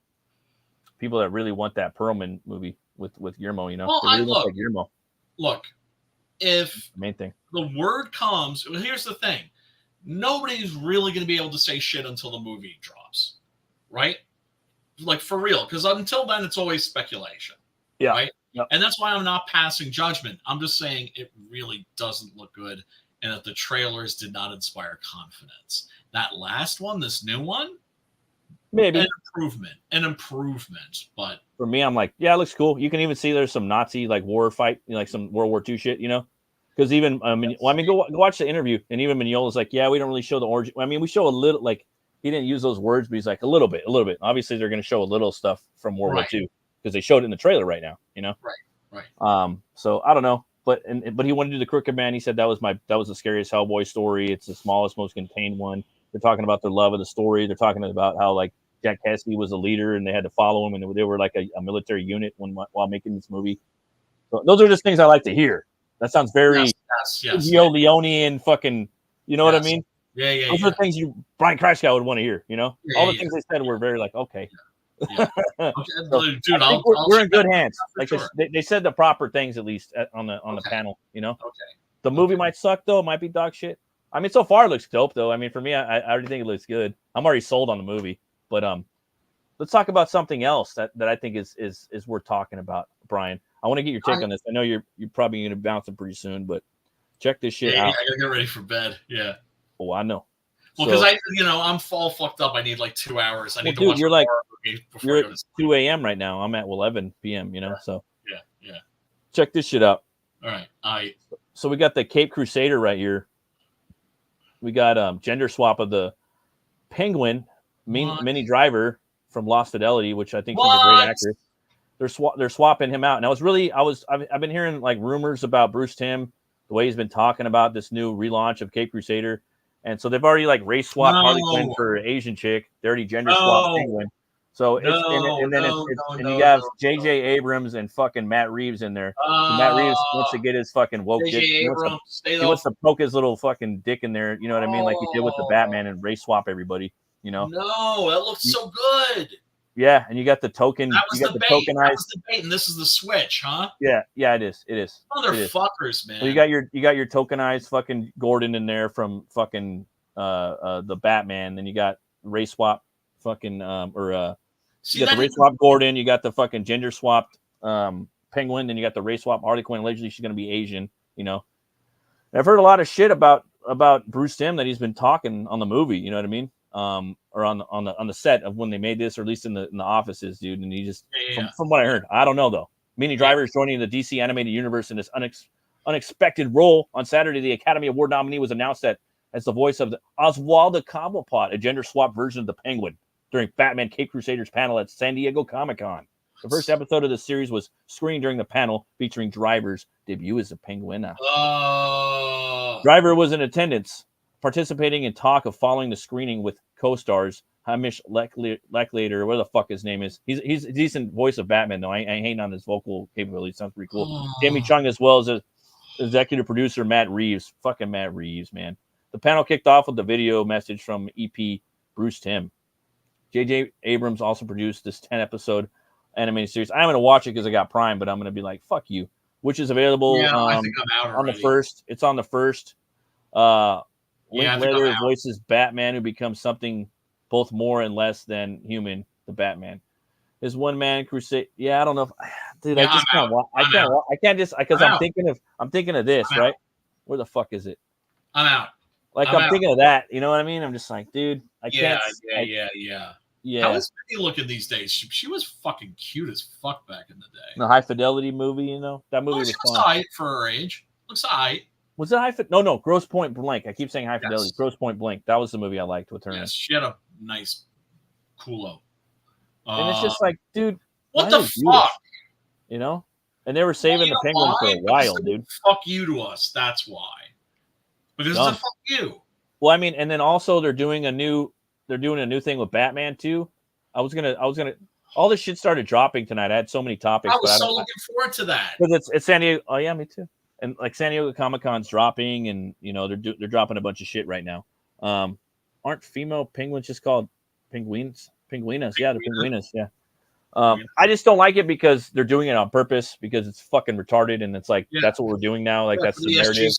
people that really want that Perlman movie with Guillermo. You know, well, Guillermo. Look, if main thing, the word comes. Well, here's the thing: nobody's really going to be able to say shit until the movie drops, right? Like for real, because until then, it's always speculation. Yeah. Right. Yep. And that's why I'm not passing judgment. I'm just saying it really doesn't look good, and that the trailers did not inspire confidence. That last one, this new one, maybe an improvement. But for me, I'm like, yeah, it looks cool. You can even see there's some Nazi like war fight, you know, like some World War II shit, you know. Because even go watch the interview, and even Mignola's like, yeah, we don't really show the origin. I mean, we show a little, like he didn't use those words, but he's like a little bit. Obviously, they're going to show a little stuff from World War II. Because they showed it in the trailer right now, you know? Right. So I don't know. but he wanted to do the Crooked Man. He said that was the scariest Hellboy story. It's the smallest, most contained one. They're talking about their love of the story. They're talking about how like Jack Cassidy was a leader and they had to follow him, and they were like a military unit while making this movie. So those are just things I like to hear. That sounds very Gio Leone fucking. You know what I mean? Yeah. Those are the things Brian Krashkow would want to hear. You know, Yeah, all the things they said were very like okay. Yeah. So Dude, I think we're in good hands. Like sure. they said the proper things at least on the panel. You know. Okay. The movie might suck though. It might be dog shit. I mean, so far it looks dope though. I mean, for me, I already think it looks good. I'm already sold on the movie. But let's talk about something else that I think is worth talking about, Brian. I want to get your take on this. I know you're probably going to bounce it pretty soon, but check this shit out. I gotta get ready for bed. Yeah. Oh, I know. Well, because I'm all fucked up. I need like 2 hours. I need to watch. You're like you're at 2 a.m. right now. I'm at 11 p.m. You know, so yeah. Check this shit out. All right. So we got the Cape Crusader right here. We got gender swap of the Penguin, Minnie Driver from Lost Fidelity, which I think she's a great actress. They're swapping him out. And I've been hearing like rumors about Bruce Timm, the way he's been talking about this new relaunch of Cape Crusader. And so they've already like race swapped Harley Quinn for an Asian chick. They already gender swapped Penguin. So you have J.J. Abrams and fucking Matt Reeves in there. So Matt Reeves wants to get his fucking woke dick. He wants to poke his little fucking dick in there. You know what I mean? Like he did with the Batman and race swap everybody. You know? No, that looks so good. Yeah, and you got the token. That was you got the the bait. tokenized. That was the bait, and this is the switch, huh? Yeah, it is. Motherfuckers, man. So you got your tokenized fucking Gordon in there from fucking the Batman. Then you got race swap fucking you got the race swap Gordon. You got the fucking gender swapped Penguin. Then you got the race swap Harley Quinn. Allegedly she's gonna be Asian. You know, and I've heard a lot of shit about Bruce Timm that he's been talking on the movie. You know what I mean? Or on the set of when they made this, or at least in the offices, dude. And he just from what I heard, I don't know though. Minnie Driver is joining the DC animated universe in this unexpected role. On Saturday, the Academy Award nominee was announced as the voice of the Oswaldo Cobblepot, a gender swap version of the Penguin, during Batman Cape Crusaders panel at San Diego Comic-Con. The first episode of the series was screened during the panel featuring Driver's debut as a Penguin. Driver was in attendance, participating in talk of following the screening with co-stars Hamish Lecklater, where the fuck his name is. He's a decent voice of Batman, though. I ain't hating on his vocal capability. Sounds pretty cool. Jamie Chung, as well as executive producer Matt Reeves. Fucking Matt Reeves, man. The panel kicked off with the video message from EP Bruce Timm. J.J. Abrams also produced this 10-episode animated series. I'm going to watch it because I got Prime, but I'm going to be like, fuck you. Which is available I think I'm out on the already. first. It's on the first. Linklater voices Batman, who becomes something both more and less than human, the Batman. His one-man crusade. Yeah, I don't know if, dude, I just can't watch. I can't just, because I'm thinking of this, right? Where the fuck is it? I'm out. I'm thinking of that. You know what I mean? I'm just like, dude, I can't. Yeah. How is Minnie looking these days? She was fucking cute as fuck back in the day. The High Fidelity movie, you know, that movie was fun. Alright for her age. Looks alright. Was it High Fidelity? No, Gross Point Blank. I keep saying High Fidelity. Gross Point Blank. That was the movie I liked with her. Yes, she had a nice culo. And it's just like, dude, what the fuck? You know? And they were saving the Penguin for a while, dude. Fuck you to us. That's why. Because it's a fuck you. Well, I mean, and then also they're doing a new thing with Batman too. I was gonna all this shit started dropping tonight. I had so many topics. I was so looking forward to that. Because it's San Diego. Oh yeah, me too. And like San Diego Comic-Con's dropping, and you know they're dropping a bunch of shit right now. Aren't female penguins just called penguins? Penguinas, yeah, the penguinas, yeah. I just don't like it because they're doing it on purpose, because it's fucking retarded, and it's like that's what we're doing now. Like that's the narrative.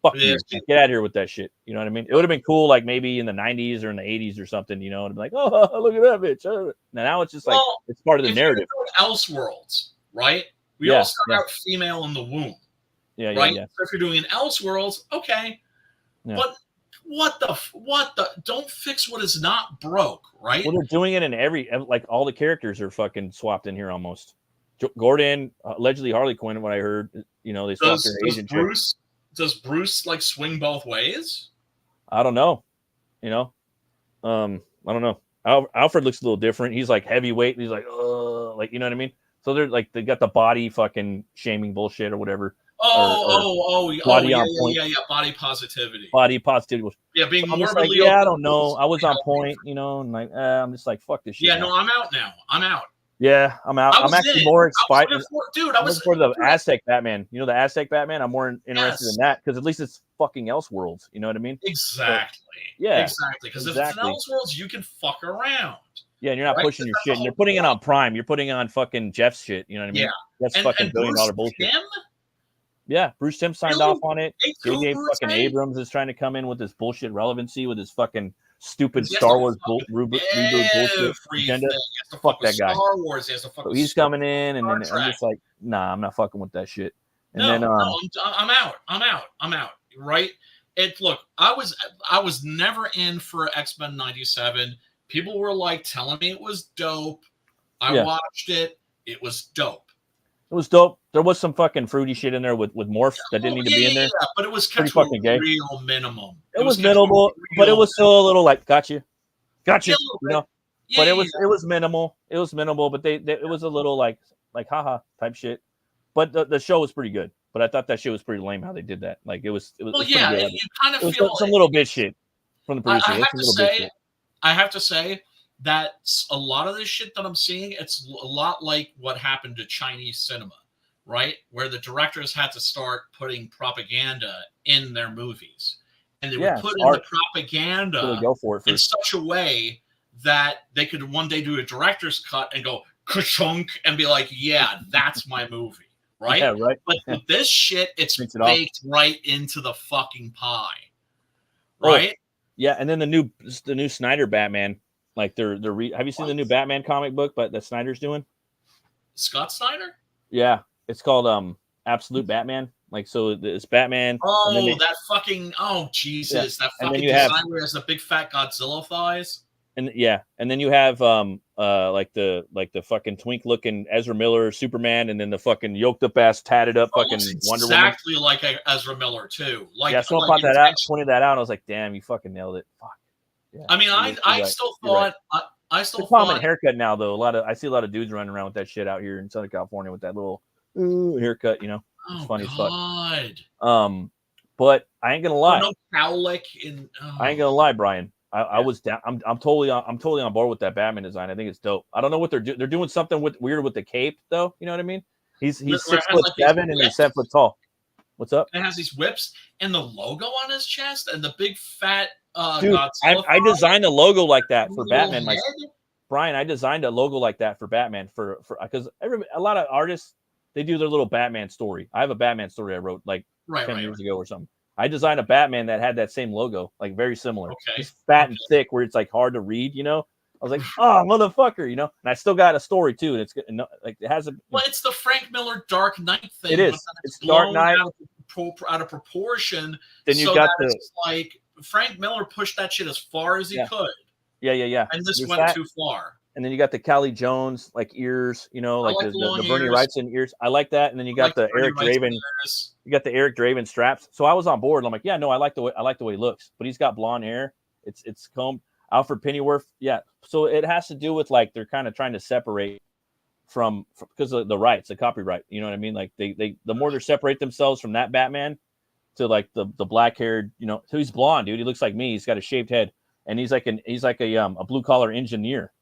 Fuck you. Get out of here with that shit. You know what I mean? It would have been cool, like maybe in the 90s or in the 80s or something, you know, and be like, oh, look at that bitch. Now it's just like it's part of the narrative. Elseworlds, right? We all start out female in the womb. Yeah, right? Yeah. So if you're doing an Elseworlds, okay. Yeah. But what the don't fix what is not broke, right? Well, they're doing it in like all the characters are fucking swapped in here almost. Gordon, allegedly Harley Quinn, what I heard, you know, they swapped her agent. Does Bruce like swing both ways? I don't know. You know, I don't know. Alfred looks a little different. He's like heavyweight. He's like, like, you know what I mean? So they're like, they got the body fucking shaming bullshit or whatever. body on point. Yeah. Body positivity. Body positivity. Yeah, being So I'm just morbidly. like, I don't know. I was on point, and like, I'm just like, fuck this shit. Yeah, now. no, I'm out now. I'm out. Yeah, I'm out. I'm actually more excited. Dude, I was for the Aztec Batman. You know, the Aztec Batman. I'm more interested in that because at least it's fucking Elseworlds. You know what I mean? Exactly. Yeah. Exactly. Because if it's an Elseworlds, you can fuck around. Yeah, and you're not pushing your shit. And you're putting it on Prime. You're putting on fucking Jeff's shit. You know what I mean? Yeah. That's fucking $1 billion bullshit. Yeah, Bruce Timm signed off on it. J.J. fucking Abrams is trying to come in with this bullshit relevancy with his fucking stupid Star Wars reboot bullshit agenda. Fuck that guy. Star Wars, he has to fuck so he's coming in, and then I'm just like, nah, I'm not fucking with that shit. And then I'm out. Right? Look, I was never in for X-Men '97. People were like telling me it was dope. I watched it. It was dope. It was dope. There was some fucking fruity shit in there with morphs that didn't need to be in there. Yeah, but it was kept pretty fucking gay. Real minimum. It was minimal, but it was still a little like gotcha. You know. Yeah, but it was minimal. It was minimal, but it was a little like haha type shit. But the show was pretty good. But I thought that shit was pretty lame how they did that. Like it was. Well, yeah, you kind of feel some little bit shit from the producer. I have to say that a lot of this shit that I'm seeing, it's a lot like what happened to Chinese cinema, right? Where the directors had to start putting propaganda in their movies. And they would put in the propaganda really go for it in such a way that they could one day do a director's cut and go ka-chunk and be like, yeah, that's my movie, right? Yeah, right. But with this shit, it's baked right into the fucking pie, right? Yeah, and then the new Snyder Batman. Like have you seen the new Batman comic book that Snyder's doing? Scott Snyder? Yeah, it's called Absolute Batman. Like so, it's Batman. Oh, Jesus! That fucking design where has the big fat Godzilla thighs. And then you have like the fucking twink looking Ezra Miller Superman, and then the fucking yoked up ass tatted up fucking Wonder Woman. Exactly like Ezra Miller too. Like someone pointed that out. I was like, damn, you fucking nailed it. Fuck. Yeah, I mean, I still thought I still thought common haircut now though. I see a lot of dudes running around with that shit out here in Southern California with that little haircut. You know, it's funny as fuck. But I ain't gonna lie. No cowlick I ain't gonna lie, Brian. I was down. I'm totally on board with that Batman design. I think it's dope. I don't know what they're doing. They're doing something weird with the cape though. You know what I mean? He's 6'7" and he's 7 foot tall. What's up? It has these whips and the logo on his chest and the big fat. Dude, I designed a logo like that for Batman. Brian, I designed a logo like that for Batman for because a lot of artists they do their little Batman story. I have a Batman story I wrote like 10 years ago or something. I designed a Batman that had that same logo, like very similar. Okay. He's fat and thick, where it's like hard to read. You know, I was like, oh motherfucker, you know. And I still got a story too, and it's like it has a. Well, it's the Frank Miller Dark Knight thing. It is. It's Dark Knight out of proportion. Then you got like. Frank Miller pushed that shit as far as he could. Yeah. And this went too far. And then you got the Callie Jones like ears, you know, like the Bernie Wrightson ears. I like that. And then you got the Eric Draven. You got the Eric Draven straps. So I was on board. I'm like, yeah, no, I like the way he looks. But he's got blonde hair. It's combed. Alfred Pennyworth. Yeah. So it has to do with like they're kind of trying to separate from because of the rights, the copyright. You know what I mean? Like they the more they separate themselves from that Batman. To like the black haired, you know, so he's blonde, dude. He looks like me. He's got a shaved head, and he's like a blue collar engineer.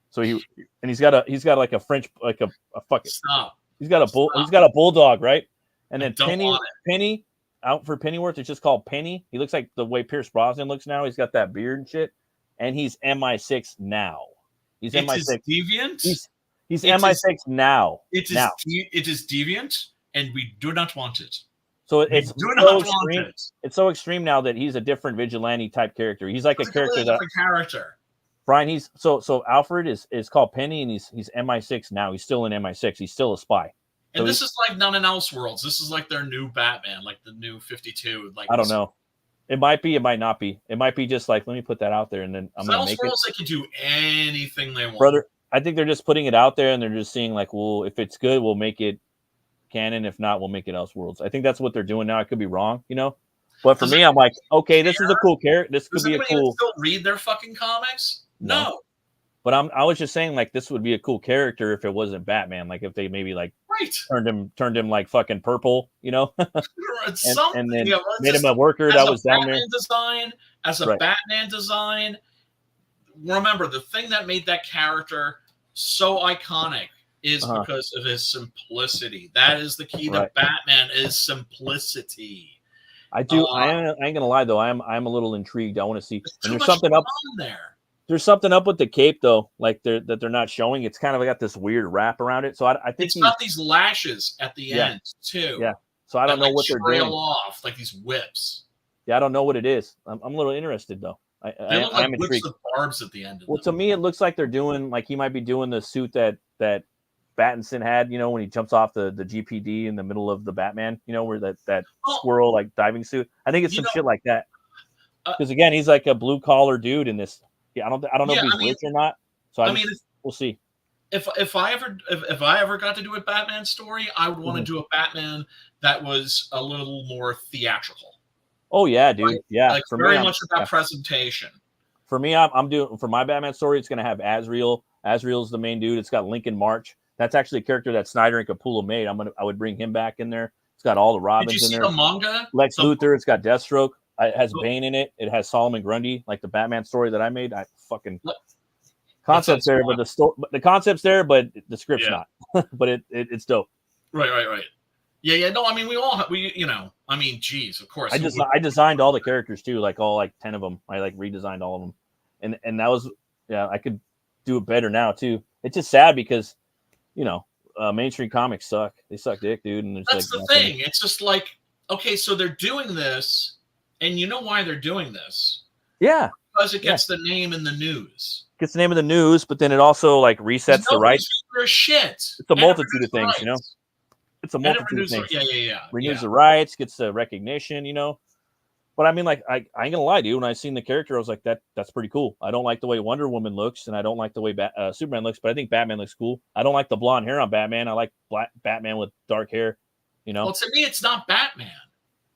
So he's got like a French like a fucking stop. He's got a bulldog, right? And then Penny out for Pennyworth. It's just called Penny. He looks like the way Pierce Brosnan looks now. He's got that beard and shit, and he's MI6 now. He's MI6 deviant. He's MI6 now. It is deviant, and we do not want it. So it's so extreme. It's so extreme now that he's a different vigilante type character. He's like a character. Brian, he's so Alfred is called Penny, and he's MI6 now. He's still in MI6. He's still a spy. And so this is like not in Elseworlds. This is like their new Batman, like the new 52. Like I don't know. It might be. It might not be. It might be just like let me put that out there, and then I'm gonna make it. Elseworlds, they can do anything they want, brother. I think they're just putting it out there, and they're just seeing like, well, if it's good, we'll make it canon. If not, we'll make it Elseworlds. I think that's what they're doing now. I could be wrong, you know. But for me, I'm like, okay, this is a cool character. This could be a cool. Still read their fucking comics? No. But I was just saying, like, this would be a cool character if it wasn't Batman. Like, if they maybe like turned him like fucking purple, you know, and then made him a worker that was down there. Design, as a Batman design, remember the thing that made that character so iconic is because of his simplicity. That is the key to Batman is simplicity. I ain't gonna lie though. I'm a little intrigued. I want to see. And there's something up there. There's something up with the cape though, like that they're not showing. It's kind of got this weird wrap around it. So I think it's got these lashes at the end too. Yeah. So I don't know what they're doing. Off like these whips. Yeah, I don't know what it is. I'm a little interested though. They look like whips with barbs at the end of them. To me, it looks like they're doing like he might be doing the suit that Pattinson had, you know, when he jumps off the GPD in the middle of the Batman, you know, where that squirrel like diving suit. I think it's some shit like that. Because again, he's like a blue collar dude in this. Yeah, I don't know if he's rich or not. So we'll see. If I ever got to do a Batman story, I would want to do a Batman that was a little more theatrical. Oh yeah, dude. Right? Yeah, like very much about presentation. For me, I'm doing for my Batman story. It's going to have Azrael. Azrael's the main dude. It's got Lincoln March. That's actually a character that Snyder and Capullo made. I would bring him back in there. It's got all the Robins in there. Did you see the manga? Lex Luthor. It's got Deathstroke. It has Bane in it. It has Solomon Grundy, like the Batman story that I made. I fucking concepts there, but the concept's there, but the script's not. But it's dope. Right. Yeah. No, I mean I mean, geez, of course. I designed all the characters too, like all 10 of them. I redesigned all of them, and that was I could do it better now too. It's just sad because mainstream comics suck. They suck dick, dude. And that's the thing. It's just like, okay, so they're doing this. And you know why they're doing this? Yeah. Because it gets the name in the news. Gets the name in the news, but then it also resets the rights. Shit. It's a multitude of things, you know? It's a multitude of things. Yeah. Renews the rights, gets the recognition, you know? But I mean, like, I ain't gonna lie, dude. When I seen the character, I was like, that's pretty cool. I don't like the way Wonder Woman looks, and I don't like the way Superman looks, but I think Batman looks cool. I don't like the blonde hair on Batman. I like Batman with dark hair, you know? Well, to me, it's not Batman.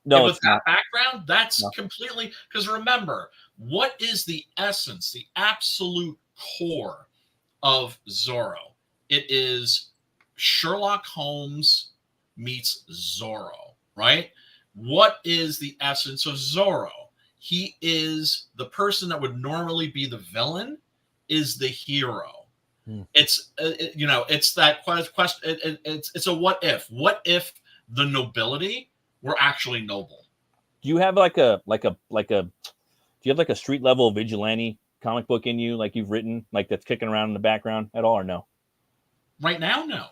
No, with that background, that's completely because remember, what is the essence, the absolute core of Zorro? It is Sherlock Holmes meets Zorro, right? What is the essence of Zorro? He is the person that would normally be the villain, is the hero. It's it's that question. It's a what if? What if the nobility were actually noble? Do you have do you have like a street level vigilante comic book in you, like you've written, like that's kicking around in the background at all, or no? Right now, no.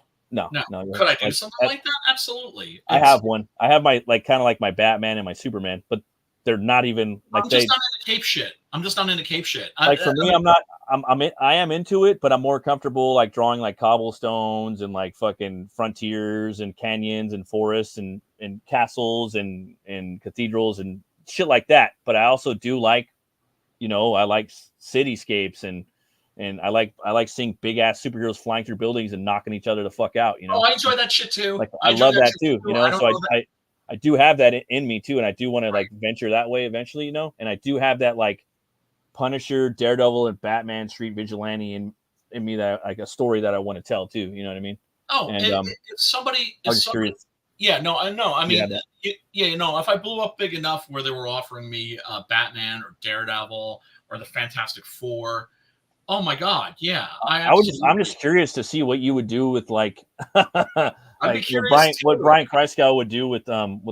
Could I do something like that? Absolutely. I have one. I have my kind of like my Batman and my Superman, but they're not even like I'm just not into cape shit. I'm just not into cape shit. For me, I'm not. I am into it, but I'm more comfortable like drawing like cobblestones and like fucking frontiers and canyons and forests and castles and cathedrals and shit like that. But I also do like, I like cityscapes and I like seeing big ass superheroes flying through buildings and knocking each other the fuck out. Oh, I enjoy that shit too. Like I love that too. So I do have that in me too, and I do want to like venture that way eventually. And I do have that like Punisher, Daredevil, and Batman street vigilante in me, that like a story that I want to tell too. You know what I mean? Oh, and if somebody, curious. Yeah, no, I know. I mean, if I blew up big enough where they were offering me Batman or Daredevil or the Fantastic Four, oh my God, yeah. I'm just curious to see what you would do with like, I'd be curious what Brian Kreischow would do with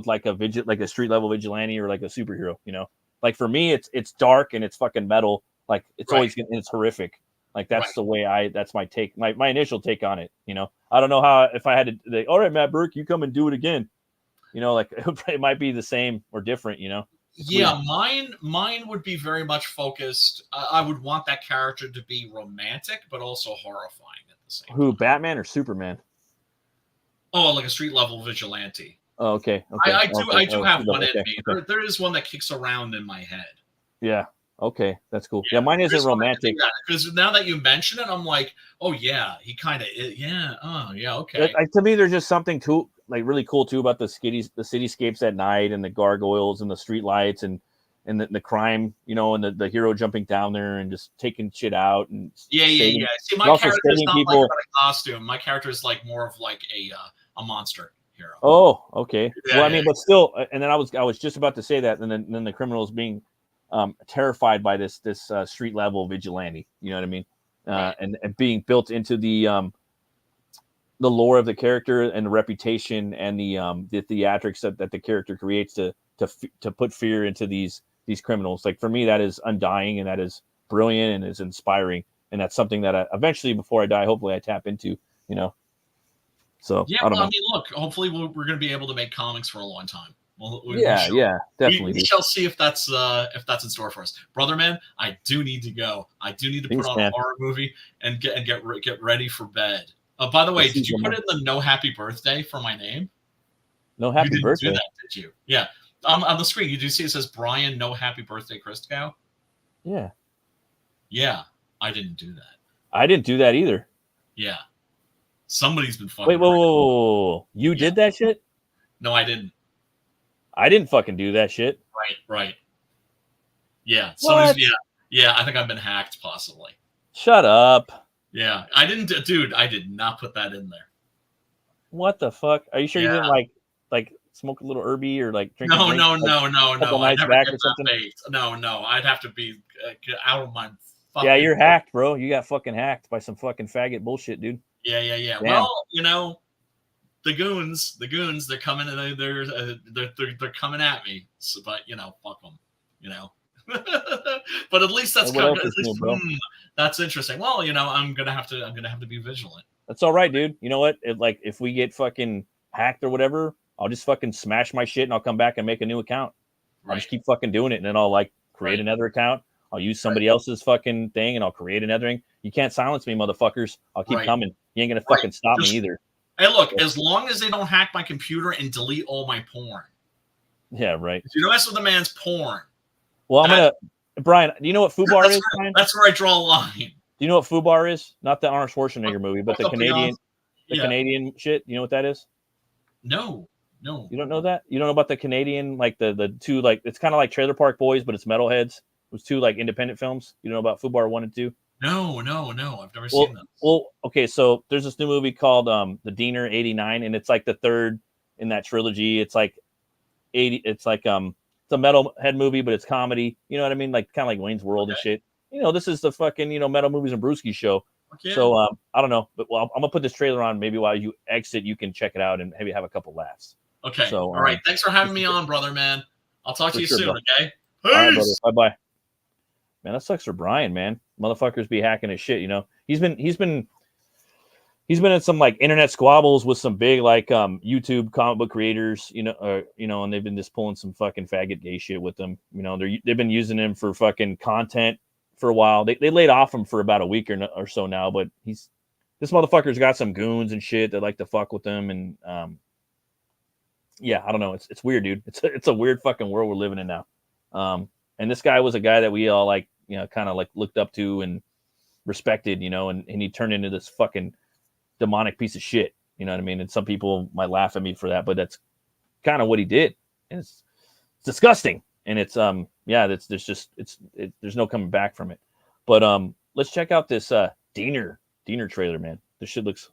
like a street level vigilante or like a superhero. Like for me, it's dark and it's fucking metal. Like it's always it's horrific. Like that's the way that's my take, my initial take on it. I don't know how, if I had to say, all right, Matt Burke, you come and do it again. Like it might be the same or different. Yeah, mine would be very much focused. I would want that character to be romantic, but also horrifying at the same time. Who, Batman or Superman? Oh, like a street level vigilante. Oh, okay. I do have one in me. There is one that kicks around in my head. Yeah. Okay, that's cool. Yeah, mine isn't romantic. Because now that you mention it, I'm like, oh yeah, he kind of is. Yeah. Oh yeah. Okay. To me, there's just something too, like really cool too about the cityscapes at night and the gargoyles and the street lights and the crime, and the hero jumping down there and just taking shit out and yeah. See, my character is not like about a costume. My character is like more of like a a monster hero. Oh, okay. Yeah, Well, I yeah, mean, but still, and then I was just about to say that, and then the criminals being terrified by this street level vigilante. You know what I mean? And being built into the lore of the character and the reputation and the theatrics that the character creates to put fear into these criminals. Like for me, that is undying and that is brilliant and is inspiring, and that's something that eventually, before I die, hopefully I tap into. You know. So yeah, I don't know. I mean, look, hopefully we're going to be able to make comics for a long time. Yeah, definitely. We shall see if that's in store for us, brother. Man, I do need to go. I do need to put on a horror movie and get ready for bed. By the way, did you put in the no happy birthday for my name? No happy birthday. Do that, did you? Yeah. On the screen, you do see it says Brian, no happy birthday, Christcow. Yeah. Yeah, I didn't do that. I didn't do that either. Yeah. Somebody's been fucking. Wait, whoa. You did that shit? No, I didn't. I didn't fucking do that shit. Right. Yeah. What? Yeah. I think I've been hacked, possibly. Shut up. Yeah, I didn't, dude. I did not put that in there. What the fuck? Are you sure you didn't like smoke a little herby or like drink? No. I never get that baked. No. I'd have to be out of my. Yeah, you're hacked, bro. You got fucking hacked by some fucking faggot bullshit, dude. Yeah. Damn. Well, the goons, they're coming and they're coming at me. So, but fuck them. But at least that's kind of, that's interesting. Well, I'm gonna have to be vigilant. That's all right, dude. You know what? If we get fucking hacked or whatever, I'll just fucking smash my shit and I'll come back and make a new account. I'll just keep fucking doing it, and then I'll create another account. I'll use somebody else's fucking thing, and I'll create another thing. You can't silence me, motherfuckers. I'll keep coming. You ain't gonna fucking stop me either. Hey, look, as long as they don't hack my computer and delete all my porn. Yeah, right. If you don't mess with the man's porn. Well, I'm gonna, Brian. Do you know what FUBAR is? Brian? That's where I draw a line. Do you know what FUBAR is? Not the Arnold Schwarzenegger movie, but the Canadian, Canadian shit. You know what that is? No. You don't know that? You don't know about the Canadian, the two, it's kind of like Trailer Park Boys, but it's metalheads. It was two independent films. You know about FUBAR 1 and 2? No. I've never seen them. Well, okay. So there's this new movie called The Diener '89, and it's the third in that trilogy. It's it's a metalhead movie, but it's comedy. You know what I mean? Kind of like Wayne's World and shit. This is the fucking Metal Movies and Brewski show. Okay. So I don't know, but I'm gonna put this trailer on. Maybe while you exit, you can check it out and maybe have a couple laughs. Okay. So all right. Thanks for having me on, brother, man. I'll talk to you soon. Brother. Okay. All right, brother. Bye. Man, that sucks for Brian, man. Motherfuckers be hacking his shit. He's been in some internet squabbles with some big YouTube comic book creators, and they've been just pulling some fucking faggot gay shit with them. They've been using him for fucking content for a while. They laid off him for about a week or so now, but this motherfucker's got some goons and shit that like to fuck with him, and yeah, I don't know. It's weird, dude. It's a weird fucking world we're living in now. And this guy was a guy that we all kind of looked up to and respected, and he turned into this fucking demonic piece of shit. You know what I mean? And some people might laugh at me for that, but that's kind of what he did. And it's disgusting. And it's there's no coming back from it. But let's check out this Diener trailer, man. This shit looks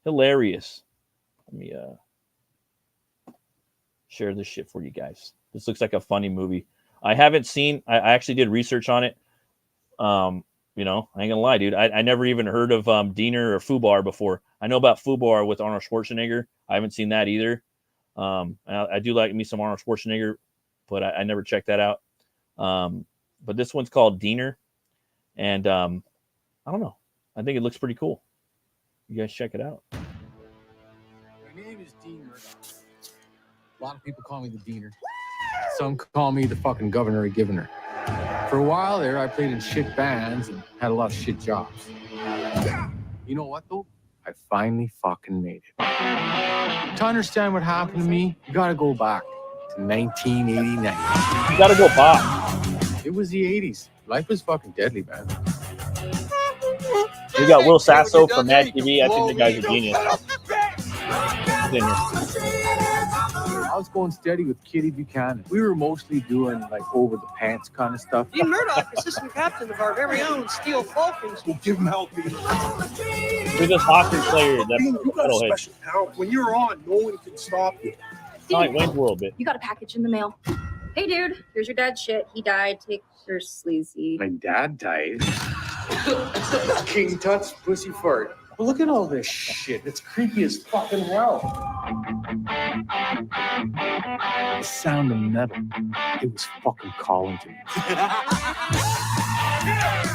hilarious. Let me share this shit for you guys. This looks like a funny movie. I haven't seen. I actually did research on it. I ain't gonna lie, dude. I never even heard of Diener or FUBAR before. I know about FUBAR with Arnold Schwarzenegger. I haven't seen that either. I do like me some Arnold Schwarzenegger, but I never checked that out. But this one's called Diener, and I don't know. I think it looks pretty cool. You guys check it out. My name is Dean Murdoch. A lot of people call me the Diener. Some call me the fucking governor of Givener. For a while there, I played in shit bands and had a lot of shit jobs. You know what, though? I finally fucking made it. To understand what happened to me, you gotta go back to 1989. You gotta go back. It was the 80s. Life was fucking deadly, man. We got Will Sasso from Mad TV. I think the guy's a genius. I was going steady with Kitty Buchanan. We were mostly doing like over the pants kind of stuff. Dean Murdoch, assistant captain of our very own Steel Falcons. We'll give him help. Who's this hockey player? That's Dean, you got a metalhead. special power. When you're on, no one can stop you. Not like Wayne's World, bit. You got a package in the mail. Hey, dude, here's your dad's shit. He died. Take your sleazy. My dad died. King Tut's pussy fart. Well, look at all this shit. It's creepy as fucking hell. The sound of metal. It was fucking calling to me.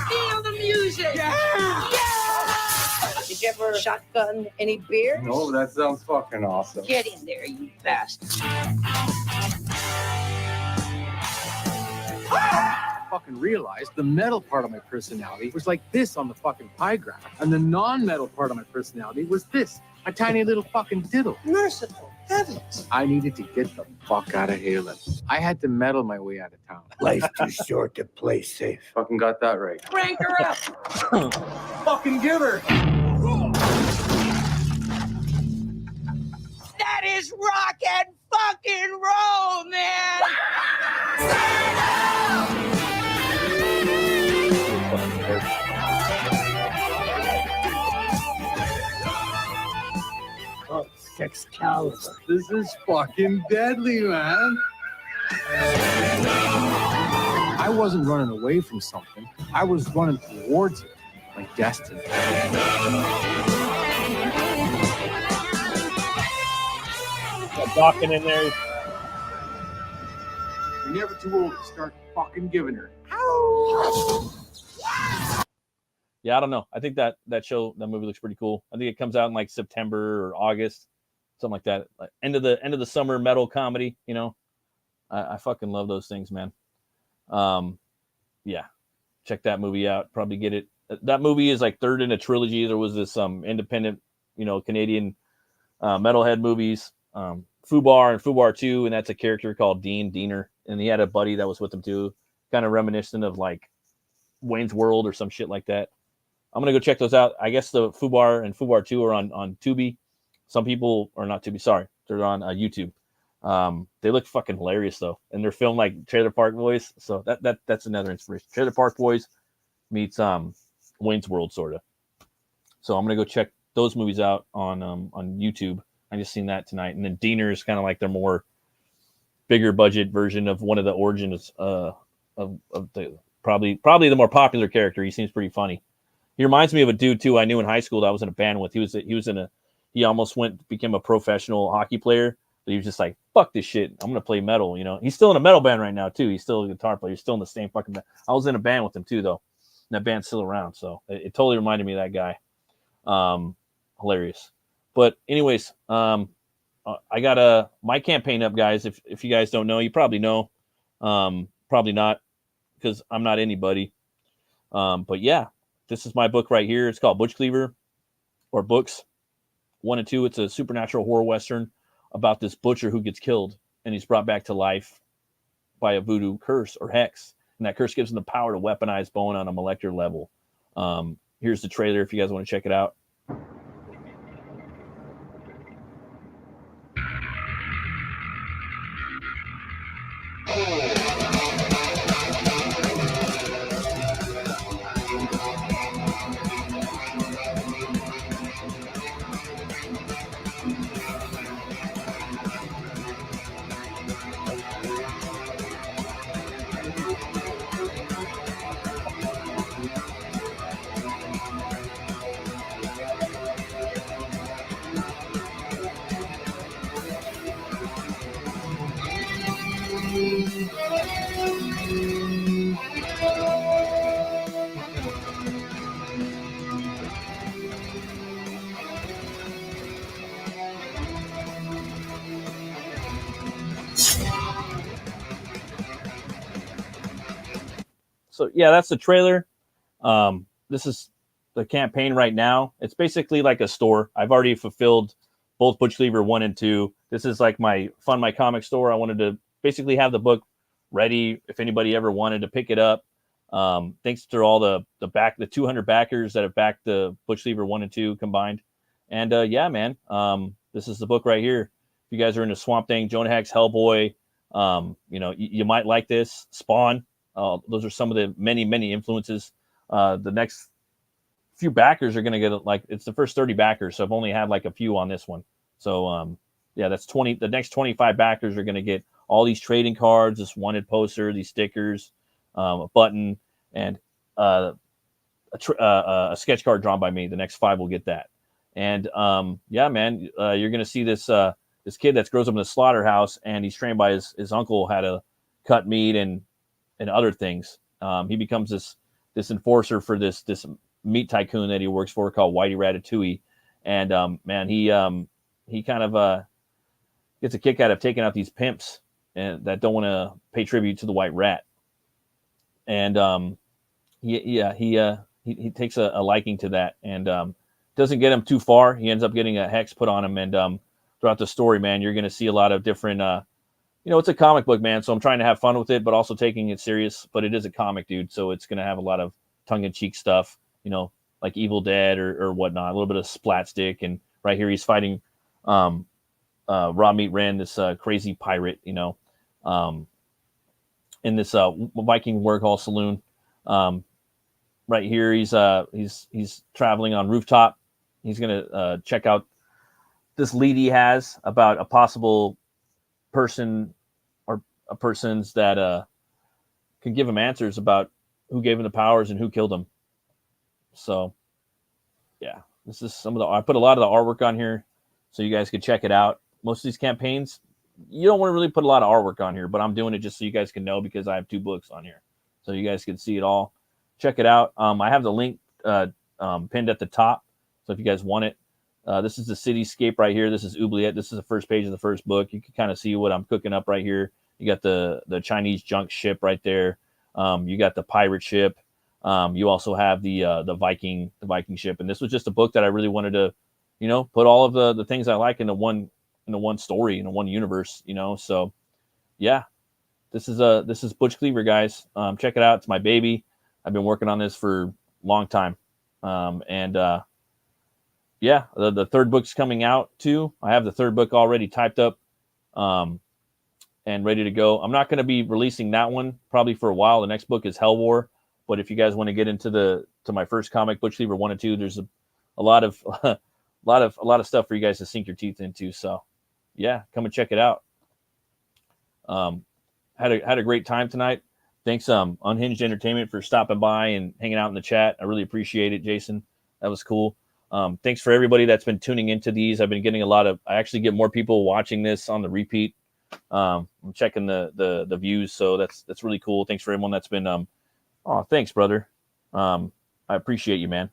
Feel the music! Yeah! Did you ever shotgun any beer? No, that sounds fucking awesome. Get in there, you bastard. I fucking realized the metal part of my personality was like this on the fucking pie graph, and the non-metal part of my personality was this, a tiny little fucking diddle. Merciful heavens. I needed to get the fuck out of Halen. I had to meddle my way out of town. Life's too short to play safe. Fucking got that right. Crank her up. Fucking give her. That is rock and fucking roll, man. Oh, Excalibur. This is fucking deadly, man. I wasn't running away from something. I was running towards it, like destiny. Got Dawkins in there. You're never too old to start fucking giving her. Yeah, I don't know. I think that movie looks pretty cool. I think it comes out in like September or August, something like that. Like end of the summer metal comedy. You know, I fucking love those things, man. Yeah, check that movie out. Probably get it. That movie is like third in a trilogy. There was this independent, Canadian metalhead movies, Fubar and Fubar 2, and that's a character called Diener, and he had a buddy that was with him too, kind of reminiscent of like Wayne's World or some shit like that. I'm gonna go check those out. I guess the Fubar and Fubar 2 are on Tubi. Some people are not Tubi. Sorry, they're on YouTube. They look fucking hilarious though, and they're filmed like Trailer Park Boys. So that's another inspiration. Trailer Park Boys meets Wayne's World sort of. So I'm gonna go check those movies out on YouTube. I just seen that tonight, and then Diener is kind of like their more bigger budget version of one of the origins of the probably the more popular character. He seems pretty funny. He reminds me of a dude too I knew in high school that I was in a band with. He almost became a professional hockey player, but he was just like, fuck this shit. I'm gonna play metal. He's still in a metal band right now too. He's still a guitar player. He's still in the same fucking band. I was in a band with him too though. And that band's still around, so it totally reminded me of that guy. Hilarious. But anyways, I got my campaign up, guys. If you guys don't know, you probably know. Probably not, because I'm not anybody. But yeah, this is my book right here. It's called Butch Cleaver, or Books 1 and 2. It's a supernatural horror western about this butcher who gets killed, and he's brought back to life by a voodoo curse or hex. And that curse gives him the power to weaponize bone on a molecular level. Here's the trailer if you guys want to check it out. So yeah, that's the trailer. This is the campaign right now. It's basically like a store. I've already fulfilled both Butch Cleaver 1 and 2. This is like my comic store. I wanted to basically have the book ready if anybody ever wanted to pick it up. Thanks to all the 200 backers that have backed the Butch Cleaver 1 and 2 combined. And yeah, man, this is the book right here. you guys are into Swamp Thing, Jonah Hex, Hellboy, you know, you might like this. Spawn. Those are some of the many influences. The next few backers are going to get like, it's the first 30 backers, so I've only had like a few on this one. So yeah, that's 20. The next 25 backers are going to get all these trading cards, this wanted poster, these stickers, a button, and a sketch card drawn by me. The next 5 will get that. And yeah, man, you're going to see this this kid that grows up in a slaughterhouse, and he's trained by his uncle how to cut meat and other things. He becomes this enforcer for this meat tycoon that he works for called Whitey Ratatouille. And man, he kind of gets a kick out of taking out these pimps and that don't want to pay tribute to the White Rat. And he takes a liking to that, and doesn't get him too far. He ends up getting a hex put on him, and throughout the story, man, you're going to see a lot of different. You know, it's a comic book, man, so I'm trying to have fun with it, but also taking it serious. But it is a comic, dude, so it's going to have a lot of tongue-in-cheek stuff, you know, like Evil Dead or whatnot. A little bit of splat stick, and right here he's fighting Raw Meat Ren, this crazy pirate, you know, in this Viking work hall saloon. Right here, he's traveling on rooftop. He's gonna check out this lead he has about a possible person or persons that can give him answers about who gave him the powers and who killed him. So, yeah, this is some of the. I put a lot of the artwork on here, so you guys can check it out. Most of these campaigns, you don't want to really put a lot of artwork on here, but I'm doing it just so you guys can know, because I have 2 books on here, so you guys can see it all. Check it out. I have the link pinned at the top, so if you guys want it. This is the cityscape right here. This is Oubliette. This is the first page of the first book. You can kind of see what I'm cooking up right here. You got the Chinese junk ship right there. You got the pirate ship. You also have the Viking ship. And this was just a book that I really wanted to, you know, put all of the things I like into one story, into one universe, you know. So yeah, this is Butch Cleaver, guys. Check it out. It's my baby. I've been working on this for a long time. Yeah, the third book's coming out too. I have the third book already typed up and ready to go. I'm not going to be releasing that one probably for a while. The next book is Hell War. But if you guys want to get into my first comic, Butch Cleaver 1 and 2, there's a lot of stuff for you guys to sink your teeth into. So yeah, come and check it out. Had a great time tonight. Thanks Unhinged Entertainment for stopping by and hanging out in the chat. I really appreciate it, Jason. That was cool. Thanks for everybody that's been tuning into these. I've been getting I actually get more people watching this on the repeat. I'm checking the views, so that's really cool. Thanks for everyone that's been oh, thanks, brother. I appreciate you, man.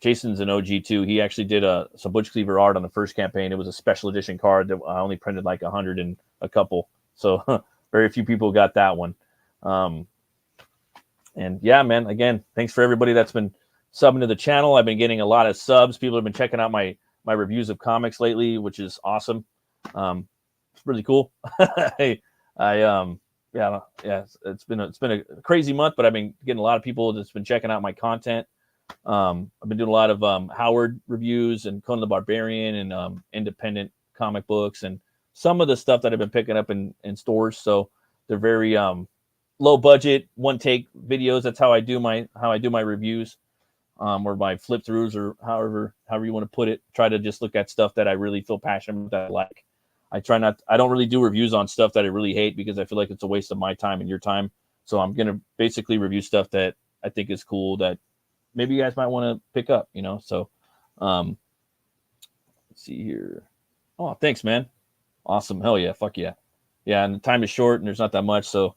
Jason's an OG too. He actually did some Butch Cleaver art on the first campaign. It was a special edition card that I only printed like 100 and a couple. So very few people got that one. And yeah, man, again, thanks for everybody that's been subbing to the channel. I've been getting a lot of subs. People have been checking out my reviews of comics lately, which is awesome. It's really cool. Yeah, it's been a crazy month, but I've been getting a lot of people that's been checking out my content. I've been doing a lot of Howard reviews and Conan the Barbarian and independent comic books and some of the stuff that I've been picking up in stores. So they're very low budget, one take videos. That's how I do my reviews, or my flip throughs, or however you want to put it. Try to just look at stuff that I really feel passionate about, that I like. I don't really do reviews on stuff that I really hate, because I feel like it's a waste of my time and your time. So I'm going to basically review stuff that I think is cool, that maybe you guys might want to pick up, you know? So, let's see here. Oh, thanks, man. Awesome. Hell yeah. Fuck yeah. Yeah. And the time is short and there's not that much. So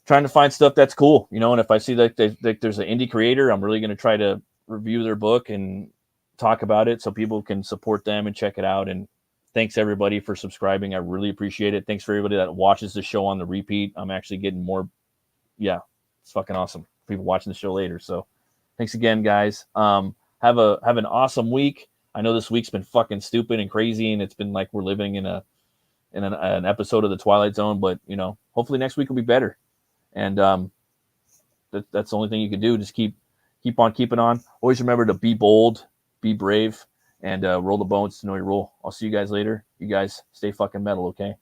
trying to find stuff that's cool, you know? And if I see that there's an indie creator, I'm really going to try to review their book and talk about it so people can support them and check it out. And thanks everybody for subscribing. I really appreciate it. Thanks for everybody that watches the show on the repeat. I'm actually getting more. Yeah, it's fucking awesome. People watching the show later. So thanks again, guys. Have an awesome week. I know this week's been fucking stupid and crazy, and it's been like we're living in an episode of the Twilight Zone. But you know, hopefully next week will be better. And that's the only thing you can do. Just keep on keeping on. Always remember to be bold, be brave, and roll the bones to know your roll. I'll see you guys later. You guys stay fucking metal, okay?